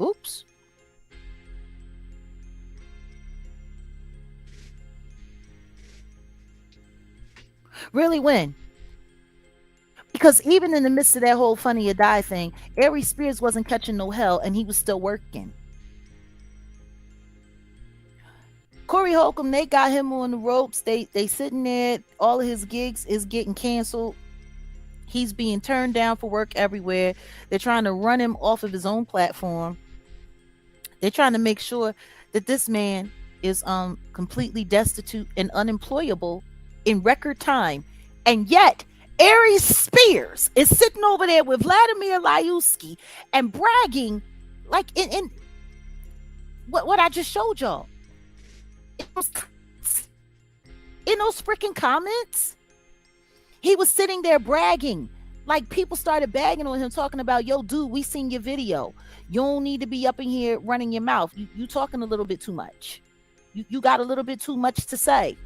Oops. Really, when? Because even in the midst of that whole Funny or Die thing, Aries Spears wasn't catching no hell and he was still working. Corey Holcomb, they got him on the ropes. They sitting there. All of his gigs is getting canceled. He's being turned down for work everywhere. They're trying to run him off of his own platform. They're trying to make sure that this man is completely destitute and unemployable in record time. And yet, Aries Spears is sitting over there with Vladimir Lyuski and bragging like in what I just showed y'all. In those freaking comments, he was sitting there bragging. Like, people started bagging on him, talking about, yo, dude, we seen your video. You don't need to be up in here running your mouth. You talking a little bit too much. You got a little bit too much to say.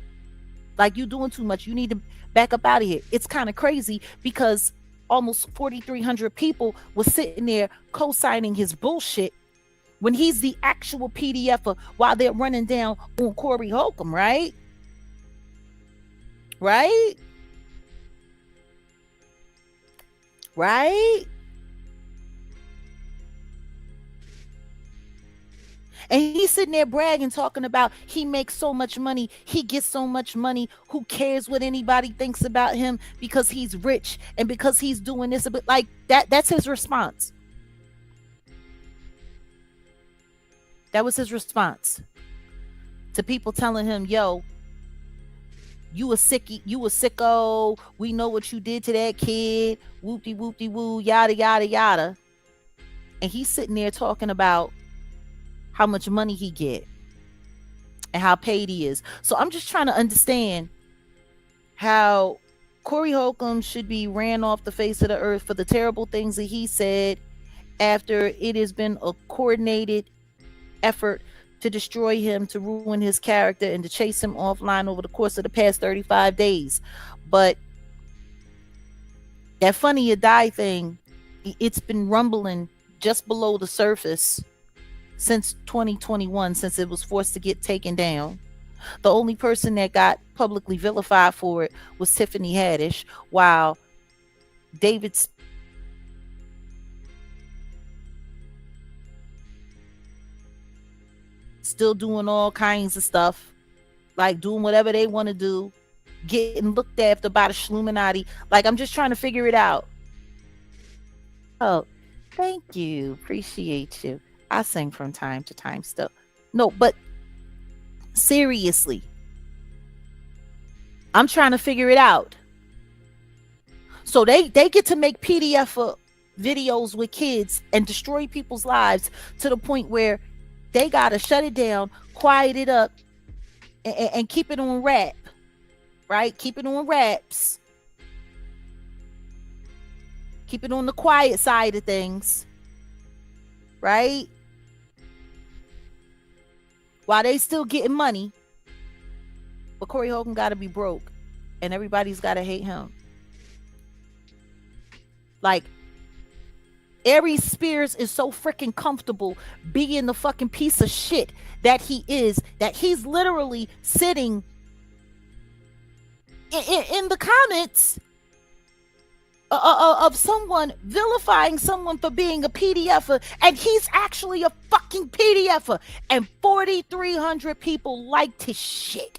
Like, you doing too much. You need to back up out of here. It's kind of crazy because almost 4,300 people were sitting there co-signing his bullshit when he's the actual PDF while they're running down on Corey Holcomb, right? Right? Right? And he's sitting there bragging, talking about he makes so much money, he gets so much money. Who cares what anybody thinks about him because he's rich and because he's doing this? But like that's his response. That was his response to people telling him, "Yo, you a sickie, you a sicko. We know what you did to that kid. Whoopty whoopty woo, yada yada yada." And he's sitting there talking about how much money he get and how paid he is. So I'm just trying to understand how Corey Holcomb should be ran off the face of the earth for the terrible things that he said after it has been a coordinated effort to destroy him, to ruin his character, and to chase him offline over the course of the past 35 days. But that funny or die thing, it's been rumbling just below the surface since 2021, since it was forced to get taken down. The only person that got publicly vilified for it was Tiffany Haddish, while David still doing all kinds of stuff, like doing whatever they want to do, getting looked after by the Schluminati. Like, I'm just trying to figure it out. Oh, thank you. Appreciate you. I sing from time to time still. No, but seriously, I'm trying to figure it out. So they get to make PDF videos with kids and destroy people's lives to the point where they gotta shut it down, quiet it up, and keep it on wrap, right? Keep it on wraps. Keep it on the quiet side of things, right? While they still getting money, but Corey Holcomb got to be broke, and everybody's got to hate him. Like, Aries Spears is so freaking comfortable being the fucking piece of shit that he is, that he's literally sitting in the comments of someone vilifying someone for being a PDFer, and he's actually a fucking PDFer, and 4,300 people liked his shit.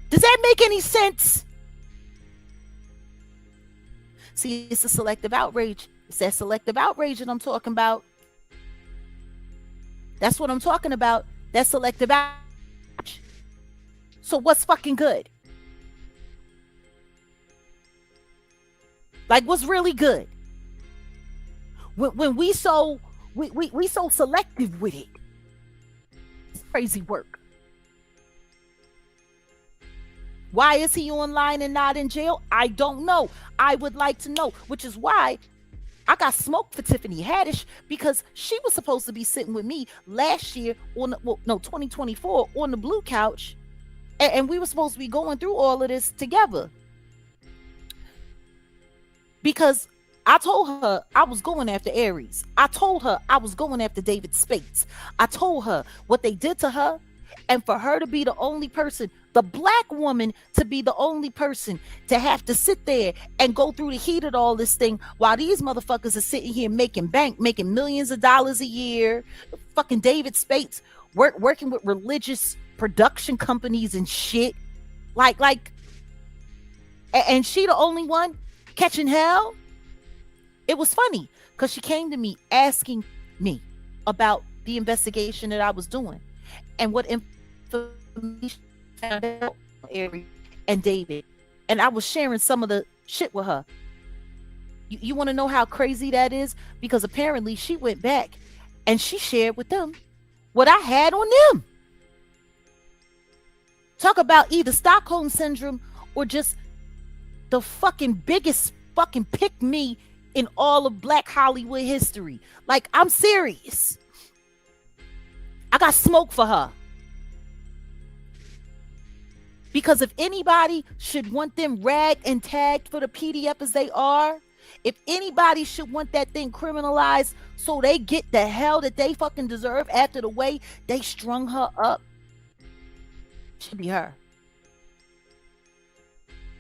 Does that make any sense? See, it's a selective outrage. It's that selective outrage that I'm talking about. That's what I'm talking about. That selective outrage. So what's fucking good? Like, what's really good? When we so selective with it. It's crazy work. Why is he online and not in jail? I don't know. I would like to know, which is why I got smoked for Tiffany Haddish, because she was supposed to be sitting with me last year on 2024 on the blue couch, and we were supposed to be going through all of this together. Because I told her I was going after Aries. I told her I was going after David Spades. I told her what they did to her, and for her to be the only person, the black woman, to be the only person to have to sit there and go through the heat of all this thing while these motherfuckers are sitting here making bank, making millions of dollars a year. Fucking David Spades working with religious production companies and shit. Like, and she the only one catching hell. It was funny because she came to me asking me about the investigation that I was doing and what information found out on Aries and David, and I was sharing some of the shit with her. You want to know how crazy that is? Because apparently she went back and she shared with them what I had on them. Talk about either Stockholm syndrome or just the fucking biggest fucking pick me in all of Black Hollywood history. Like, I'm serious. I got smoke for her. Because if anybody should want them ragged and tagged for the PDF as they are, if anybody should want that thing criminalized so they get the hell that they fucking deserve after the way they strung her up, should be her.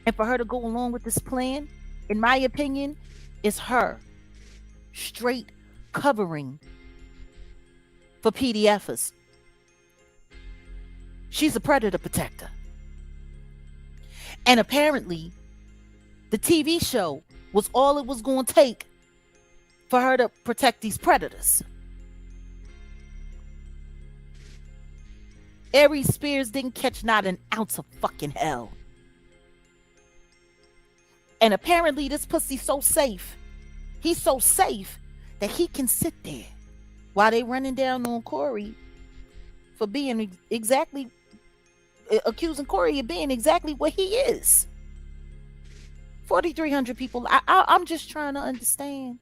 And for her to go along with this plan, in my opinion, is her straight covering for PDFers. She's a predator protector. And apparently, the TV show was all it was going to take for her to protect these predators. Aries Spears didn't catch not an ounce of fucking hell. And apparently this pussy's so safe. He's so safe that he can sit there while they running down on Corey for being exactly, accusing Corey of being exactly what he is. 4,300 people. I'm just trying to understand.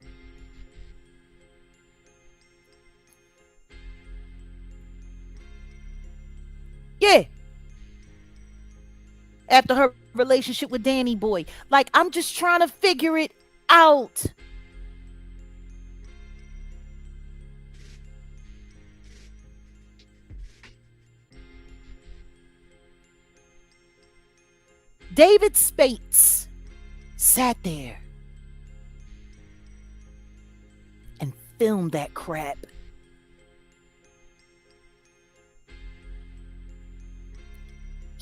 Yeah. After her relationship with Danny Boy. Like, I'm just trying to figure it out. David Spates sat there and filmed that crap.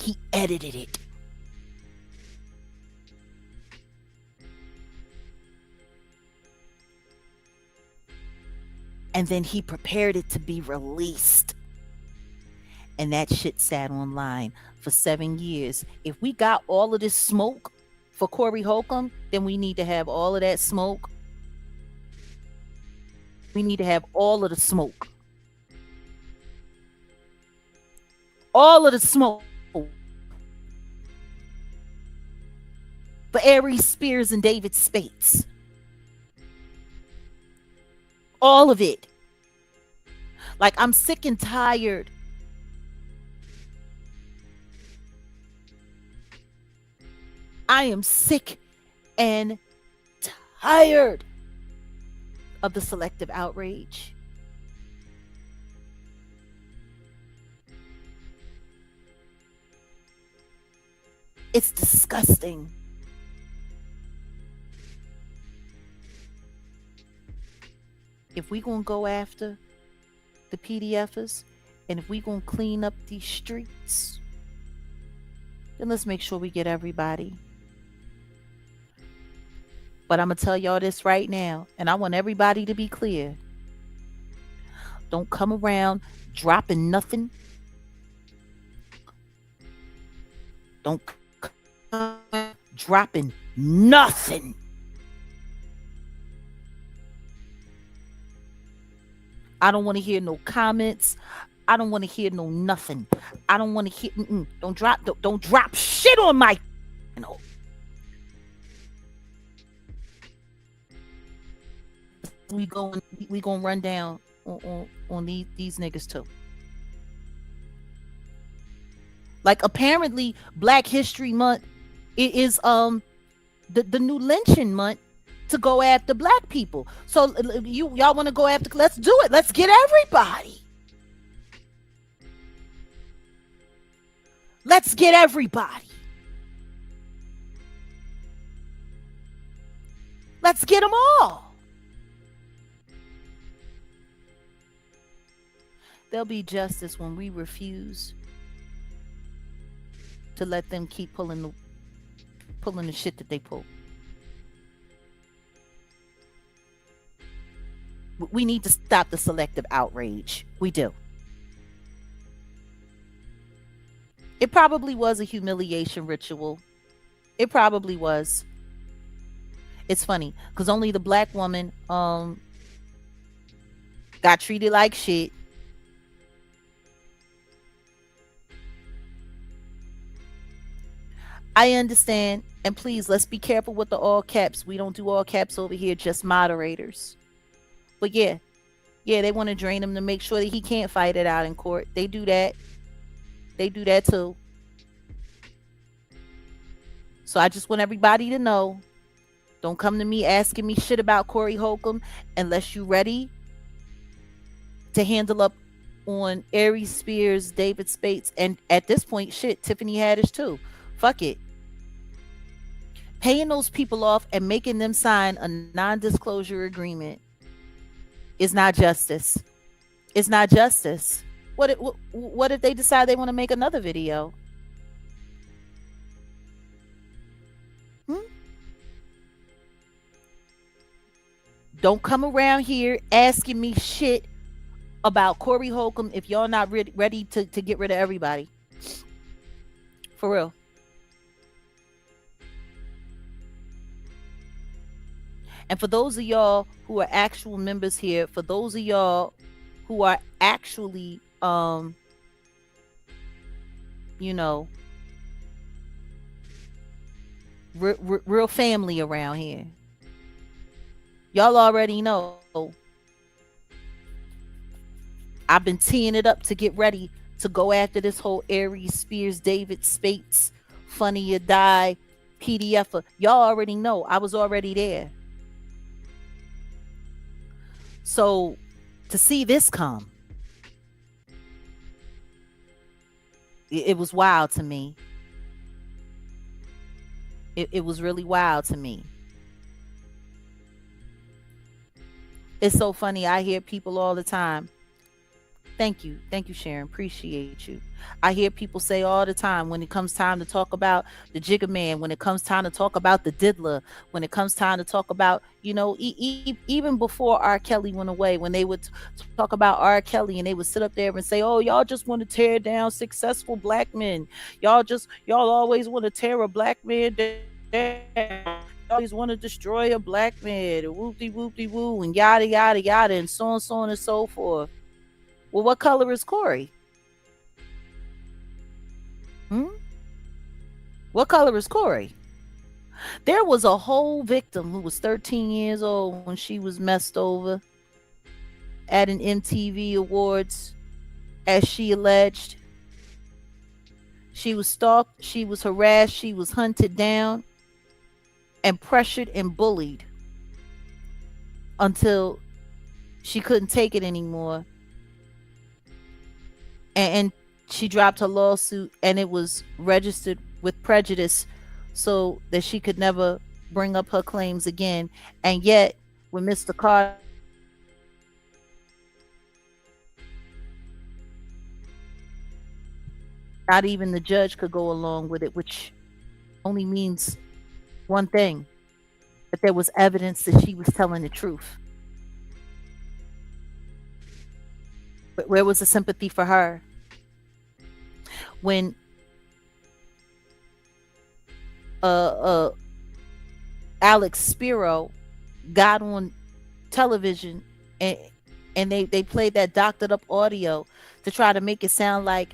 He edited it. And then he prepared it to be released. And that shit sat online for 7 years. If we got all of this smoke for Corey Holcomb, then we need to have all of that smoke. We need to have all of the smoke. All of the smoke for Aries Spears and David Spates. All of it. Like, I'm sick and tired. I am sick and tired of the selective outrage. It's disgusting. If we gonna go after the PDFers and if we gonna clean up these streets, then let's make sure we get everybody. But I'm gonna tell y'all this right now, and I want everybody to be clear. Don't come around dropping nothing. Don't come dropping nothing. I don't want to hear no comments. I don't want to hear no nothing. I don't want to hear. Don't drop shit on my. We gonna run down on these niggas too. Like, apparently Black History Month is the new lynching month to go after black people. So y'all want to go after? Let's do it. Let's get everybody. Let's get everybody. Let's get them all. There'll be justice when we refuse to let them keep pulling the shit that they pull. We need to stop the selective outrage. We do. It probably was a humiliation ritual. It probably was. It's funny because only the black woman got treated like shit. I understand, and please, let's be careful with the all caps. We don't do all caps over here, just moderators. But yeah, they want to drain him to make sure that he can't fight it out in court. They do that. They do that too. So I just want everybody to know, don't come to me asking me shit about Corey Holcomb unless you're ready to handle up on Aries Spears, David Spates, and at this point, shit, Tiffany Haddish too. Fuck it. Paying those people off and making them sign a non-disclosure agreement is not justice. It's not justice. What if they decide they want to make another video? Hmm? Don't come around here asking me shit about Corey Holcomb if y'all not ready to get rid of everybody. For real. And for those of y'all who are actual members here, for those of y'all who are actually you know, real family around here, y'all already know I've been teeing it up to get ready to go after this whole Aries Spears, David Spates, Funny or Die PDF. Y'all already know I was already there. So to see this come, it was wild to me. It was really wild to me. It's so funny. I hear people all the time. Thank you, Sharon. Appreciate you. I hear people say all the time when it comes time to talk about the Jigga Man, when it comes time to talk about the Diddler, when it comes time to talk about, even before R. Kelly went away, when they would talk about R. Kelly and they would sit up there and say, "Oh, y'all just want to tear down successful black men. Y'all always want to tear a black man down. Always want to destroy a black man, whoopty whoopty woo, and yada yada yada, and so on and so forth." Well, what color is Corey? What color is Corey? There was a whole victim who was 13 years old when she was messed over at an MTV Awards, as she alleged. She was stalked, she was harassed, she was hunted down and pressured and bullied until she couldn't take it anymore. And she dropped her lawsuit, and it was registered with prejudice so that she could never bring up her claims again. And yet, when Mr. Carter, not even the judge could go along with it, which only means one thing, that there was evidence that she was telling the truth. But where was the sympathy for her? When Alex Spiro got on television and they played that doctored up audio to try to make it sound like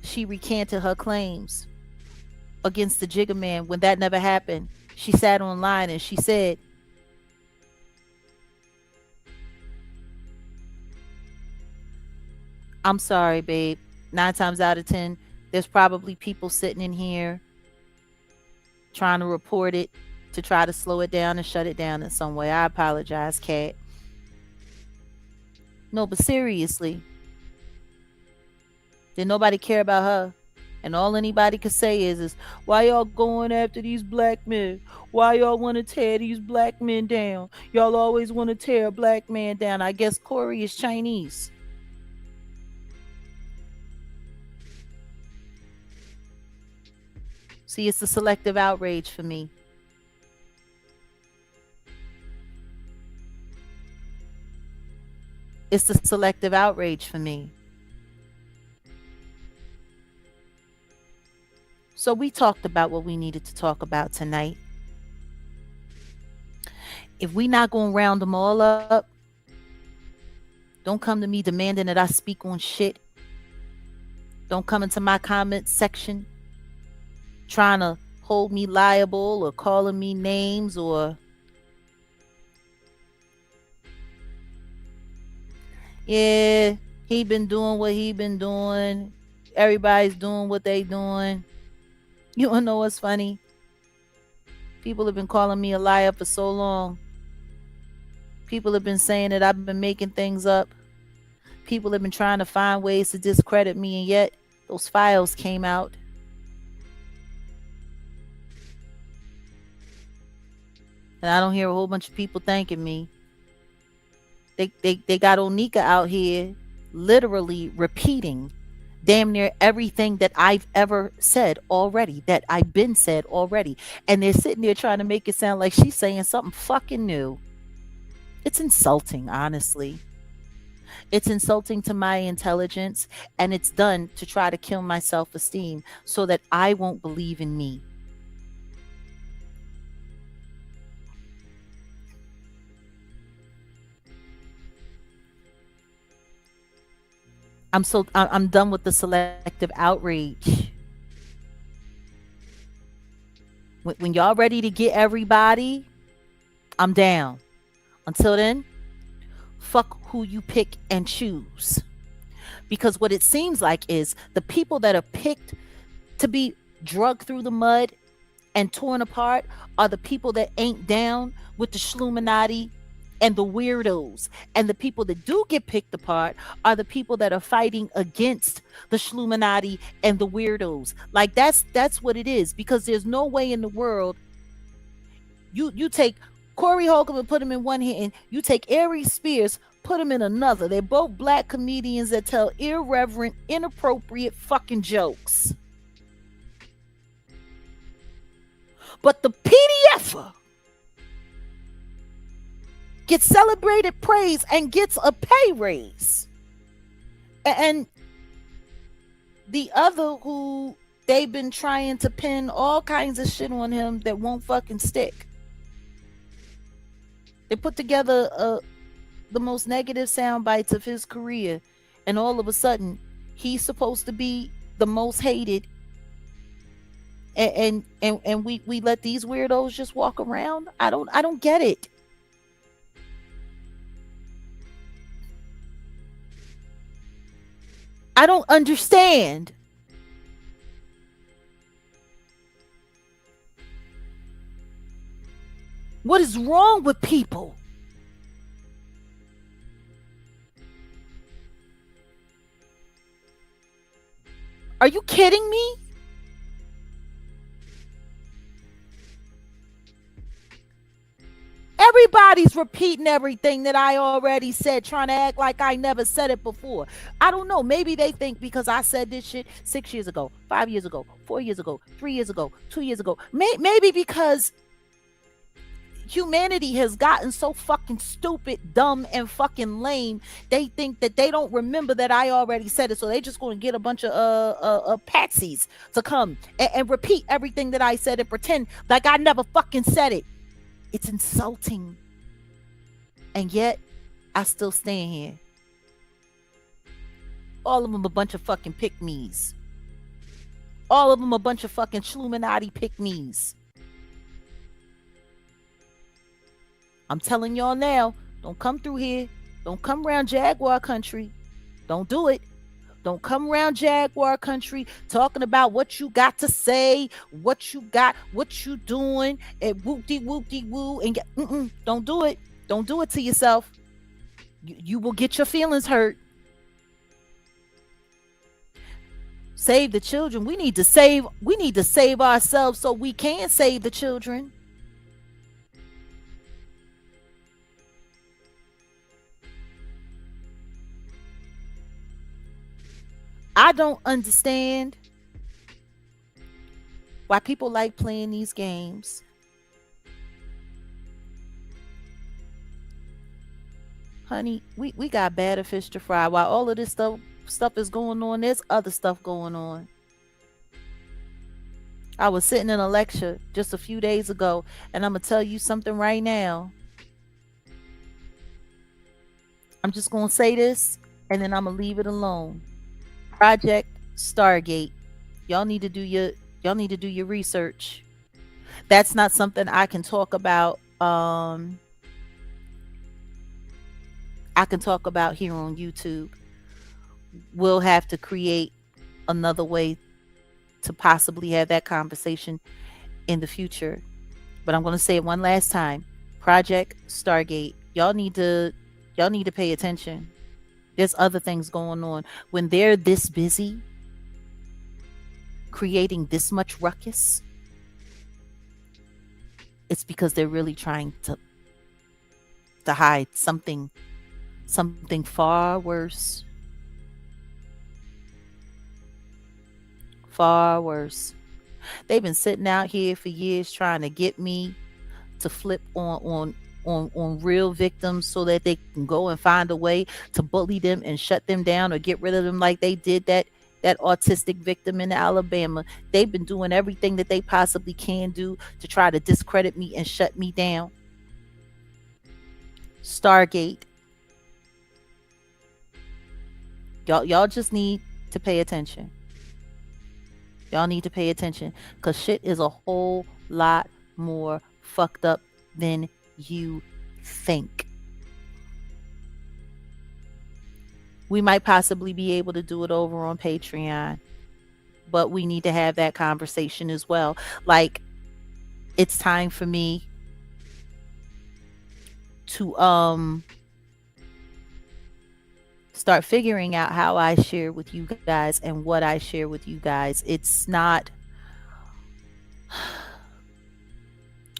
she recanted her claims against the Jigga Man, when that never happened. She sat online and she said, "I'm sorry, babe. 9 times out of 10, there's probably people sitting in here trying to report it to try to slow it down and shut it down in some way. I apologize, Kat." No, but seriously, did nobody care about her? And all anybody could say is why y'all going after these black men? Why y'all want to tear these black men down? Y'all always want to tear a black man down. I guess Corey is Chinese. See, it's the selective outrage for me. It's the selective outrage for me. So we talked about what we needed to talk about tonight. If we not going to round them all up, don't come to me demanding that I speak on shit. Don't come into my comment section trying to hold me liable or calling me names or yeah, he been doing what he been doing. Everybody's doing what they doing. You wanna know what's funny? People have been calling me a liar for so long. People have been saying that I've been making things up. People have been trying to find ways to discredit me, and yet those files came out. And I don't hear a whole bunch of people thanking me. They got Onika out here literally repeating damn near everything that I've ever said already, that I've been said already. And they're sitting there trying to make it sound like she's saying something fucking new. It's insulting, honestly. It's insulting to my intelligence, and it's done to try to kill my self esteem so that I won't believe in me. I'm done with the selective outrage. When y'all ready to get everybody, I'm down. Until then, fuck who you pick and choose. Because what it seems like is the people that are picked to be drugged through the mud and torn apart are the people that ain't down with the Shluminati and the weirdos. And the people that do get picked apart are the people that are fighting against the Shluminati and the weirdos. Like that's what it is. Because there's no way in the world you take Corey Holcomb and put him in one hand, you take Aries Spears, put him in another. They're both black comedians that tell irreverent, inappropriate fucking jokes. But the PDFer gets celebrated praise and gets a pay raise. And the other who they've been trying to pin all kinds of shit on him that won't fucking stick. They put together the most negative sound bites of his career, and all of a sudden he's supposed to be the most hated, and we let these weirdos just walk around. I don't get it. I don't understand. What is wrong with people? Are you kidding me? Everybody's repeating everything that I already said, trying to act like I never said it before. I don't know. Maybe they think because I said this shit 6 years ago, 5 years ago, 4 years ago, 3 years ago, 2 years ago. Maybe because humanity has gotten so fucking stupid, dumb, and fucking lame. They think that they don't remember that I already said it, so they just going to get a bunch of patsies to come and repeat everything that I said and pretend like I never fucking said it. It's insulting, and yet I still stand here. All of them a bunch of fucking pick-me's. All of them a bunch of fucking Shluminati pick-me's. I'm telling y'all now, don't come through here. Don't come around Jaguar country. Don't do it. Don't come around Jaguar country talking about what you got to say, what you got, what you doing, and whoop-de-woo, and don't do it. Don't do it to yourself. You will get your feelings hurt. Save the children. We need to save ourselves so we can save the children. I don't understand why people like playing these games. Honey, we got better fish to fry. While all of this stuff is going on, there's other stuff going on. I was sitting in a lecture just a few days ago, and I'm going to tell you something right now. I'm just going to say this, and then I'm going to leave it alone. Project Stargate. Y'all need to do your research. That's not something I can talk about. I can talk about here on YouTube. We'll have to create another way to possibly have that conversation in the future. But I'm going to say it one last time. Project Stargate. Y'all need to pay attention. There's other things going on. When they're this busy creating this much ruckus, it's because they're really trying to hide something far worse, far worse. They've been sitting out here for years trying to get me to flip on real victims so that they can go and find a way to bully them and shut them down or get rid of them like they did that autistic victim in Alabama. They've been doing everything that they possibly can do to try to discredit me and shut me down. Stargate. Y'all just need to pay attention. Y'all need to pay attention because shit is a whole lot more fucked up than you think. We might possibly be able to do it over on Patreon, but we need to have that conversation as well. Like, it's time for me to start figuring out how I share with you guys and what I share with you guys. It's not,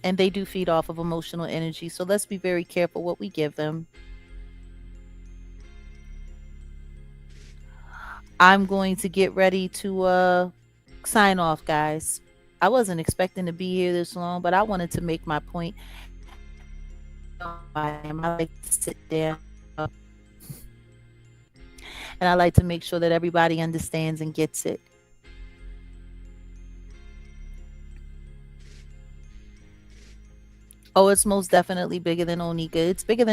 and they do feed off of emotional energy. So let's be very careful what we give them. I'm going to get ready to sign off, guys. I wasn't expecting to be here this long, but I wanted to make my point. I like to sit down and I like to make sure that everybody understands and gets it. Oh, it's most definitely bigger than Onika. It's bigger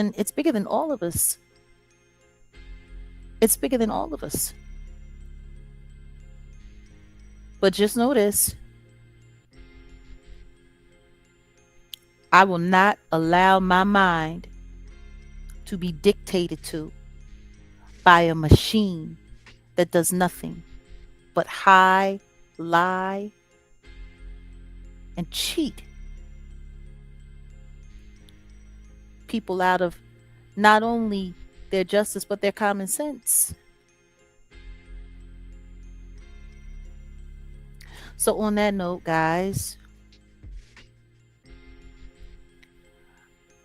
than all of us. It's bigger than all of us. But just know this. I will not allow my mind to be dictated to by a machine that does nothing but lie, and cheat people out of not only their justice but their common sense. So, on that note, guys,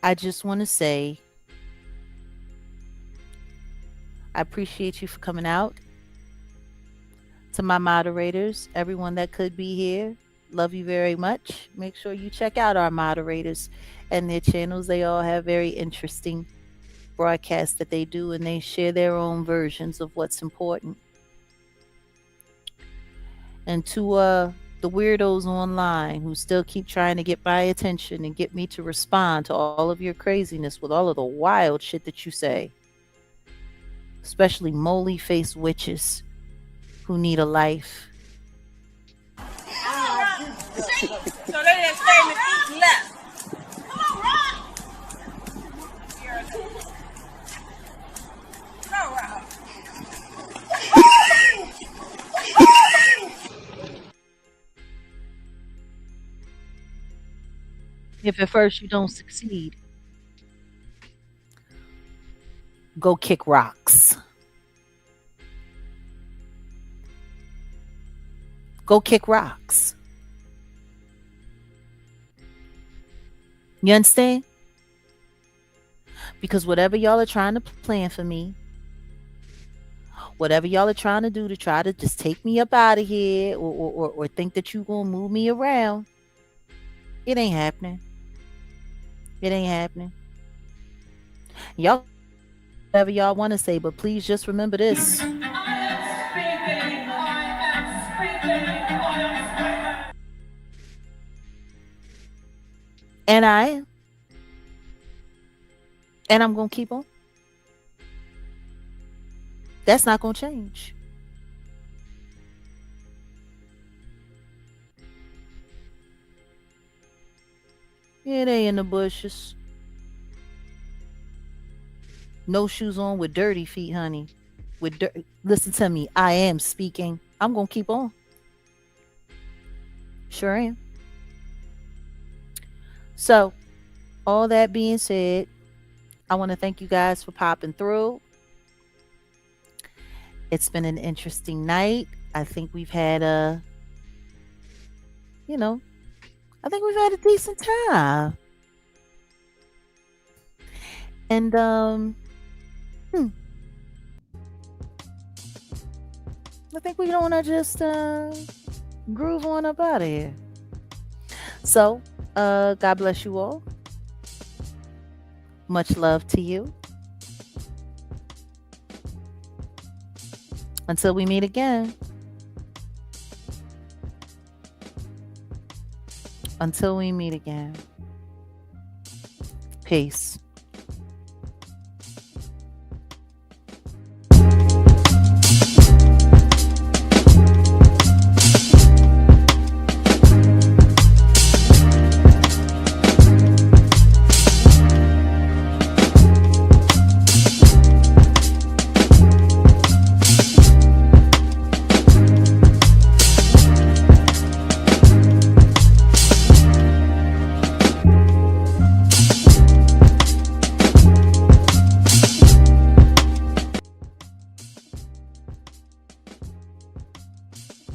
I just want to say I appreciate you for coming out. To my moderators, everyone that could be here, love you very much. Make sure you check out our moderators and their channels. They all have very interesting broadcasts that they do, and they share their own versions of what's important. And to the weirdos online who still keep trying to get my attention and get me to respond to all of your craziness with all of the wild shit that you say, especially moly faced witches who need a life. So they didn't stay in the seat left. Come on, Rob. Go, Rob. If at first you don't succeed, go kick rocks. Go kick rocks. You understand? Because whatever y'all are trying to plan for me, whatever y'all are trying to do to try to just take me up out of here or think that you going to move me around, it ain't happening. It ain't happening. Y'all, whatever y'all want to say, but please just remember this. And I am. And I'm going to keep on. That's not going to change. Yeah, they in the bushes. No shoes on with dirty feet, honey. Listen to me. I am speaking. I'm going to keep on. Sure am. So, all that being said, I want to thank you guys for popping through. It's been an interesting night. I think we've had a, you know, I think we've had a decent time. And hmm, I think we want to just groove on up out of here. So, God bless you all. Much love to you. Until we meet again. Until we meet again. Peace.